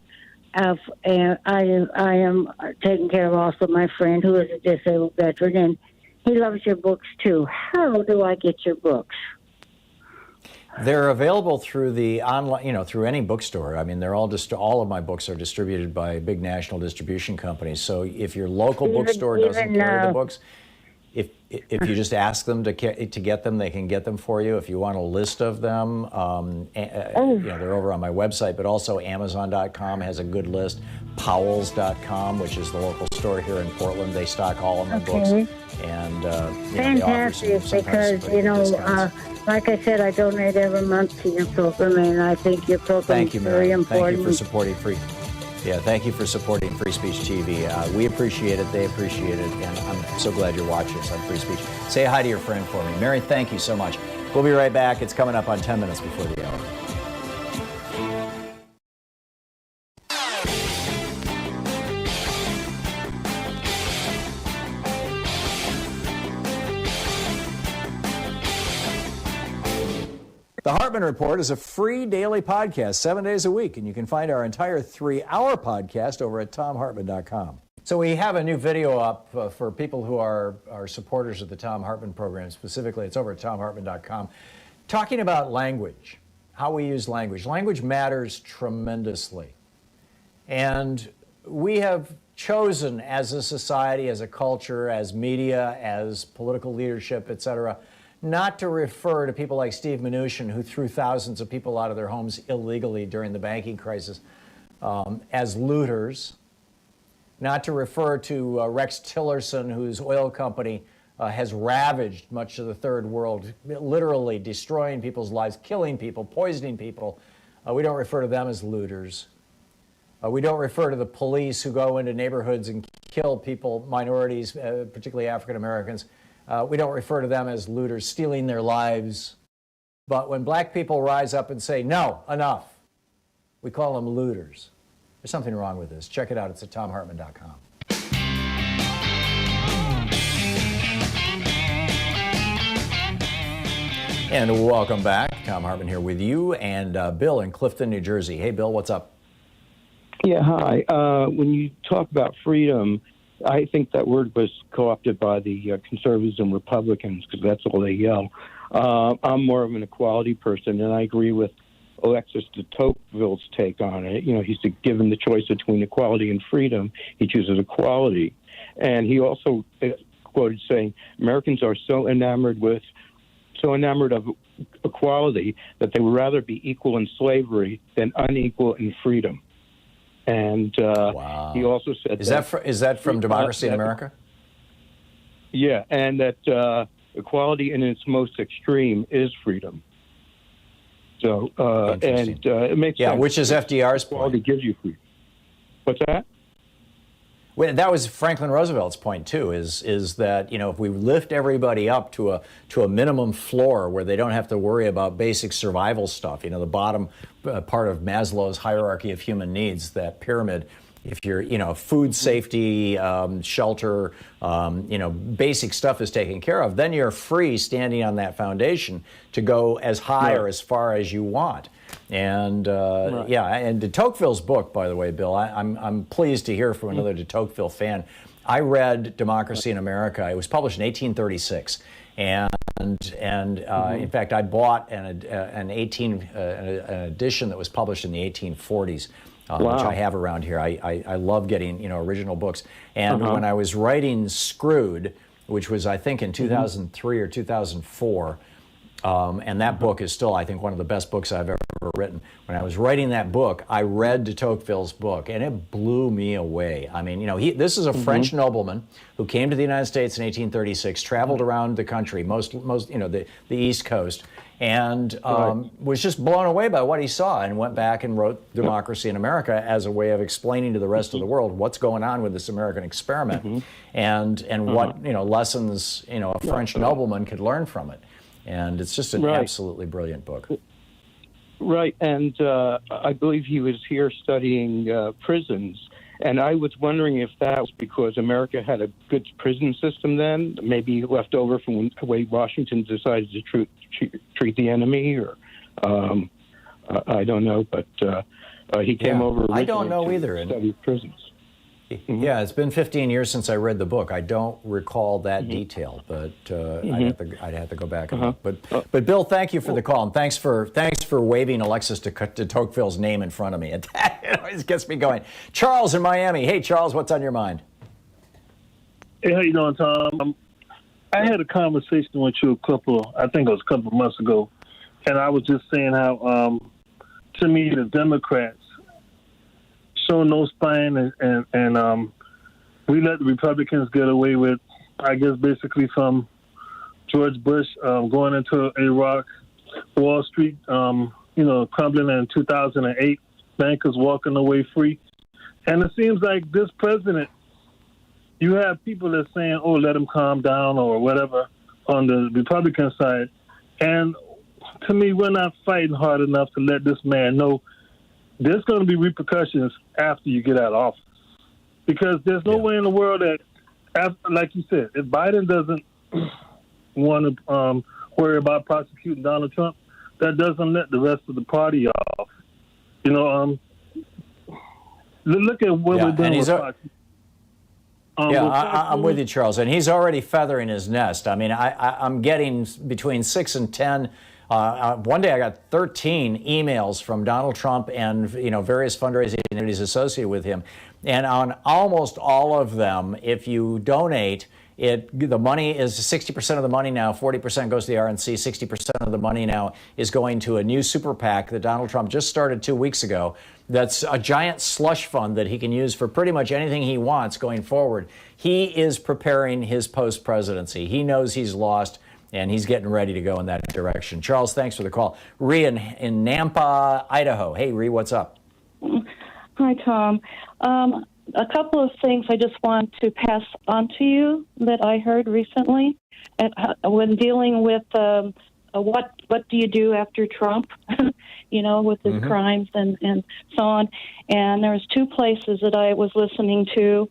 and I am taking care of also my friend who is a disabled veteran, and he loves your books too. How do I get your books? They're available through the online, through any bookstore. I mean, they're all of my books are distributed by big national distribution companies. So if your local bookstore doesn't carry the books, if you just ask them to get them, they can get them for you. If you want a list of them, they're over on my website, but also Amazon.com has a good list. Powell's.com, which is the local store here in Portland, they stock all of my books. And fantastic, because like I said, I donate every month to your program, and I think your program is very important. Thank you for supporting free. Yeah, thank you for supporting Free Speech TV. We appreciate it. They appreciate it, and I'm so glad you're watching us on Free Speech. Say hi to your friend for me, Mary. Thank you so much. We'll be right back. It's coming up on 10 minutes before the hour. The Hartmann Report is a free daily podcast 7 days a week, and you can find our entire 3-hour podcast over at thomhartmann.com. So we have a new video up for people who are supporters of the Thom Hartmann Program. Specifically, it's over at thomhartmann.com, talking about language, how we use language. Language matters tremendously. And we have chosen as a society, as a culture, as media, as political leadership, etc., not to refer to people like Steve Mnuchin, who threw thousands of people out of their homes illegally during the banking crisis, as looters, not to refer to Rex Tillerson, whose oil company has ravaged much of the third world, literally destroying people's lives, killing people, poisoning people. We don't refer to them as looters. We don't refer to the police who go into neighborhoods and kill people, minorities, particularly African Americans. We don't refer to them as looters, stealing their lives. But when black people rise up and say, no, enough, we call them looters. There's something wrong with this. Check it out. It's at thomhartmann.com. And welcome back. Thom Hartmann here with you and Bill in Clifton, New Jersey. Hey, Bill, what's up? Yeah, hi. When you talk about freedom, I think that word was co-opted by the conservatives and Republicans because that's all they yell. I'm more of an equality person, and I agree with Alexis de Tocqueville's take on it. You know, he's given the choice between equality and freedom. He chooses equality. And he also quoted saying, Americans are so enamored of equality that they would rather be equal in slavery than unequal in freedom. And he also said is that from Democracy in America? Yeah, and that equality in its most extreme is freedom. So it makes sense. Which is FDR's point. Equality gives you freedom. What's that? Well, that was Franklin Roosevelt's point too. Is that, you know, if we lift everybody up to a minimum floor where they don't have to worry about basic survival stuff, you know, the bottom part of Maslow's hierarchy of human needs, that pyramid. If you're, you know, food safety, shelter, you know, basic stuff is taken care of, then you're free standing on that foundation to go as high or as far as you want. And and de Tocqueville's book, by the way, Bill, I'm pleased to hear from another de Tocqueville fan. I read Democracy in America. It was published in 1836, and in fact, I bought an edition that was published in the 1840s. Which I have around here. I love getting, you know, original books. And when I was writing Screwed, which was, I think, in 2003 or 2004, and that book is still, I think, one of the best books I've ever written. When I was writing that book, I read de Tocqueville's book, and it blew me away. I mean, you know, this is a French nobleman who came to the United States in 1836, traveled around the country, most you know, the East Coast, and was just blown away by what he saw, and went back and wrote Democracy in America as a way of explaining to the rest of the world what's going on with this American experiment, and what, you know, lessons, you know, a French nobleman could learn from it. And it's just an absolutely brilliant book. Right, and I believe he was here studying prisons, and I was wondering if that was because America had a good prison system then, maybe left over from the way Washington decided to treat the enemy, or I don't know, but he came over. I don't know either. To study prisons. Yeah, it's been 15 years since I read the book. I don't recall that detail, but I'd have to go back and look. But Bill, thank you for the call, and thanks for waving Alexis de Tocqueville's name in front of me. It always gets me going. Charles in Miami. Hey, Charles, what's on your mind? Hey, how you doing, Tom? I had a conversation with you a couple months ago, and I was just saying how, to me, the Democrats show no spine, and we let the Republicans get away with, I guess, basically from George Bush going into Iraq, Wall Street, crumbling in 2008, bankers walking away free. And it seems like this president, you have people that are saying, oh, let him calm down or whatever on the Republican side. And to me, we're not fighting hard enough to let this man know there's going to be repercussions after you get out of office. Because there's no way in the world that, like you said, if Biden doesn't want to worry about prosecuting Donald Trump, that doesn't let the rest of the party off. You know, look at what we're doing with I'm with you, Charles. And he's already feathering his nest. I mean, I'm getting between 6 and 10. One day I got 13 emails from Donald Trump and, you know, various fundraising entities associated with him. And on almost all of them, if you donate, the money is 60% of the money now, 40% goes to the RNC, 60% of the money now is going to a new super PAC that Donald Trump just started 2 weeks ago. That's a giant slush fund that he can use for pretty much anything he wants going forward. He is preparing his post-presidency. He knows he's lost, and he's getting ready to go in that direction. Charles, thanks for the call. Ree in Nampa, Idaho. Hey, Ree, what's up? Hi, Tom. A couple of things I just want to pass on to you that I heard recently when dealing with what do you do after Trump, with his crimes and so on. And there was two places that I was listening to.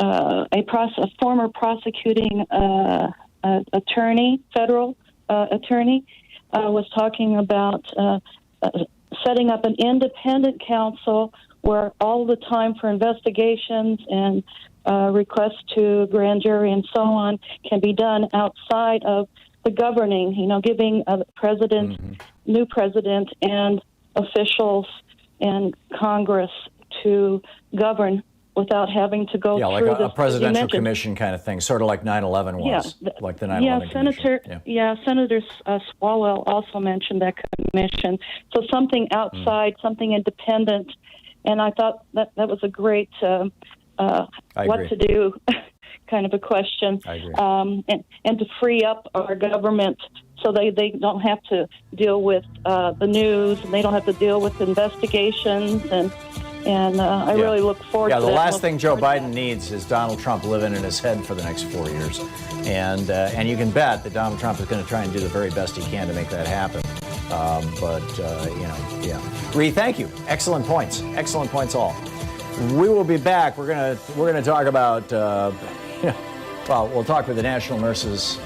A former prosecuting attorney, federal attorney, was talking about setting up an independent counsel where all the time for investigations and requests to grand jury and so on can be done outside of the governing, giving a new president and officials and Congress to govern without having to go through like a this, presidential commission kind of thing, sort of like 9/11 was, like the 9/11 commission. Senator Swalwell also mentioned that commission. So something outside, something independent, and I thought that was a great what to do kind of a question. I agree. And to free up our government so they don't have to deal with the news, and they don't have to deal with investigations, and I really look forward to that. Yeah, the last thing Joe Biden needs is Donald Trump living in his head for the next 4 years. And you can bet that Donald Trump is going to try and do the very best he can to make that happen. Ree, thank you. Excellent points. Excellent points all. We will be back. We're gonna talk about we'll talk with the National Nurses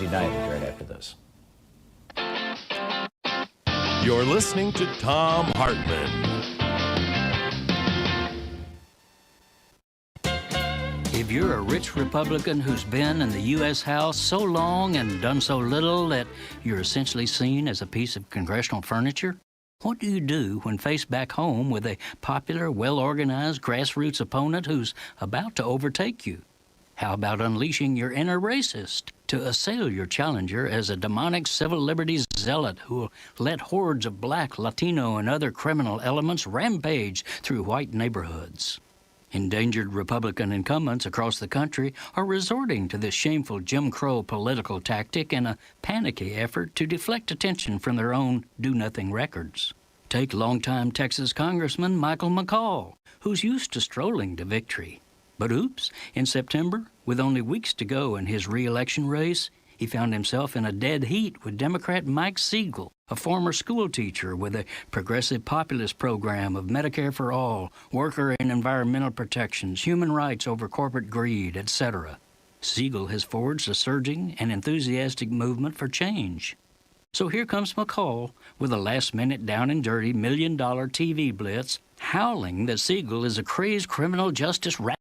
United right after this. You're listening to Thom Hartmann. If you're a rich Republican who's been in the U.S. House so long and done so little that you're essentially seen as a piece of congressional furniture, what do you do when faced back home with a popular, well-organized grassroots opponent who's about to overtake you? How about unleashing your inner racist to assail your challenger as a demonic civil liberties zealot who will let hordes of black, Latino, and other criminal elements rampage through white neighborhoods? Endangered Republican incumbents across the country are resorting to this shameful Jim Crow political tactic in a panicky effort to deflect attention from their own do-nothing records. Take longtime Texas Congressman Michael McCall, who's used to strolling to victory. But oops, in September, with only weeks to go in his re-election race, he found himself in a dead heat with Democrat Mike Siegel, a former school teacher with a progressive populist program of Medicare for all, worker and environmental protections, human rights over corporate greed, etc. Siegel has forged a surging and enthusiastic movement for change. So here comes McCall with a last-minute down-and-dirty $1 million TV blitz, howling that Siegel is a crazed criminal justice rat.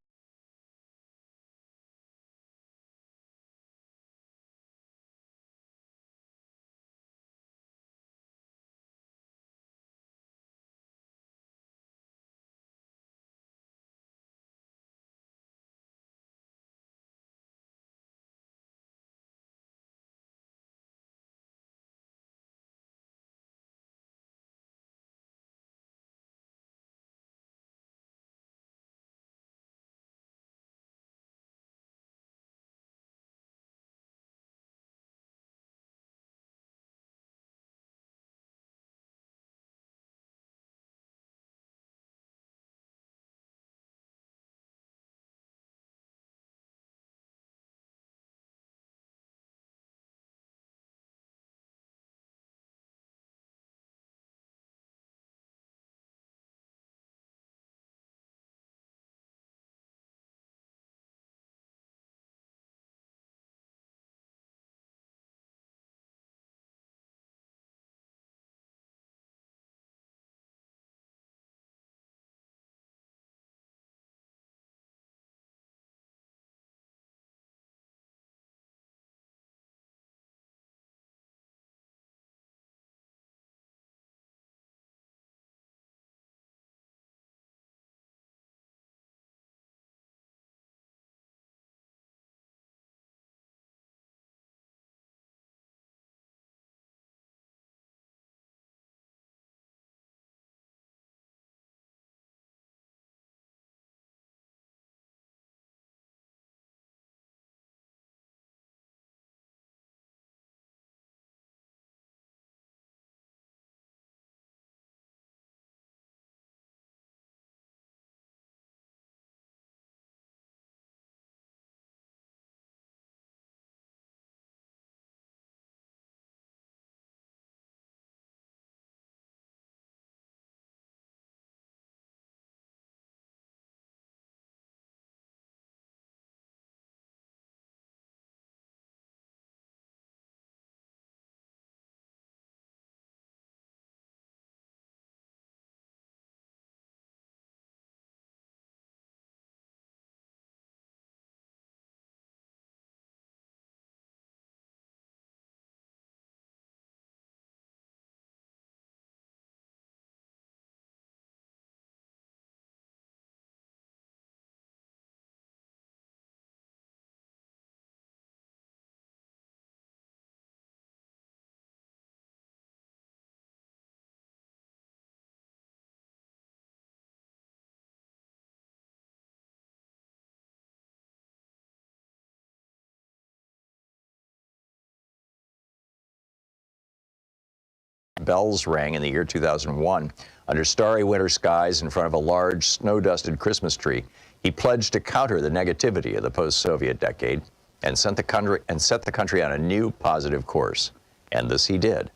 bells rang in the year 2001. Under starry winter skies in front of a large snow-dusted Christmas tree, he pledged to counter the negativity of the post-Soviet decade and set the country on a new positive course. And this he did.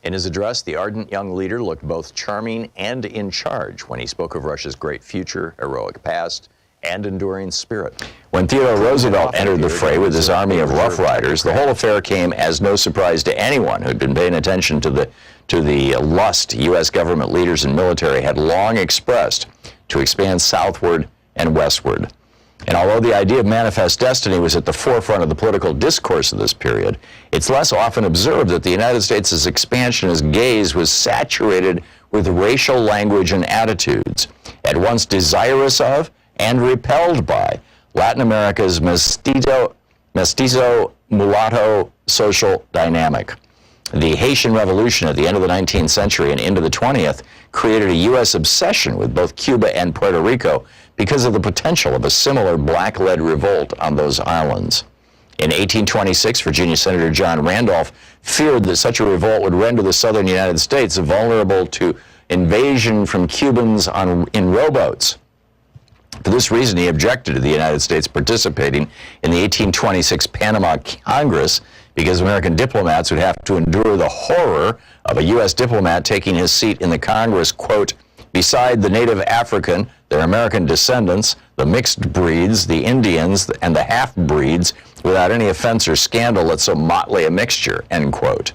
In his address, the ardent young leader looked both charming and in charge when he spoke of Russia's great future, heroic past, and enduring spirit. When Theodore Roosevelt entered the fray with his army of Rough Riders, the whole affair came as no surprise to anyone who'd been paying attention to the lust U.S. government leaders and military had long expressed to expand southward and westward. And although the idea of manifest destiny was at the forefront of the political discourse of this period, it's less often observed that the United States' expansionist gaze was saturated with racial language and attitudes, at once desirous of and repelled by Latin America's mestizo mulatto social dynamic. The Haitian Revolution at the end of the 19th century and into the 20th created a U.S. obsession with both Cuba and Puerto Rico because of the potential of a similar black-led revolt on those islands. In 1826, Virginia Senator John Randolph feared that such a revolt would render the southern United States vulnerable to invasion from Cubans in rowboats. For this reason, he objected to the United States participating in the 1826 Panama Congress because American diplomats would have to endure the horror of a U.S. diplomat taking his seat in the Congress, quote, beside the native African, their American descendants, the mixed breeds, the Indians, and the half-breeds, without any offense or scandal at so motley a mixture, end quote.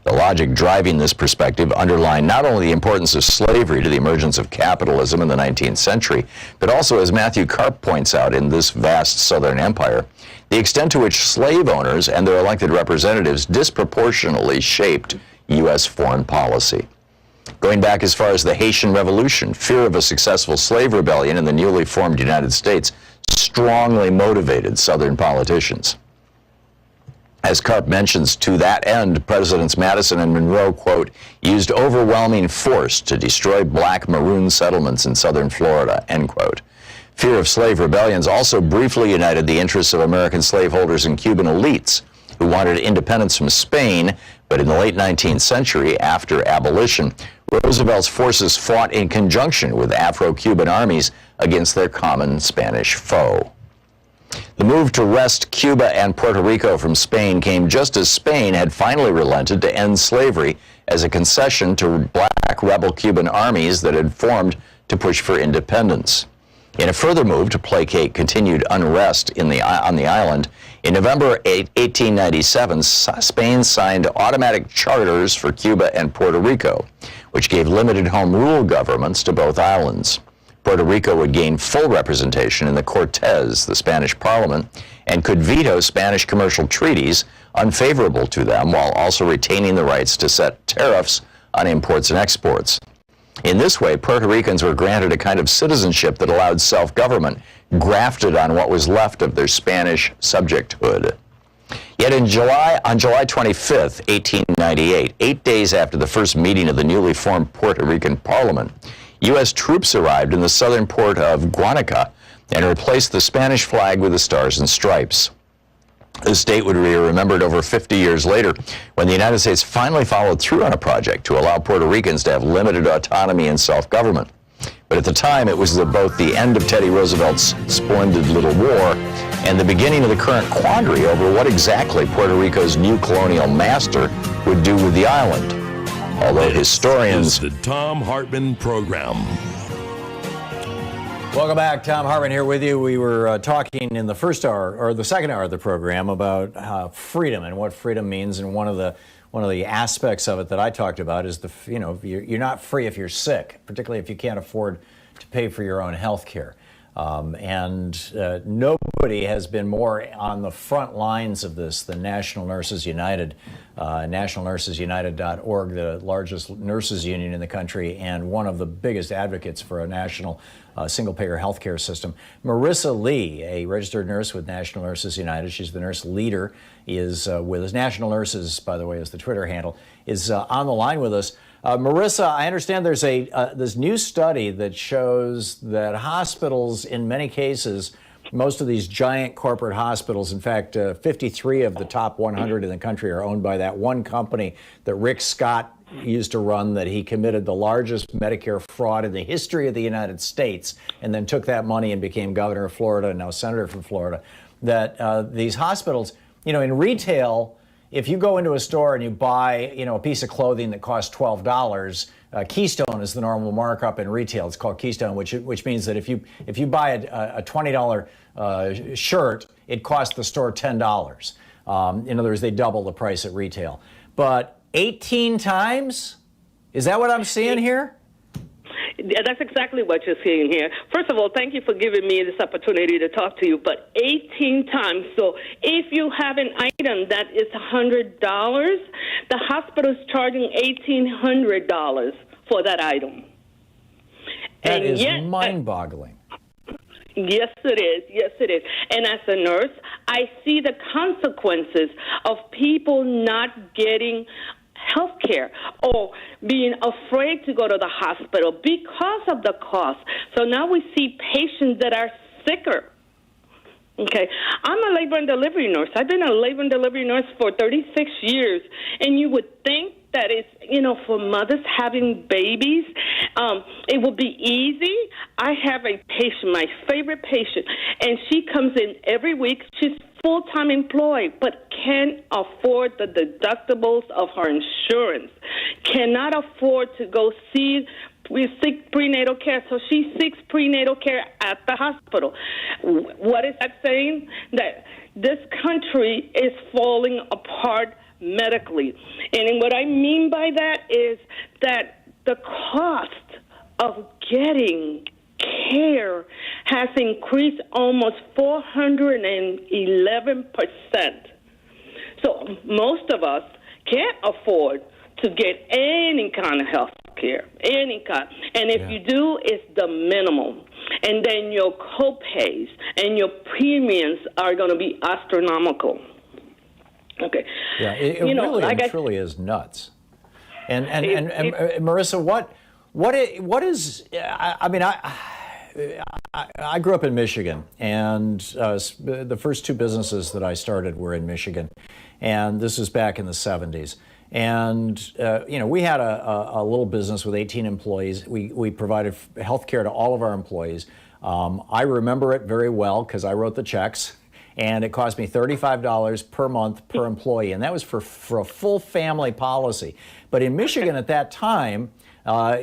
The logic driving this perspective underlined not only the importance of slavery to the emergence of capitalism in the 19th century, but also, as Matthew Karp points out in this vast southern empire, the extent to which slave owners and their elected representatives disproportionately shaped U.S. foreign policy. Going back as far as the Haitian Revolution, fear of a successful slave rebellion in the newly formed United States strongly motivated Southern politicians. As Karp mentions, to that end, Presidents Madison and Monroe, quote, used overwhelming force to destroy black maroon settlements in southern Florida, end quote. Fear of slave rebellions also briefly united the interests of American slaveholders and Cuban elites who wanted independence from Spain, but in the late 19th century, after abolition, Roosevelt's forces fought in conjunction with Afro-Cuban armies against their common Spanish foe. The move to wrest Cuba and Puerto Rico from Spain came just as Spain had finally relented to end slavery as a concession to black rebel Cuban armies that had formed to push for independence. In a further move to placate continued unrest on the island, in November 1897, Spain signed automatic charters for Cuba and Puerto Rico, which gave limited home rule governments to both islands. Puerto Rico would gain full representation in the Cortes, the Spanish parliament, and could veto Spanish commercial treaties unfavorable to them while also retaining the rights to set tariffs on imports and exports. In this way, Puerto Ricans were granted a kind of citizenship that allowed self-government grafted on what was left of their Spanish subjecthood. Yet on July 25th, 1898, 8 days after the first meeting of the newly formed Puerto Rican Parliament, U.S. troops arrived in the southern port of Guanica and replaced the Spanish flag with the stars and stripes. This date would be remembered over 50 years later when the United States finally followed through on a project to allow Puerto Ricans to have limited autonomy and self-government. But at the time, it was both the end of Teddy Roosevelt's splendid little war and the beginning of the current quandary over what exactly Puerto Rico's new colonial master would do with the island. Although historians... This is the Thom Hartmann Program. Welcome back. Thom Hartmann here with you. We were talking in the first hour, or the second hour of the program, about freedom and what freedom means. And one of the aspects of it that I talked about is you're not free if you're sick, particularly if you can't afford to pay for your own health care. Nobody has been more on the front lines of this than National Nurses United, nationalnursesunited.org, the largest nurses union in the country and one of the biggest advocates for a national single-payer health care system. Marissa Lee, a registered nurse with National Nurses United, she's the nurse leader, is with us. National Nurses, by the way, is the Twitter handle, is on the line with us. Marissa, I understand there's this new study that shows that hospitals, in many cases, most of these giant corporate hospitals, in fact, 53 of the top 100 in the country are owned by that one company that Rick Scott used to run that he committed the largest Medicare fraud in the history of the United States, and then took that money and became governor of Florida and now senator from Florida, that these hospitals, in retail, if you go into a store and you buy, a piece of clothing that costs $12, Keystone is the normal markup in retail. It's called Keystone, which means that if you buy a $20 shirt, it costs the store $10. In other words, they double the price at retail. But 18 times? Is that what I'm seeing here? That's exactly what you're seeing here. First of all, thank you for giving me this opportunity to talk to you, but 18 times. So if you have an item that is $100, the hospital is charging $1,800 for that item. That is mind-boggling. Yes, it is. Yes, it is. And as a nurse, I see the consequences of people not getting health care or being afraid to go to the hospital because of the cost. So now we see patients that are sicker. Okay, I'm a labor and delivery nurse. I've been a labor and delivery nurse for 36 years, and you would think that it's, for mothers having babies, it would be easy. I have a patient, my favorite patient, and she comes in every week. She's full-time employed, but can't afford the deductibles of her insurance, cannot afford to go seek prenatal care, so she seeks prenatal care at the hospital. What is that saying? That this country is falling apart medically. And what I mean by that is that the cost of getting care has increased almost 411%. So most of us can't afford to get any kind of health care, any kind. And if you do, it's the minimum. And then your co-pays and your premiums are going to be astronomical. Okay. Yeah, it really truly is nuts. And Marissa, what is? I grew up in Michigan, and the first two businesses that I started were in Michigan, and this was back in the 70s. And we had a little business with 18 employees. We provided health care to all of our employees. I remember it very well because I wrote the checks. And it cost me $35 per month per employee, and that was for a full family policy. But in Michigan at that time,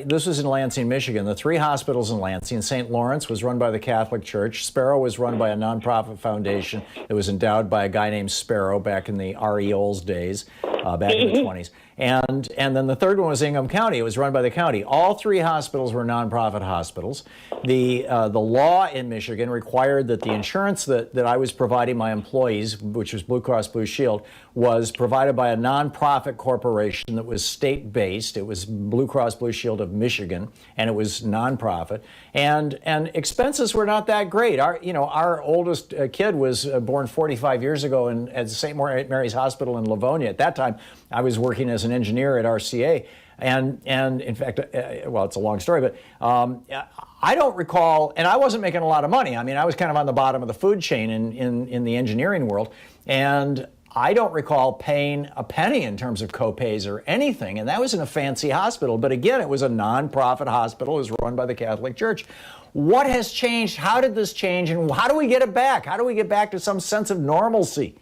this was in Lansing, Michigan, the three hospitals in Lansing. St. Lawrence was run by the Catholic Church. Sparrow was run by a nonprofit foundation that was endowed by a guy named Sparrow back in the R.E. Olds days, back in the 20s. And then the third one was Ingham County. It was run by the county. All three hospitals were nonprofit hospitals. The law in Michigan required that the insurance that I was providing my employees, which was Blue Cross Blue Shield, was provided by a nonprofit corporation that was state-based. It was Blue Cross Blue Shield of Michigan, and it was nonprofit. And expenses were not that great. Our oldest kid was born 45 years ago at St. Mary's Hospital in Livonia. At that time, I was working as an engineer at RCA. And in fact, it's a long story, but I don't recall, and I wasn't making a lot of money. I mean, I was kind of on the bottom of the food chain in the engineering world. And I don't recall paying a penny in terms of co-pays or anything. And that was in a fancy hospital. But again, it was a nonprofit hospital. It was run by the Catholic Church. What has changed? How did this change? And how do we get it back? How do we get back to some sense of normalcy?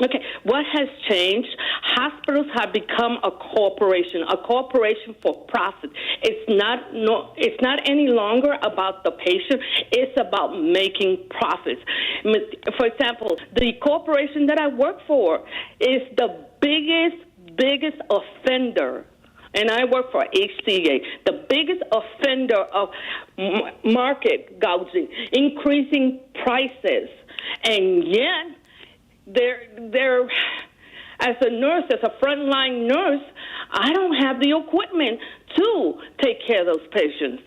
Okay, what has changed? Hospitals have become a corporation for profit. It's not any longer about the patient. It's about making profits. For example, the corporation that I work for is the biggest offender. And I work for HCA, the biggest offender of market gouging, increasing prices, and yet they're as a nurse, as a frontline nurse, I don't have the equipment to take care of those patients.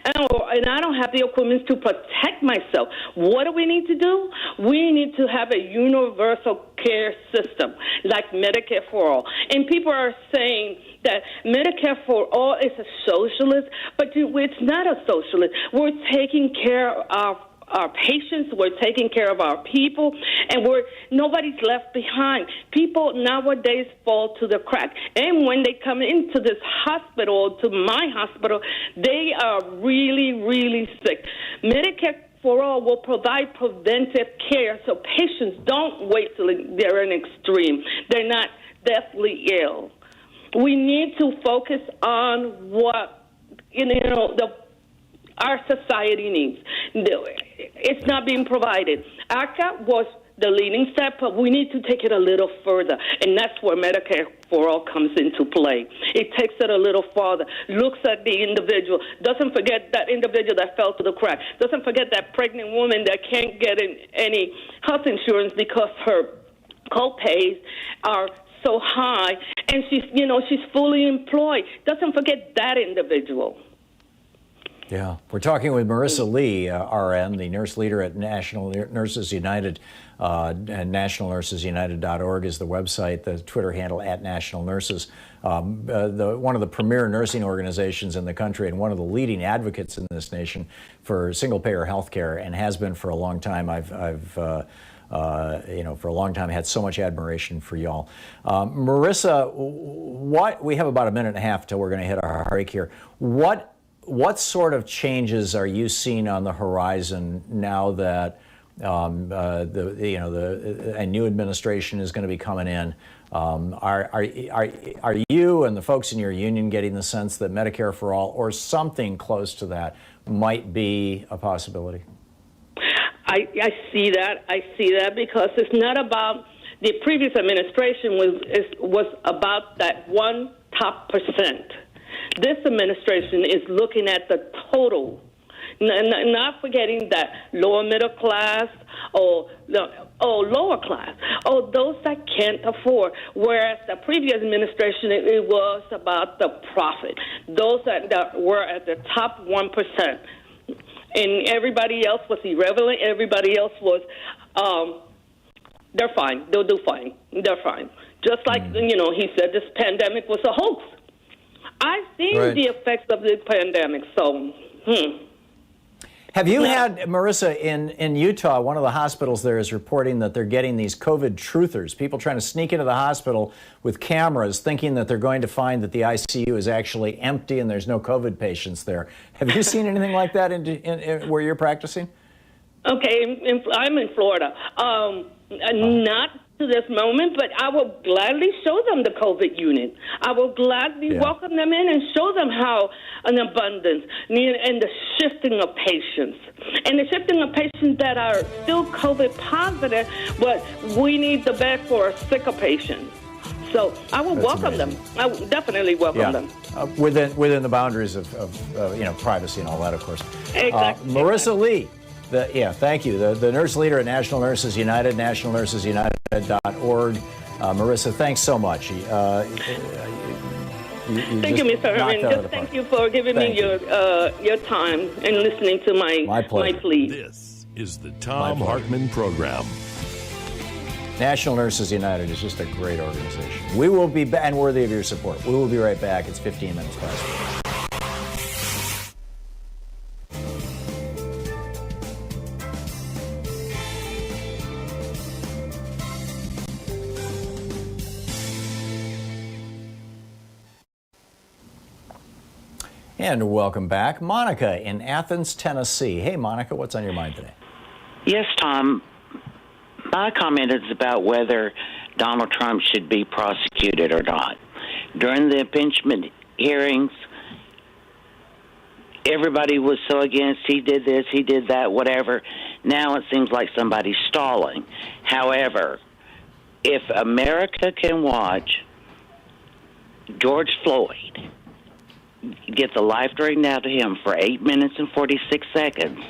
And I don't have the equipment to protect myself. What do we need to do? We need to have a universal care system like Medicare for All. And people are saying that Medicare for All is a socialist, but it's not a socialist. We're taking care of our patients, we're taking care of our people, and nobody's left behind. People nowadays fall to the crack, and when they come into this hospital, to my hospital, they are really, really sick. Medicare for All will provide preventive care so patients don't wait till they're in extreme. They're not deathly ill. We need to focus on what our society needs. It's not being provided. ACA was the leading step, but we need to take it a little further, and that's where Medicare for All comes into play. It takes it a little farther, looks at the individual, doesn't forget that individual that fell to the crack, doesn't forget that pregnant woman that can't get any health insurance because her co-pays are so high, and she's fully employed. Doesn't forget that individual. Yeah, we're talking with Marissa Lee, RN, the nurse leader at National Nurses United, and nationalnursesunited.org is the website, the Twitter handle at National Nurses, one of the premier nursing organizations in the country and one of the leading advocates in this nation for single-payer health care, and has been for a long time. I've for a long time had so much admiration for y'all. Marissa, we have about a minute and a half till we're going to hit our break here. What sort of changes are you seeing on the horizon now that a new administration is going to be coming in? Are you and the folks in your union getting the sense that Medicare for All or something close to that might be a possibility? I see that. I see that because it's not about the previous administration was about that one top percent. This administration is looking at the total, not forgetting that lower middle class or lower class, or those that can't afford. Whereas the previous administration, it was about the profit, those that were at the top 1%. And everybody else was irrelevant. Everybody else was, they're fine. They'll do fine. They're fine. Just like, he said this pandemic was a hoax. I've seen the effects of the pandemic, so, Have you had, Marissa, in Utah, one of the hospitals there is reporting that they're getting these COVID truthers, people trying to sneak into the hospital with cameras thinking that they're going to find that the ICU is actually empty and there's no COVID patients there. Have you seen anything like that in where you're practicing? Okay, I'm in Florida. Not to this moment, but I will gladly show them the COVID unit. I will gladly welcome them in and show them how an abundance and the shifting of patients. And the shifting of patients that are still COVID positive, but we need the bed for a sicker patient. So I will welcome them. I will definitely welcome them. Within the boundaries of privacy and all that, of course. Exactly. Marissa Lee. Thank you. The nurse leader at National Nurses United, nationalnursesunited.org. Marissa, thanks so much. Thank you, Mr. Herman. Just thank you for giving me your time and listening to my plea. This is the Thom Hartmann Program. National Nurses United is just a great organization. We will be and worthy of your support. We will be right back. It's 15 minutes past. And welcome back. Monica in Athens, Tennessee. Hey, Monica, what's on your mind today? Yes, Tom. My comment is about whether Donald Trump should be prosecuted or not. During the impeachment hearings, everybody was so against, he did this, he did that, whatever. Now it seems like somebody's stalling. However, if America can watch George Floyd get the life drained out of him for 8 minutes and 46 seconds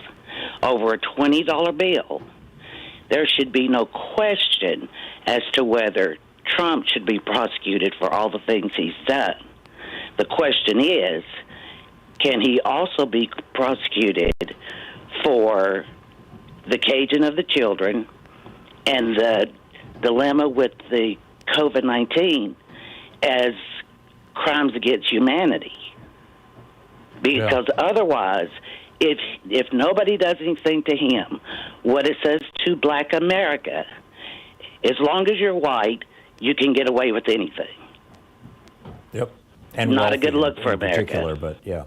over a $20 bill, there should be no question as to whether Trump should be prosecuted for all the things he's done. The question is, can he also be prosecuted for the caging of the children and the dilemma with the COVID-19 as crimes against humanity? Because otherwise, if nobody does anything to him, what it says to Black America, as long as you're white, you can get away with anything. Yep. And not a good look for America. Particular, but yeah.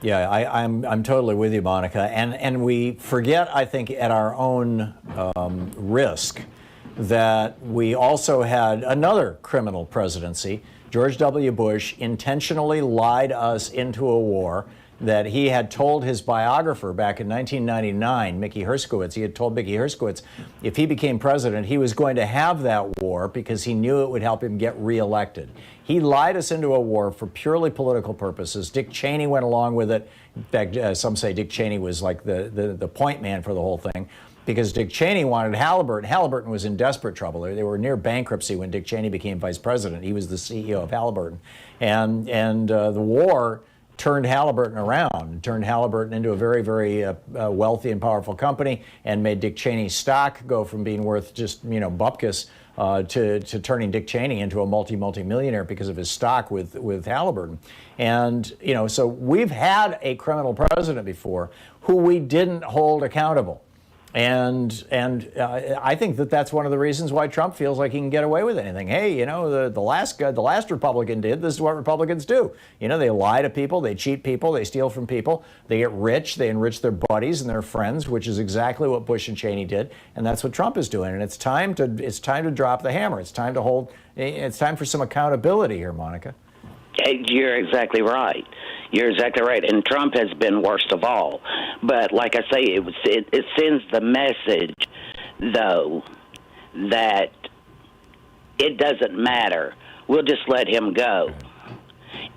Yeah, I'm totally with you, Monica. And we forget, I think, at our own risk, that we also had another criminal presidency. George W. Bush intentionally lied us into a war that he had told his biographer back in 1999, Mickey Herskowitz. He had told Mickey Herskowitz if he became president, he was going to have that war because he knew it would help him get reelected. He lied us into a war for purely political purposes. Dick Cheney went along with it. In fact, some say Dick Cheney was like the point man for the whole thing, because Dick Cheney wanted Halliburton. Halliburton was in desperate trouble. They were near bankruptcy when Dick Cheney became vice president. He was the CEO of Halliburton. And the war turned Halliburton around, turned Halliburton into a very, very wealthy and powerful company, and made Dick Cheney's stock go from being worth just, bupkis to turning Dick Cheney into a multi-millionaire because of his stock with Halliburton. And, so we've had a criminal president before who we didn't hold accountable. And I think that's one of the reasons why Trump feels like he can get away with anything. Hey, the last Republican did. This is what Republicans do. They lie to people, they cheat people, they steal from people, they get rich, they enrich their buddies and their friends, which is exactly what Bush and Cheney did. And that's what Trump is doing. And it's time to drop the hammer. It's time for some accountability here, Monica. You're exactly right. You're exactly right. And Trump has been worst of all. But like I say, it sends the message, though, that it doesn't matter. We'll just let him go.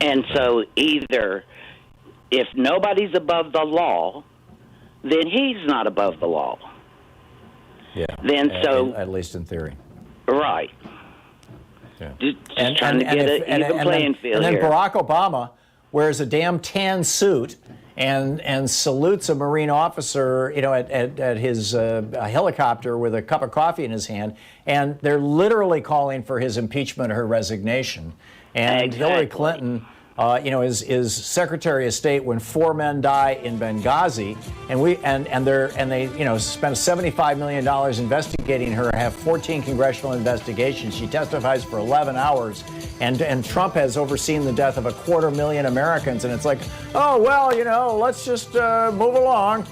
And so either if nobody's above the law, then he's not above the law. Yeah. Then at least in theory. Right. Yeah. Just trying to get an even playing field and then here. Barack Obama wears a damn tan suit and salutes a Marine officer, at his helicopter with a cup of coffee in his hand, and they're literally calling for his impeachment or her resignation. And Exactly. Hillary Clinton, is Secretary of State when 4 men die in Benghazi, and they spent $75 million investigating her, have 14 congressional investigations. She testifies for 11 hours, and Trump has overseen the death of 250,000 Americans, and it's like, oh well, let's just move along.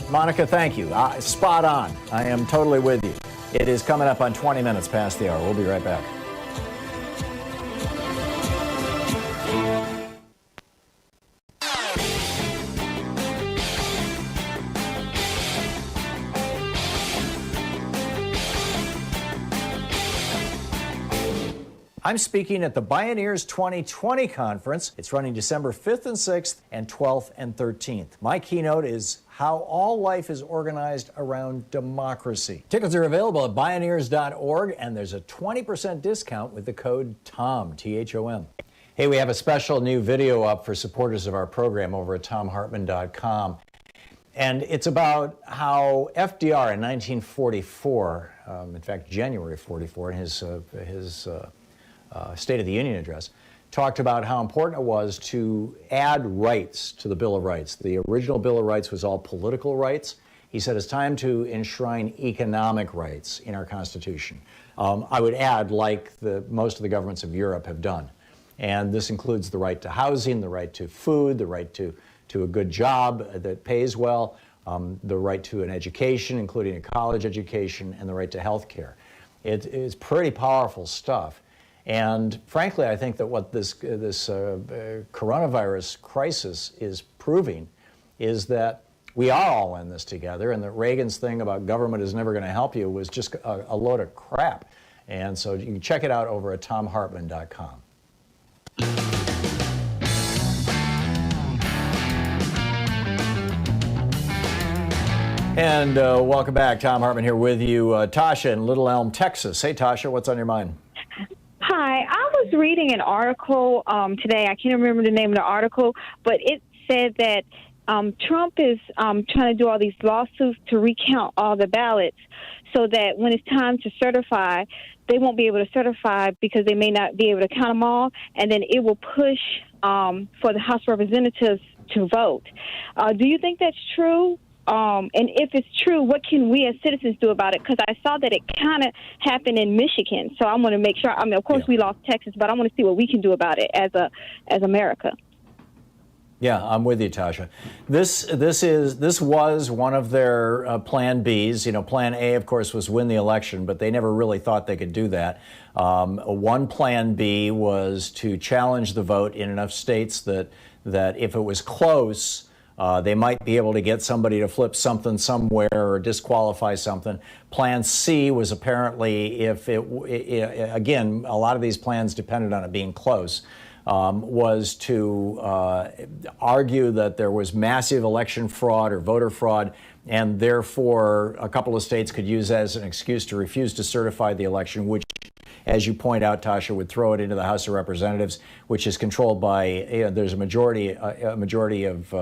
Monica, thank you. Spot on. I am totally with you. It is coming up on 20 minutes past the hour. We'll be right back. I'm speaking at the Billionaires 2020 conference. It's running December 5th and 6th and 12th and 13th. My keynote is how all life is organized around democracy. Tickets are available at billionaires.org, and there's a 20% discount with the code TOM, T-H-O-M. Hey, we have a special new video up for supporters of our program over at thomhartmann.com. And it's about how FDR in 1944, in fact, January 44, in his State of the Union address, talked about how important it was to add rights to the Bill of Rights. The original Bill of Rights was all political rights. He said it's time to enshrine economic rights in our Constitution. I would add, like most of the governments of Europe have done. And this includes the right to housing, the right to food, the right to a good job that pays well, the right to an education, including a college education, and the right to health care. It is pretty powerful stuff. And frankly, I think that what this coronavirus crisis is proving is that we are all in this together, and that Reagan's thing about government is never going to help you was just a load of crap. And so you can check it out over at thomhartmann.com. And welcome back. Thom Hartmann here with you. Tasha in Little Elm, Texas. Hey, Tasha, what's on your mind? Hi, I was reading an article today. I can't remember the name of the article, but it said that Trump is trying to do all these lawsuits to recount all the ballots so that when it's time to certify, they won't be able to certify because they may not be able to count them all, and then it will push for the House of Representatives to vote. Do you think that's true? And if it's true, what can we as citizens do about it? Because I saw that it kind of happened in Michigan, so I want to make sure. I mean, of course, we lost Texas, but I want to see what we can do about it as America. Yeah, I'm with you, Tasha. This was one of their Plan Bs. You know, Plan A, of course, was win the election, but they never really thought they could do that. One Plan B was to challenge the vote in enough states that if it was close, they might be able to get somebody to flip something somewhere or disqualify something. Plan C was apparently again, a lot of these plans depended on it being close. Was to argue that there was massive election fraud or voter fraud, and therefore a couple of states could use as an excuse to refuse to certify the election, which, as you point out, Tasha, would throw it into the House of Representatives, which is controlled by, there's a majority of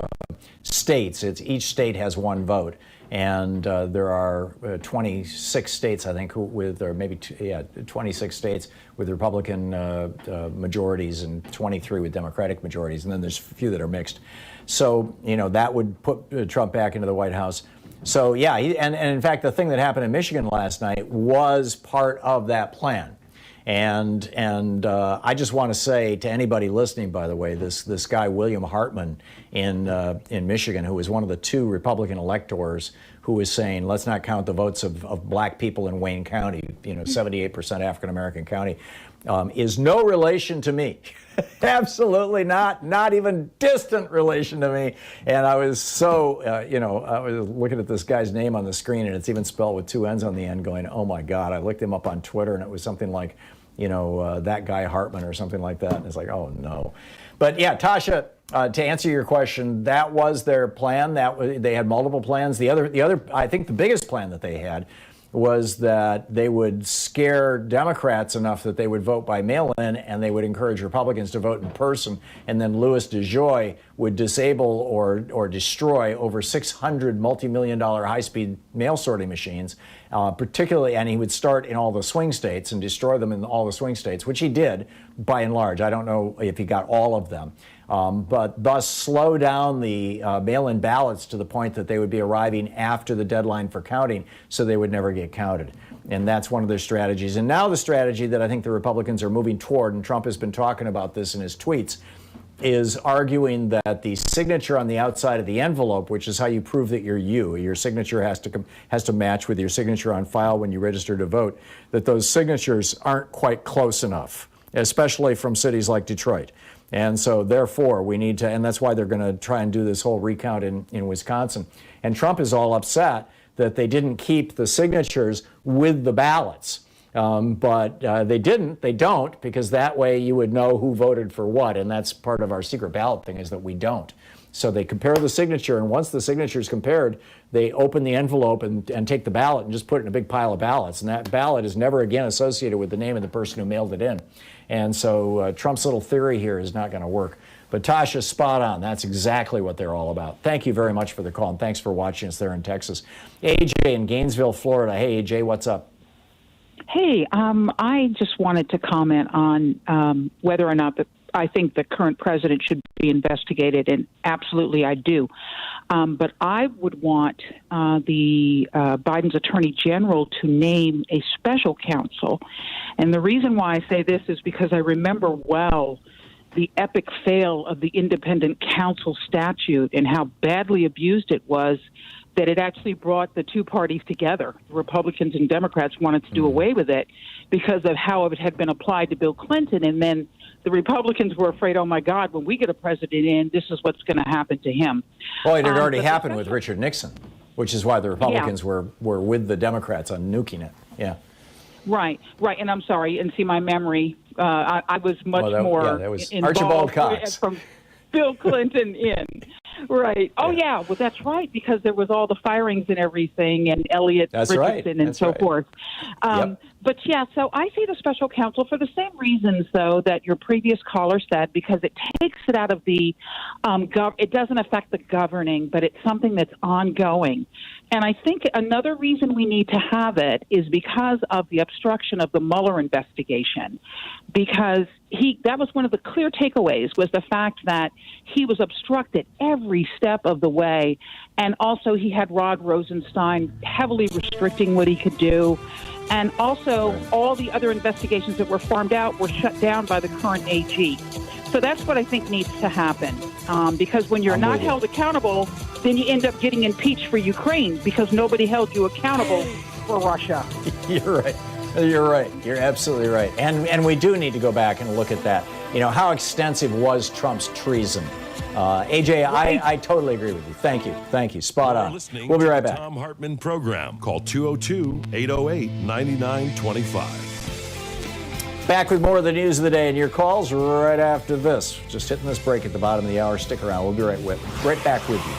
states. Each state has one vote. And there are 26 states, I think, with, or maybe 26 states with Republican majorities and 23 with Democratic majorities. And then there's a few that are mixed. So, you know, that would put Trump back into the White House. So, yeah, and in fact, the thing that happened in Michigan last night was part of that plan. And I just want to say to anybody listening, by the way, this guy, William Hartmann in Michigan, who was one of the two Republican electors who was saying, let's not count the votes of black people in Wayne County, 78% African-American county, is no relation to me. Absolutely not even distant relation to me. And I was so, I was looking at this guy's name on the screen, and it's even spelled with two N's on the end, going, oh my God. I looked him up on Twitter, and it was something like, that guy Hartman or something like that. And it's like, oh no. But yeah, Tasha, to answer your question, that was their plan. They had multiple plans. The other, I think the biggest plan that they had was that they would scare Democrats enough that they would vote by mail-in, and they would encourage Republicans to vote in person. And then Louis DeJoy would disable or destroy over 600 multi-million-dollar high-speed mail sorting machines, particularly, and he would start in all the swing states and destroy them in all the swing states, which he did by and large. I don't know if he got all of them. But thus slow down the mail-in ballots to the point that they would be arriving after the deadline for counting, so they would never get counted. And that's one of their strategies. And now the strategy that I think the Republicans are moving toward, and Trump has been talking about this in his tweets, is arguing that the signature on the outside of the envelope, which is how you prove that you're your signature has to match with your signature on file when you register to vote, that those signatures aren't quite close enough, especially from cities like Detroit. And so, therefore, we need to, and that's why they're going to try and do this whole recount in Wisconsin. And Trump is all upset that they didn't keep the signatures with the ballots. But they don't, because that way you would know who voted for what. And that's part of our secret ballot thing, is that we don't. So they compare the signature, and once the signature is compared, they open the envelope and take the ballot and just put it in a big pile of ballots. And that ballot is never again associated with the name of the person who mailed it in. And so Trump's little theory here is not going to work. But Tasha's spot on. That's exactly what they're all about. Thank you very much for the call, and thanks for watching us there in Texas. AJ in Gainesville, Florida. Hey, AJ, what's up? Hey, I just wanted to comment on whether or not I think the current president should be investigated, and absolutely I do. But I would want Biden's attorney general to name a special counsel. And the reason why I say this is because I remember well the epic fail of the independent counsel statute and how badly abused it was, that it actually brought the two parties together. Republicans and Democrats wanted to do away with it because of how it had been applied to Bill Clinton. And then the Republicans were afraid, oh, my God, when we get a president in, this is what's going to happen to him. Well, it had already happened with Richard Nixon, which is why the Republicans were with the Democrats on nuking it. Yeah. Right. And I'm sorry. And see, my memory, I was much more that was involved Archibald Cox. From Bill Clinton in. Right. Oh, yeah. Well, that's right, because there was all the firings and everything, and Elliot Richardson and so forth. But yeah, so I see the special counsel for the same reasons, though, that your previous caller said, because it takes it out of the, it doesn't affect the governing, but it's something that's ongoing. And I think another reason we need to have it is because of the obstruction of the Mueller investigation, because that was one of the clear takeaways, was the fact that he was obstructed every step of the way. And also he had Rod Rosenstein heavily restricting what he could do. And also, all the other investigations that were farmed out were shut down by the current AG. So that's what I think needs to happen. Because when you're not held accountable, then you end up getting impeached for Ukraine because nobody held you accountable for Russia. You're right. You're right. You're absolutely right. And we do need to go back and look at that. You know, how extensive was Trump's treason? AJ, right. I totally agree with you. Thank you. Thank you. Spot on. We'll be right back. Thom Hartmann Program. Call 202-808-9925. Back with more of the news of the day and your calls right after this. Just hitting this break at the bottom of the hour. Stick around. We'll be right back with you.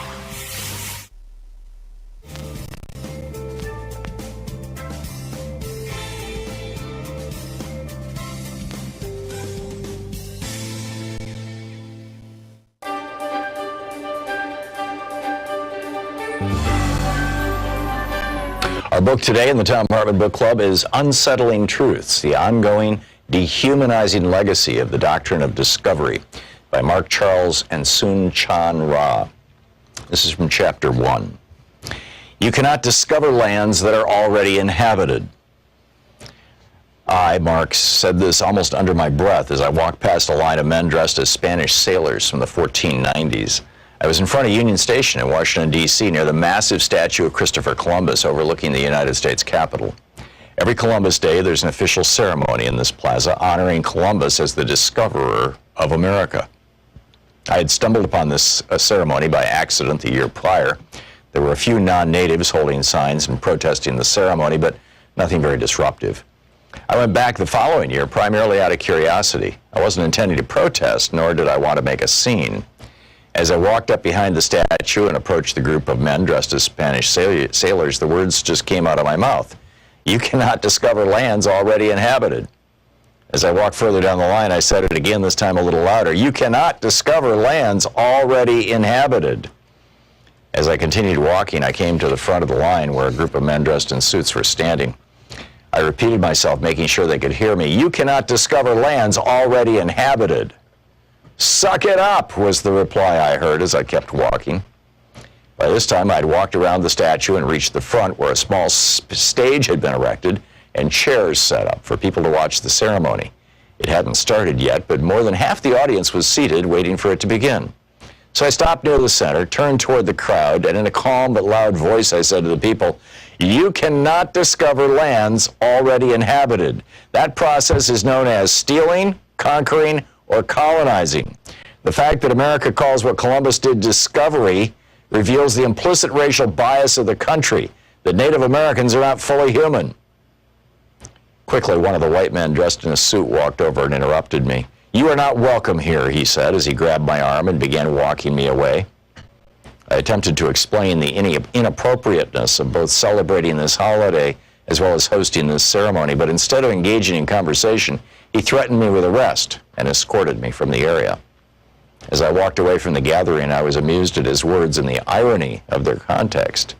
Our book today in the Thom Hartmann Book Club is Unsettling Truths, the Ongoing Dehumanizing Legacy of the Doctrine of Discovery by Mark Charles and Soon Chan Ra. This is from Chapter 1. You cannot discover lands that are already inhabited. I, Mark, said this almost under my breath as I walked past a line of men dressed as Spanish sailors from the 1490s. I was in front of Union Station in Washington, D.C., near the massive statue of Christopher Columbus overlooking the United States Capitol. Every Columbus Day, there's an official ceremony in this plaza honoring Columbus as the discoverer of America. I had stumbled upon this ceremony by accident the year prior. There were a few non-natives holding signs and protesting the ceremony, but nothing very disruptive. I went back the following year primarily out of curiosity. I wasn't intending to protest, nor did I want to make a scene. As I walked up behind the statue and approached the group of men dressed as Spanish sailors, the words just came out of my mouth. You cannot discover lands already inhabited. As I walked further down the line, I said it again, this time a little louder. You cannot discover lands already inhabited. As I continued walking, I came to the front of the line where a group of men dressed in suits were standing. I repeated myself, making sure they could hear me. You cannot discover lands already inhabited. Suck it up, was the reply I heard as I kept walking. By this time, I'd walked around the statue and reached the front where a small stage had been erected and chairs set up for people to watch the ceremony. It hadn't started yet, but more than half the audience was seated waiting for it to begin. So I stopped near the center, turned toward the crowd, and in a calm but loud voice I said to the people, you cannot discover lands already inhabited. That process is known as stealing, conquering, or colonizing. The fact that America calls what Columbus did discovery reveals the implicit racial bias of the country, that Native Americans are not fully human. Quickly, one of the white men dressed in a suit walked over and interrupted me. You are not welcome here, he said as he grabbed my arm and began walking me away. I attempted to explain the inappropriateness of both celebrating this holiday as well as hosting this ceremony, but instead of engaging in conversation, he threatened me with arrest and escorted me from the area. As I walked away from the gathering, I was amused at his words and the irony of their context.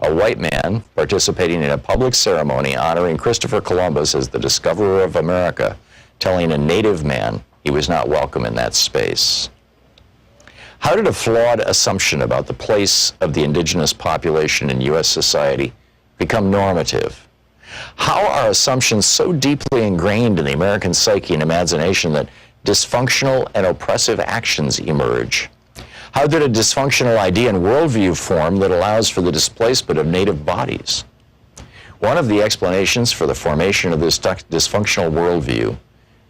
A white man participating in a public ceremony honoring Christopher Columbus as the discoverer of America, telling a native man he was not welcome in that space. How did a flawed assumption about the place of the indigenous population in U.S. society become normative? How are assumptions so deeply ingrained in the American psyche and imagination that dysfunctional and oppressive actions emerge? How did a dysfunctional idea and worldview form that allows for the displacement of native bodies? One of the explanations for the formation of this dysfunctional worldview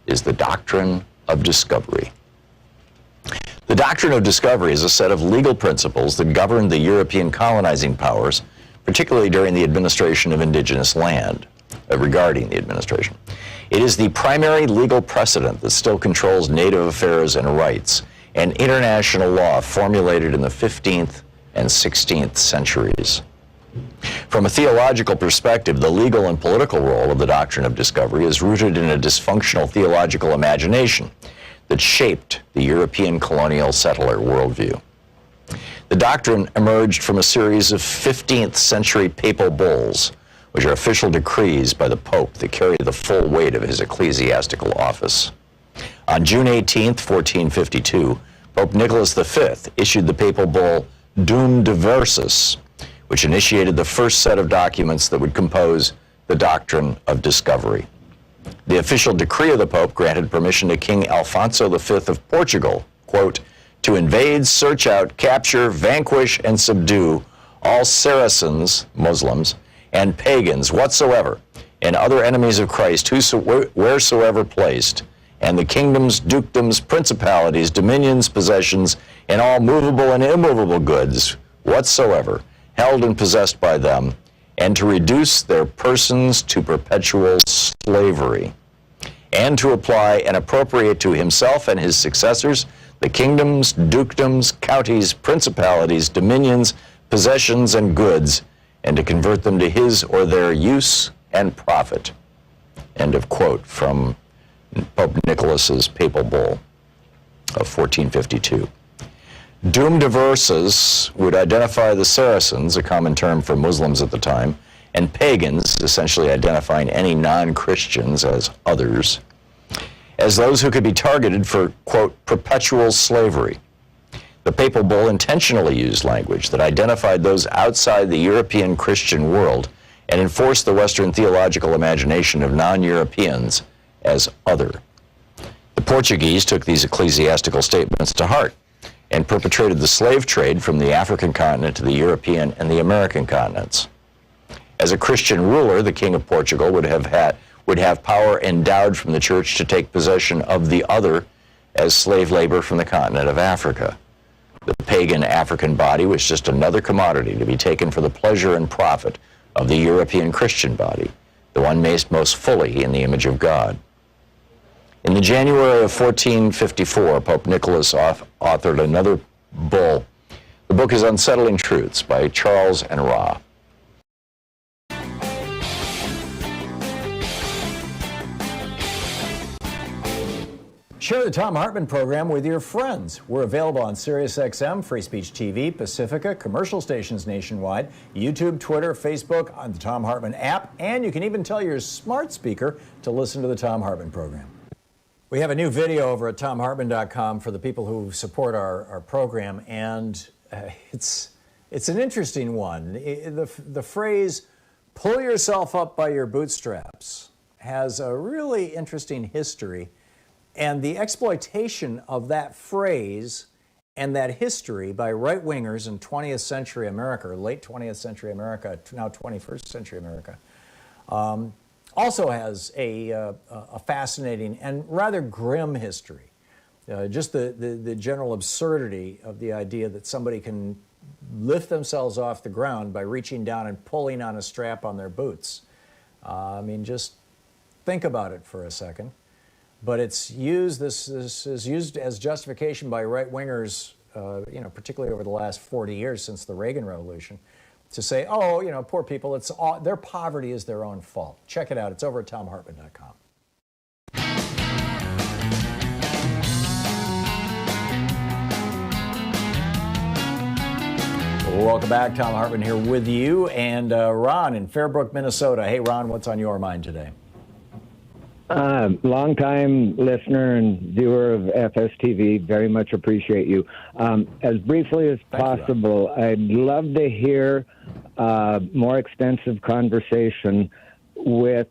is the doctrine of discovery. The doctrine of discovery is a set of legal principles that govern the European colonizing powers, particularly during the administration of indigenous land, regarding the administration. It is the primary legal precedent that still controls native affairs and rights, and international law formulated in the 15th and 16th centuries. From a theological perspective, the legal and political role of the doctrine of discovery is rooted in a dysfunctional theological imagination that shaped the European colonial settler worldview. The doctrine emerged from a series of 15th century papal bulls, which are official decrees by the Pope that carry the full weight of his ecclesiastical office. On June 18, 1452, Pope Nicholas V issued the papal bull Dum Diversus, which initiated the first set of documents that would compose the doctrine of discovery. The official decree of the Pope granted permission to King Alfonso V of Portugal, quote, to invade, search out, capture, vanquish, and subdue all Saracens, Muslims, and pagans whatsoever, and other enemies of Christ wheresoever placed, and the kingdoms, dukedoms, principalities, dominions, possessions, and all movable and immovable goods whatsoever, held and possessed by them, and to reduce their persons to perpetual slavery, and to apply and appropriate to himself and his successors the kingdoms, dukedoms, counties, principalities, dominions, possessions, and goods, and to convert them to his or their use and profit. End of quote from Pope Nicholas's papal bull of 1452. Dum Diversus would identify the Saracens, a common term for Muslims at the time, and pagans, essentially identifying any non-Christians as others, as those who could be targeted for, quote, perpetual slavery. The papal bull intentionally used language that identified those outside the European Christian world and enforced the Western theological imagination of non-Europeans as other. The Portuguese took these ecclesiastical statements to heart and perpetrated the slave trade from the African continent to the European and the American continents. As a Christian ruler, the King of Portugal would have power endowed from the church to take possession of the other as slave labor from the continent of Africa. The pagan African body was just another commodity to be taken for the pleasure and profit of the European Christian body, the one made most fully in the image of God. In the January of 1454, Pope Nicholas authored another bull. The book is Unsettling Truths by Charles and Ra. Share the Thom Hartmann Program with your friends. We're available on SiriusXM, Free Speech TV, Pacifica, commercial stations nationwide, YouTube, Twitter, Facebook, on the Thom Hartmann app, and you can even tell your smart speaker to listen to the Thom Hartmann Program. We have a new video over at thomhartmann.com for the people who support our program, and it's an interesting one. The phrase, pull yourself up by your bootstraps, has a really interesting history. And the exploitation of that phrase and that history by right-wingers in 20th century America, or late 20th century America, now 21st century America, also has a fascinating and rather grim history. Just the general absurdity of the idea that somebody can lift themselves off the ground by reaching down and pulling on a strap on their boots. I mean, just think about it for a second. But it's used. This is used as justification by right-wingers, particularly over the last 40 years since the Reagan Revolution, to say, "Oh, poor people. Their poverty is their own fault." Check it out. It's over at thomhartmann.com. Welcome back. Thom Hartmann here with you, and Ron in Fairbrook, Minnesota. Hey, Ron, what's on your mind today? Long-time listener and viewer of FSTV, very much appreciate you. As briefly as possible, I'd love to hear more extensive conversation with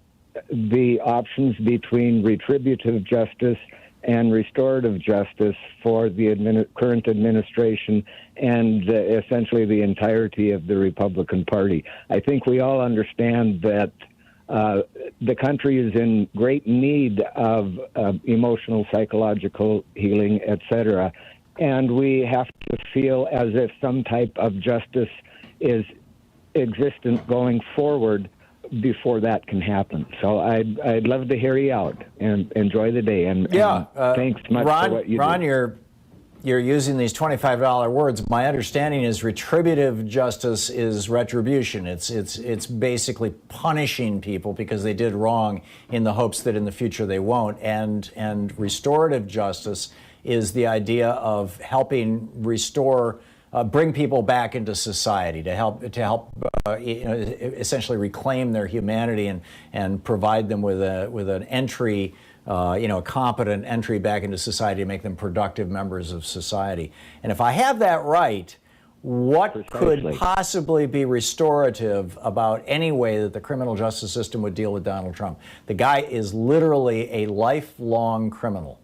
the options between retributive justice and restorative justice for the current administration and essentially the entirety of the Republican Party. I think we all understand that the country is in great need of emotional, psychological healing, etc. And we have to feel as if some type of justice is existent going forward before that can happen. So I'd love to hear you out and enjoy the day. And thanks much for what you do. Ron, you're using these $25 words. My understanding is retributive justice is retribution. It's basically punishing people because they did wrong in the hopes that in the future they won't. And restorative justice is the idea of helping restore, bring people back into society, to help essentially reclaim their humanity and provide them with an entry. A competent entry back into society to make them productive members of society. And if I have that right, what could possibly be restorative about any way that the criminal justice system would deal with Donald Trump? The guy is literally a lifelong criminal.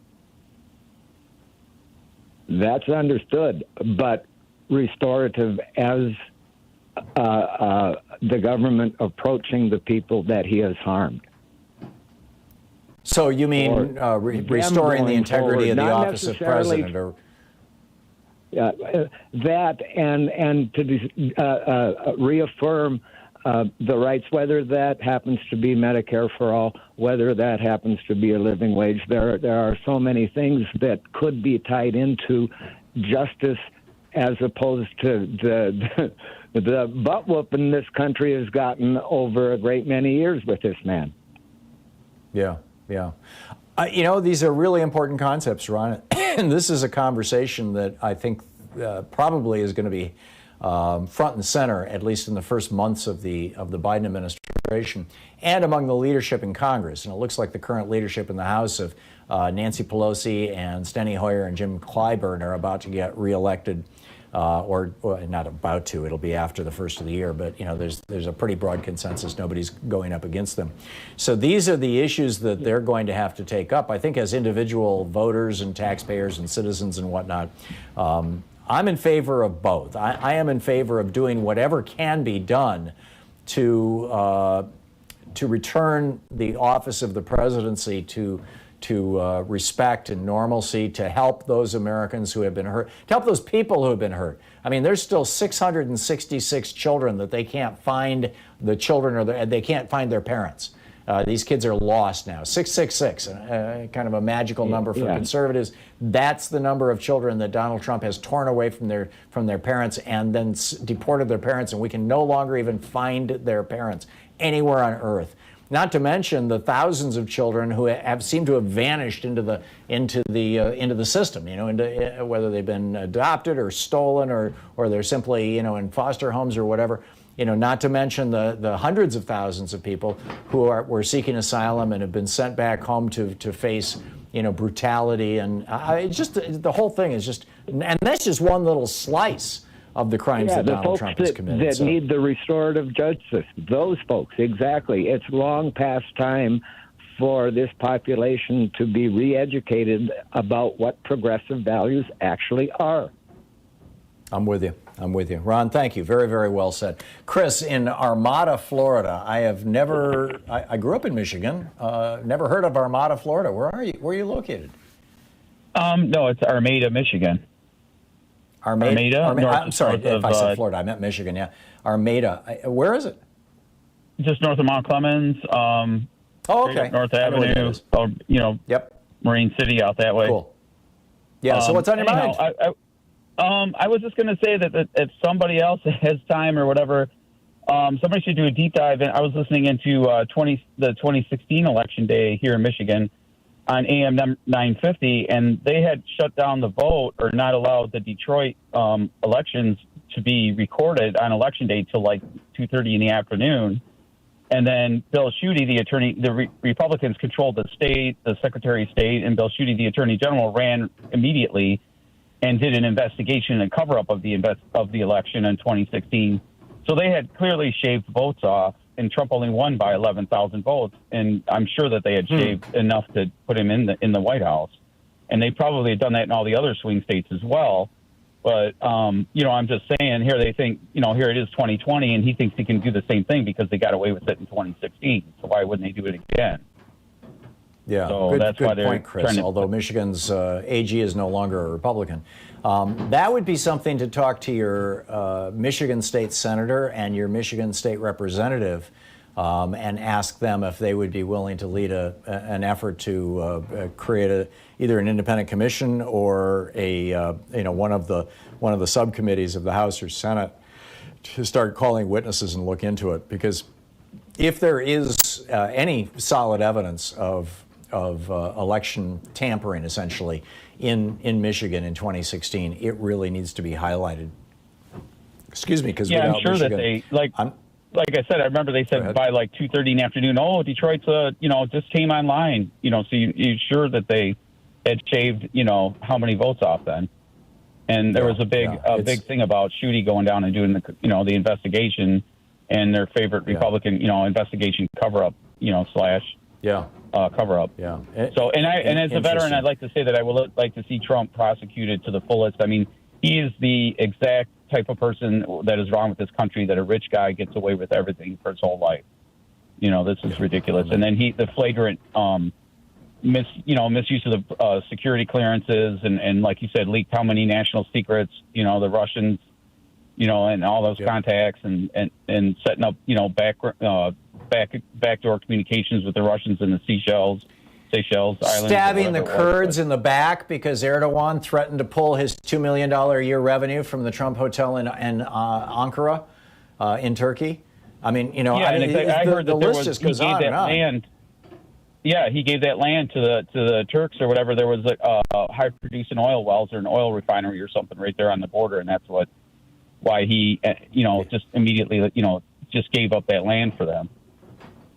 That's understood, but restorative as the government approaching the people that he has harmed. So you mean restoring the integrity of the office of president, or that, and to reaffirm the rights, whether that happens to be Medicare for all, whether that happens to be a living wage. There are so many things that could be tied into justice, as opposed to the butt whooping this country has gotten over a great many years with this man. Yeah. Yeah. These are really important concepts, Ron. And this is a conversation that I think probably is going to be front and center, at least in the first months of the Biden administration and among the leadership in Congress. And it looks like the current leadership in the House of Nancy Pelosi and Steny Hoyer and Jim Clyburn are about to get reelected. Or not about to, it'll be after the first of the year, but there's a pretty broad consensus. Nobody's going up against them. So these are the issues that they're going to have to take up, I think, as individual voters and taxpayers and citizens and whatnot. I'm in favor of both. I am in favor of doing whatever can be done to return the office of the presidency to respect and normalcy, to help those Americans who have been hurt, to help those people who have been hurt. I mean, there's still 666 children that they can't find the children, or they can't find their parents. These kids are lost now. 666, kind of a magical number for conservatives. That's the number of children that Donald Trump has torn away from their parents and then deported their parents, and we can no longer even find their parents anywhere on earth. Not to mention the thousands of children who have seemed to have vanished into the system. Into whether they've been adopted or stolen or they're simply in foster homes or whatever. Not to mention the hundreds of thousands of people who were seeking asylum and have been sent back home to face brutality, and the whole thing is just, and that's just one little slice of the crimes that Donald Trump has committed. That need the restorative justice, those folks, exactly. It's long past time for this population to be re-educated about what progressive values actually are. I'm with you. Ron, thank you. Very, very well said. Chris, in Armada, Florida, I grew up in Michigan, never heard of Armada, Florida. Where are you located? No, it's Armada, Michigan. Armada? I'm sorry if I said Florida. I meant Michigan, yeah. Armada. Where is it? Just north of Mount Clemens. Okay. North Avenue. Yep. Marine City out that way. Cool. Yeah, so what's on your mind? I was just going to say that if somebody else has time or whatever, somebody should do a deep dive. And I was listening into the 2016 election day here in Michigan on AM 950, and they had shut down the vote or not allowed the Detroit elections to be recorded on election day till like 2:30 in the afternoon. And then Bill Schuette, the attorney, the Republicans controlled the state, the Secretary of State, and Bill Schuette, the Attorney General, ran immediately and did an investigation and cover-up of the election in 2016. So they had clearly shaved votes off, and Trump only won by 11,000 votes. And I'm sure that they had shaved enough to put him in the White House. And they probably had done that in all the other swing states as well. But, I'm just saying here they think, here it is 2020, and he thinks he can do the same thing because they got away with it in 2016. So why wouldn't they do it again? Yeah, so good point, Chris, although Michigan's AG is no longer a Republican. That would be something to talk to your Michigan State Senator and your Michigan State Representative and ask them if they would be willing to lead an effort to create either an independent commission or one of the subcommittees of the House or Senate to start calling witnesses and look into it. Because if there is any solid evidence of election tampering, essentially, in Michigan in 2016, it really needs to be highlighted. Excuse me, because I'm sure Michigan, that they like I said, I remember they said by like 2:30 in the afternoon, Detroit's just came online, so you're sure that they had shaved, how many votes off then. And there was a big thing about Schuette going down and doing the investigation and their favorite Republican, investigation cover-up, cover-up. Yeah. So, and as a veteran, I'd like to say that I would like to see Trump prosecuted to the fullest. I mean, he is the exact type of person that is wrong with this country, that a rich guy gets away with everything for his whole life. This is ridiculous. And then the flagrant misuse of the security clearances and like you said, leaked how many national secrets, the Russians, and all those contacts and setting up, backdoor communications with the Russians in the Seychelles Islands. Stabbing the Kurds in the back because Erdogan threatened to pull his $2 million a year revenue from the Trump Hotel in Ankara in Turkey. I mean, I heard the that list just goes on and on. Land. Yeah, he gave that land to the Turks or whatever. There was high producing oil wells or an oil refinery or something right there on the border, and that's why he just immediately just gave up that land for them.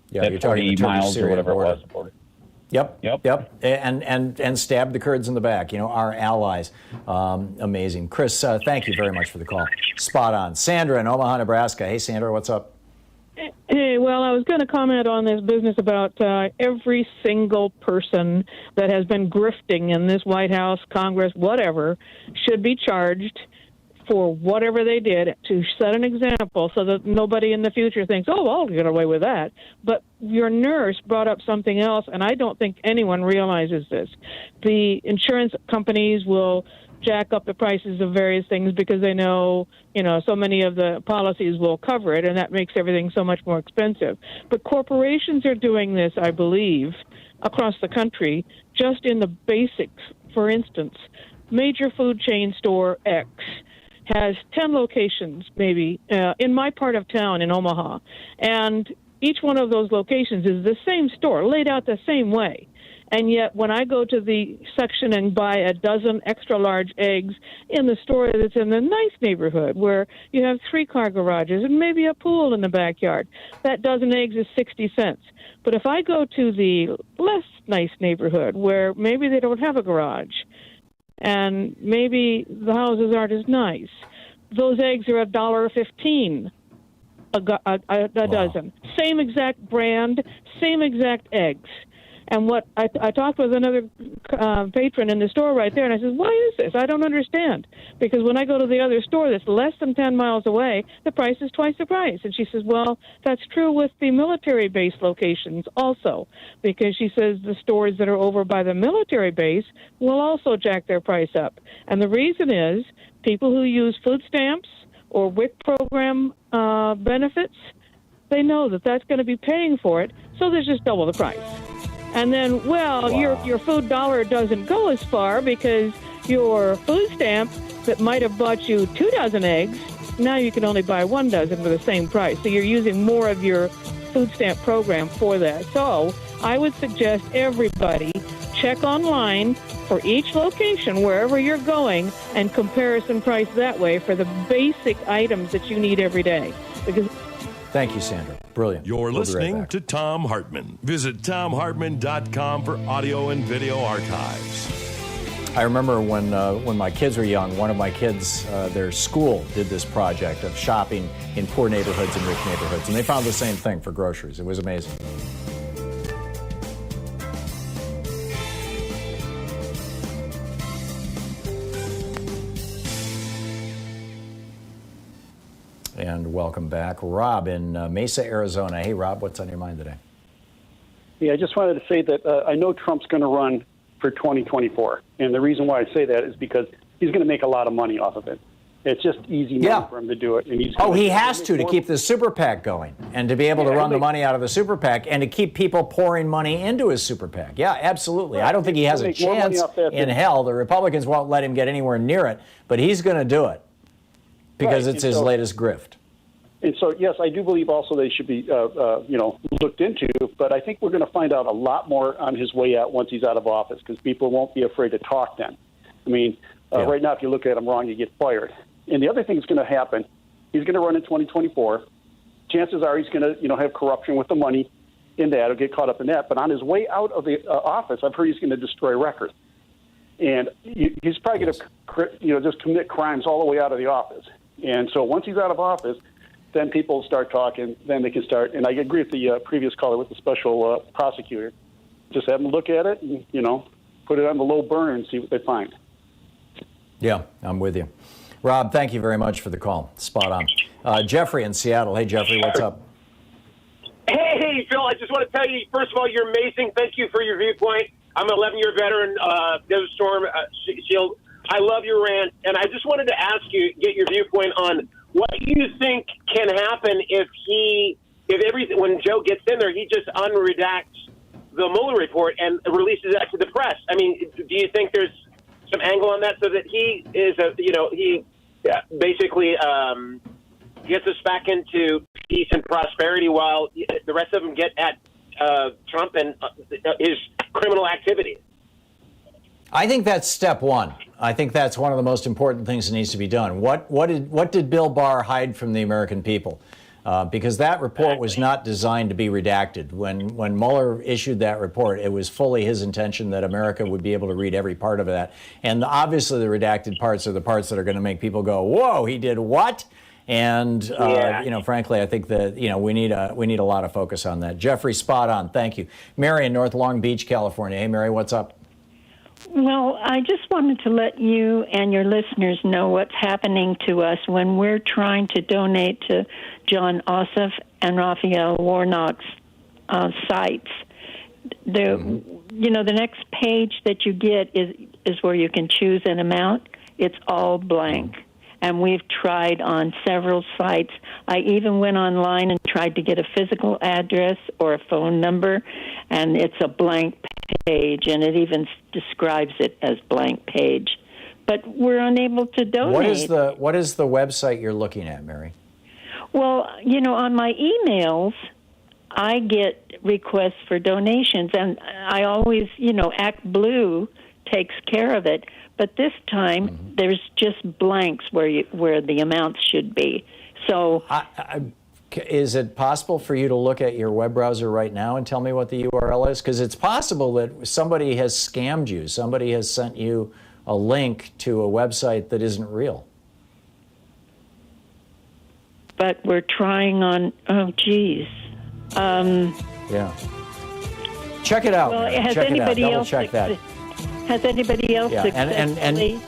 Yeah, that you're talking 40 miles or whatever border. It was. The border. Yep. And stabbed the Kurds in the back, our allies. Amazing. Chris, thank you very much for the call. Spot on. Sandra in Omaha, Nebraska. Hey, Sandra, what's up? Hey, well, I was going to comment on this business about every single person that has been grifting in this White House, Congress, whatever, should be charged for whatever they did to set an example so that nobody in the future thinks, I'll get away with that. But your nurse brought up something else, and I don't think anyone realizes this. The insurance companies will jack up the prices of various things because they know, so many of the policies will cover it, and that makes everything so much more expensive. But corporations are doing this, I believe, across the country, just in the basics. For instance, major food chain store X has 10 locations, maybe, in my part of town in Omaha. And each one of those locations is the same store, laid out the same way. And yet, when I go to the section and buy a dozen extra-large eggs in the store that's in the nice neighborhood where you have 3-car garages and maybe a pool in the backyard, that dozen eggs is 60 cents. But if I go to the less nice neighborhood where maybe they don't have a garage and maybe the houses aren't as nice, those eggs are $1.15 a dozen. Same exact brand, same exact eggs. And what I talked with another patron in the store right there, and I said, why is this? I don't understand. Because when I go to the other store that's less than 10 miles away, the price is twice the price. And she says, well, that's true with the military base locations also. Because she says the stores that are over by the military base will also jack their price up. And the reason is people who use food stamps or WIC program benefits, they know that that's going to be paying for it, so they just double the price. And then, your food dollar doesn't go as far because your food stamp that might have bought you 2 dozen eggs, now you can only buy 1 dozen for the same price. So you're using more of your food stamp program for that. So I would suggest everybody check online for each location, wherever you're going, and comparison price that way for the basic items that you need every day. Because thank you, Sandra. Brilliant. You're listening to Thom Hartmann. Visit ThomHartmann.com for audio and video archives. I remember when my kids were young, one of my kids, their school did this project of shopping in poor neighborhoods and rich neighborhoods, and they found the same thing for groceries. It was amazing. And welcome back. Rob in Mesa, Arizona. Hey, Rob, what's on your mind today? Yeah, I just wanted to say that I know Trump's going to run for 2024. And the reason why I say that is because he's going to make a lot of money off of it. It's just easy money for him to do it. And he has to keep the super PAC going and to be able to run the money out of the super PAC and to keep people pouring money into his super PAC. Yeah, absolutely. Right. I don't think he has a chance in hell. The Republicans won't let him get anywhere near it, but he's going to do it because it's his latest grift. And so, yes, I do believe also they should be, looked into. But I think we're going to find out a lot more on his way out once he's out of office, because people won't be afraid to talk then. I mean, right now, if you look at him wrong, you get fired. And the other thing that's going to happen, he's going to run in 2024. Chances are he's going to, have corruption with the money in that. He'll get caught up in that. But on his way out of the office, I've heard he's going to destroy records. And he's probably going to, just commit crimes all the way out of the office. And so once he's out of office, then people start talking, then they can start. And I agree with the previous caller with the special prosecutor. Just have them look at it and, put it on the low burner and see what they find. Yeah, I'm with you. Rob, thank you very much for the call. Spot on. Jeffrey in Seattle. Hey, Jeffrey, what's up? Hey, Phil, I just want to tell you, first of all, you're amazing. Thank you for your viewpoint. I'm an 11-year veteran, Desert Storm Shield. I love your rant, and I just wanted to ask you, get your viewpoint on what you think can happen when Joe gets in there, he just unredacts the Mueller report and releases that to the press. I mean, do you think there's some angle on that so that he is basically gets us back into peace and prosperity while the rest of them get at Trump and his criminal activity? I think that's step one. I think that's one of the most important things that needs to be done. What did Bill Barr hide from the American people? Because that report was not designed to be redacted. When Mueller issued that report, it was fully his intention that America would be able to read every part of that. And obviously the redacted parts are the parts that are going to make people go, whoa, he did what? And, frankly, I think that, we need a lot of focus on that. Jeffrey, spot on. Thank you. Mary in North Long Beach, California. Hey, Mary, what's up? Well, I just wanted to let you and your listeners know what's happening to us when we're trying to donate to John Ossoff and Raphael Warnock's sites. The next page that you get is where you can choose an amount. It's all blank. And we've tried on several sites. I even went online and tried to get a physical address or a phone number, and it's a blank page, and it even describes it as blank page. But we're unable to donate. What is the website you're looking at, Mary? Well, on my emails, I get requests for donations, and I always, Act Blue takes care of it. But this time, there's just blanks where the amounts should be. So, is it possible for you to look at your web browser right now and tell me what the URL is? Because it's possible that somebody has scammed you. Somebody has sent you a link to a website that isn't real. But we're trying on. Oh, geez. Yeah. Check it out. Well, has check anybody it out. Double else check that. Has anybody else successfully?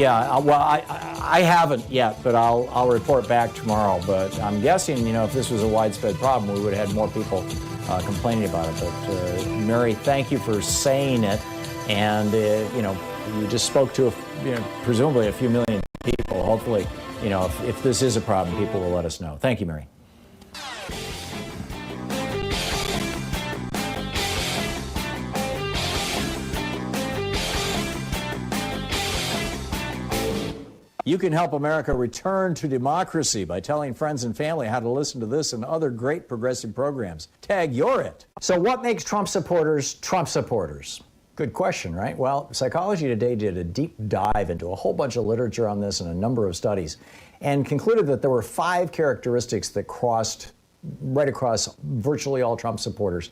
I haven't yet, but I'll report back tomorrow. But I'm guessing, if this was a widespread problem, we would have had more people complaining about it. But Mary, thank you for saying it. And you just spoke to presumably a few million people. Hopefully, if this is a problem, people will let us know. Thank you, Mary. You can help America return to democracy by telling friends and family how to listen to this and other great progressive programs. Tag you're it. So what makes Trump supporters Trump supporters? Good question, right? Well, Psychology Today did a deep dive into a whole bunch of literature on this and a number of studies and concluded that there were 5 characteristics that crossed right across virtually all Trump supporters.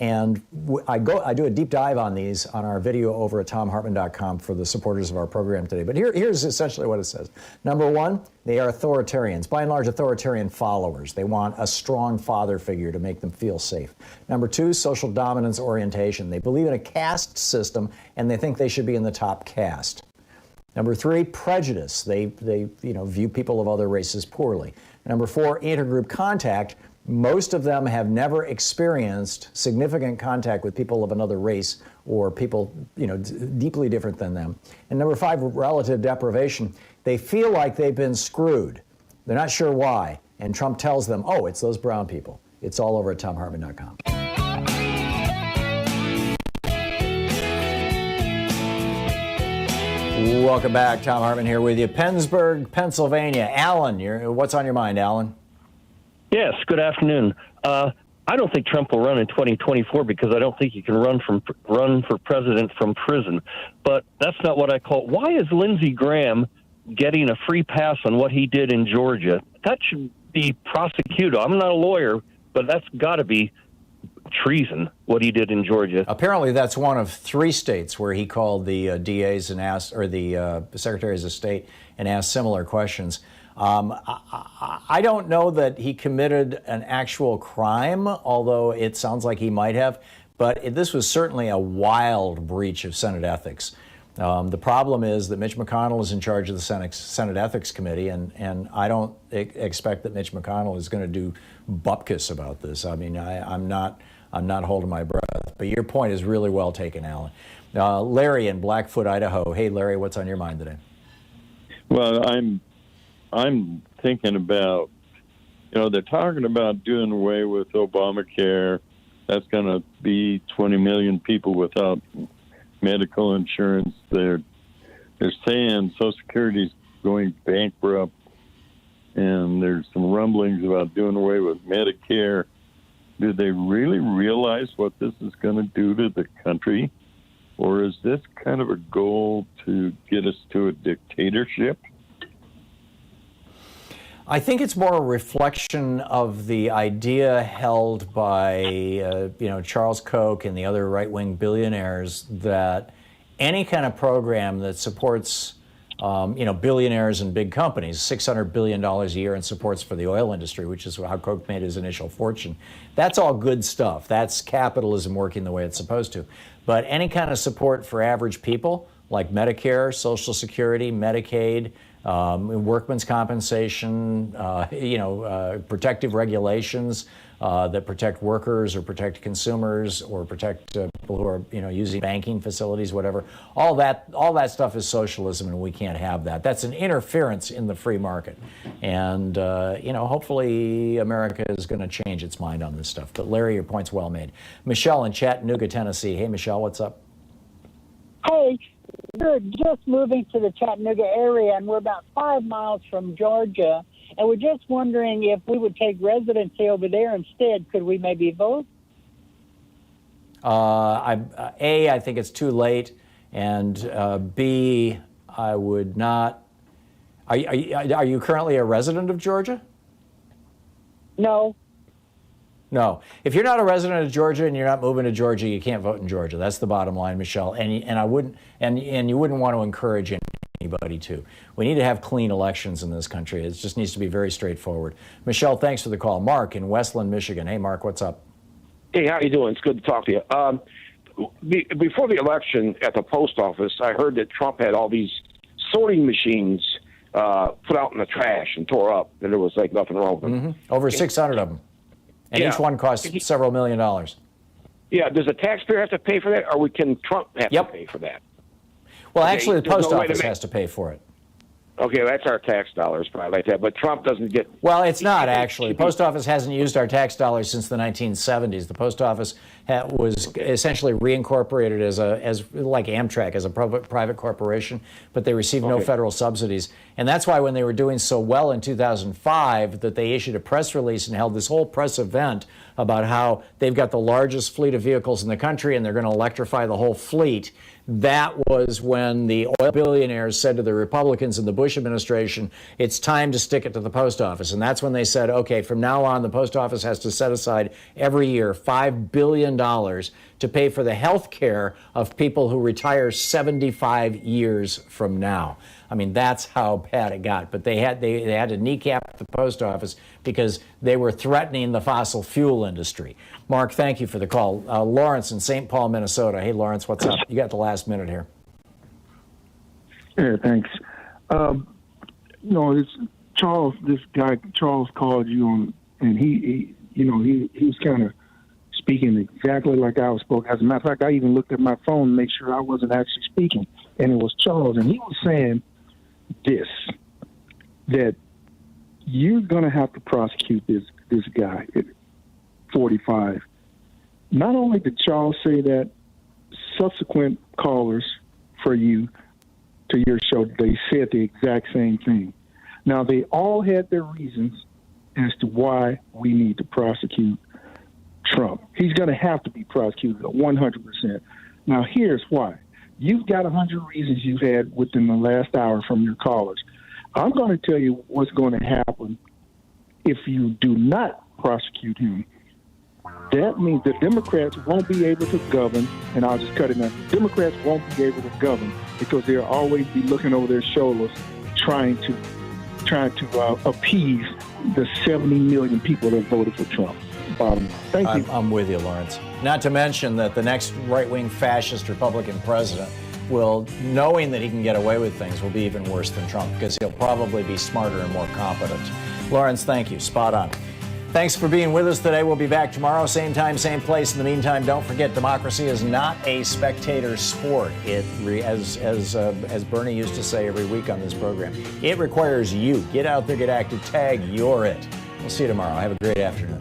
And I do a deep dive on these on our video over at thomhartmann.com for the supporters of our program today. But here's essentially what it says. Number 1, they are authoritarians, by and large authoritarian followers. They want a strong father figure to make them feel safe. Number 2, social dominance orientation. They believe in a caste system and they think they should be in the top caste. Number 3, prejudice. They view people of other races poorly. Number 4, intergroup contact. Most of them have never experienced significant contact with people of another race or people, deeply different than them. And number 5, relative deprivation. They feel like they've been screwed. They're not sure why. And Trump tells them, oh, it's those brown people. It's all over at ThomHartmann.com. Welcome back. Thom Hartmann here with you. Pennsburg, Pennsylvania. Alan, what's on your mind, Alan? Yes, good afternoon. I don't think Trump will run in 2024 because I don't think he can run for president from prison. But that's not what I call. Why is Lindsey Graham getting a free pass on what he did in Georgia? That should be prosecuted. I'm not a lawyer, but that's got to be treason, what he did in Georgia. Apparently, that's one of 3 states where he called the DAs and asked, or the secretaries of state, and asked similar questions. I don't know that he committed an actual crime, although it sounds like he might have, but this was certainly a wild breach of Senate ethics. The problem is that Mitch McConnell is in charge of the Senate Ethics Committee, and I don't expect that Mitch McConnell is going to do bupkis about this. I mean, I'm not holding my breath. But your point is really well taken, Alan. Larry in Blackfoot, Idaho. Hey, Larry, what's on your mind today? Well, I'm thinking about, they're talking about doing away with Obamacare. That's going to be 20 million people without medical insurance. They're saying Social Security's going bankrupt, and there's some rumblings about doing away with Medicare. Do they really realize what this is going to do to the country? Or is this kind of a goal to get us to a dictatorship? I think it's more a reflection of the idea held by, Charles Koch and the other right-wing billionaires that any kind of program that supports, billionaires and big companies, $600 billion a year in supports for the oil industry, which is how Koch made his initial fortune. That's all good stuff. That's capitalism working the way it's supposed to. But any kind of support for average people, like Medicare, Social Security, Medicaid, workman's compensation, protective regulations that protect workers or protect consumers or protect people who are, using banking facilities, whatever. All that stuff is socialism, and we can't have that. That's an interference in the free market. And, hopefully America is going to change its mind on this stuff. But Larry, your point's well made. Michelle in Chattanooga, Tennessee. Hey, Michelle, what's up? Hey. We're just moving to the Chattanooga area, and we're about 5 miles from Georgia. And we're just wondering if we would take residency over there instead. Could we maybe vote? I think it's too late. And B, I would not. Are you currently a resident of Georgia? No. No. If you're not a resident of Georgia and you're not moving to Georgia, you can't vote in Georgia. That's the bottom line, Michelle. And I wouldn't, and you wouldn't want to encourage anybody to. We need to have clean elections in this country. It just needs to be very straightforward. Michelle, thanks for the call. Mark in Westland, Michigan. Hey, Mark, what's up? Hey, how you doing? It's good to talk to you. Before the election at the post office, I heard that Trump had all these sorting machines put out in the trash and tore up, and there was like nothing wrong with them. Mm-hmm. Over 600 of them. And each one costs several $1 million. Yeah, does the taxpayer have to pay for that, or can Trump have to pay for that? Well, actually, the post office has to pay for it. Okay, that's our tax dollars, probably like that. But Trump doesn't get. Well, it's not actually. The post office hasn't used our tax dollars since the 1970s. The post office was essentially reincorporated as like Amtrak, as a private corporation, but they received no federal subsidies. And that's why when they were doing so well in 2005, that they issued a press release and held this whole press event about how they've got the largest fleet of vehicles in the country and they're going to electrify the whole fleet. That was when the oil billionaires said to the Republicans in the Bush administration, it's time to stick it to the post office. And that's when they said, okay, from now on, the post office has to set aside every year $5 billion to pay for the health care of people who retire 75 years from now. I mean, that's how bad it got. But they had to kneecap the post office because they were threatening the fossil fuel industry. Mark, thank you for the call. Lawrence in St. Paul, Minnesota. Hey, Lawrence, what's up? You got the last minute here. Yeah, thanks. This guy Charles called you on, and he was kind of speaking exactly like I was spoken. As a matter of fact, I even looked at my phone to make sure I wasn't actually speaking, and it was Charles, and he was saying this, that you're going to have to prosecute this guy at 45. Not only did Charles say that, subsequent callers for you to your show, they said the exact same thing. Now, they all had their reasons as to why we need to prosecute Trump. He's going to have to be prosecuted 100%. Now, here's why. You've got 100 reasons you've had within the last hour from your callers. I'm going to tell you what's going to happen if you do not prosecute him. That means the Democrats won't be able to govern, and I'll just cut it now. Democrats won't be able to govern because they'll always be looking over their shoulders trying to appease the 70 million people that voted for Trump. Thank you. I'm with you, Lawrence. Not to mention that the next right-wing fascist Republican president will, knowing that he can get away with things, will be even worse than Trump because he'll probably be smarter and more competent. Lawrence, thank you. Spot on. Thanks for being with us today. We'll be back tomorrow, same time, same place. In the meantime, don't forget, democracy is not a spectator sport. As Bernie used to say every week on this program, it requires you. Get out there, get active, tag, you're it. We'll see you tomorrow. Have a great afternoon.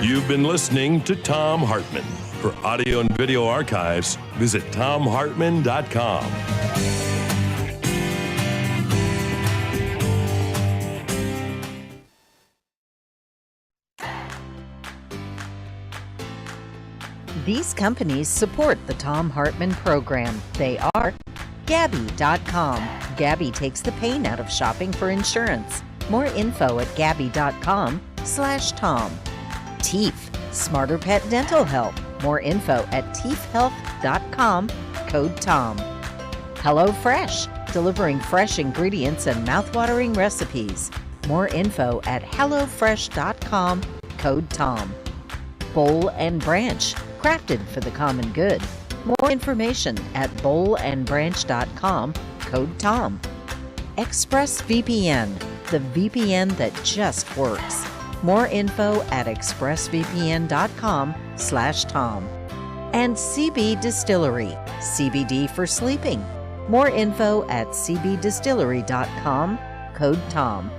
You've been listening to Thom Hartmann. For audio and video archives, visit thomhartmann.com. These companies support the Thom Hartmann Program. They are Gabi.com. Gabi takes the pain out of shopping for insurance. More info at Gabi.com/Tom. Teeth, Smarter Pet Dental Help. More info at teethhealth.com, code TOM. HelloFresh, delivering fresh ingredients and mouthwatering recipes. More info at hellofresh.com, code TOM. Bowl and Branch, crafted for the common good. More information at bowlandbranch.com, code TOM. ExpressVPN, the VPN that just works. More info at expressvpn.com/Tom. And CB Distillery, CBD for sleeping. More info at cbdistillery.com, code TOM.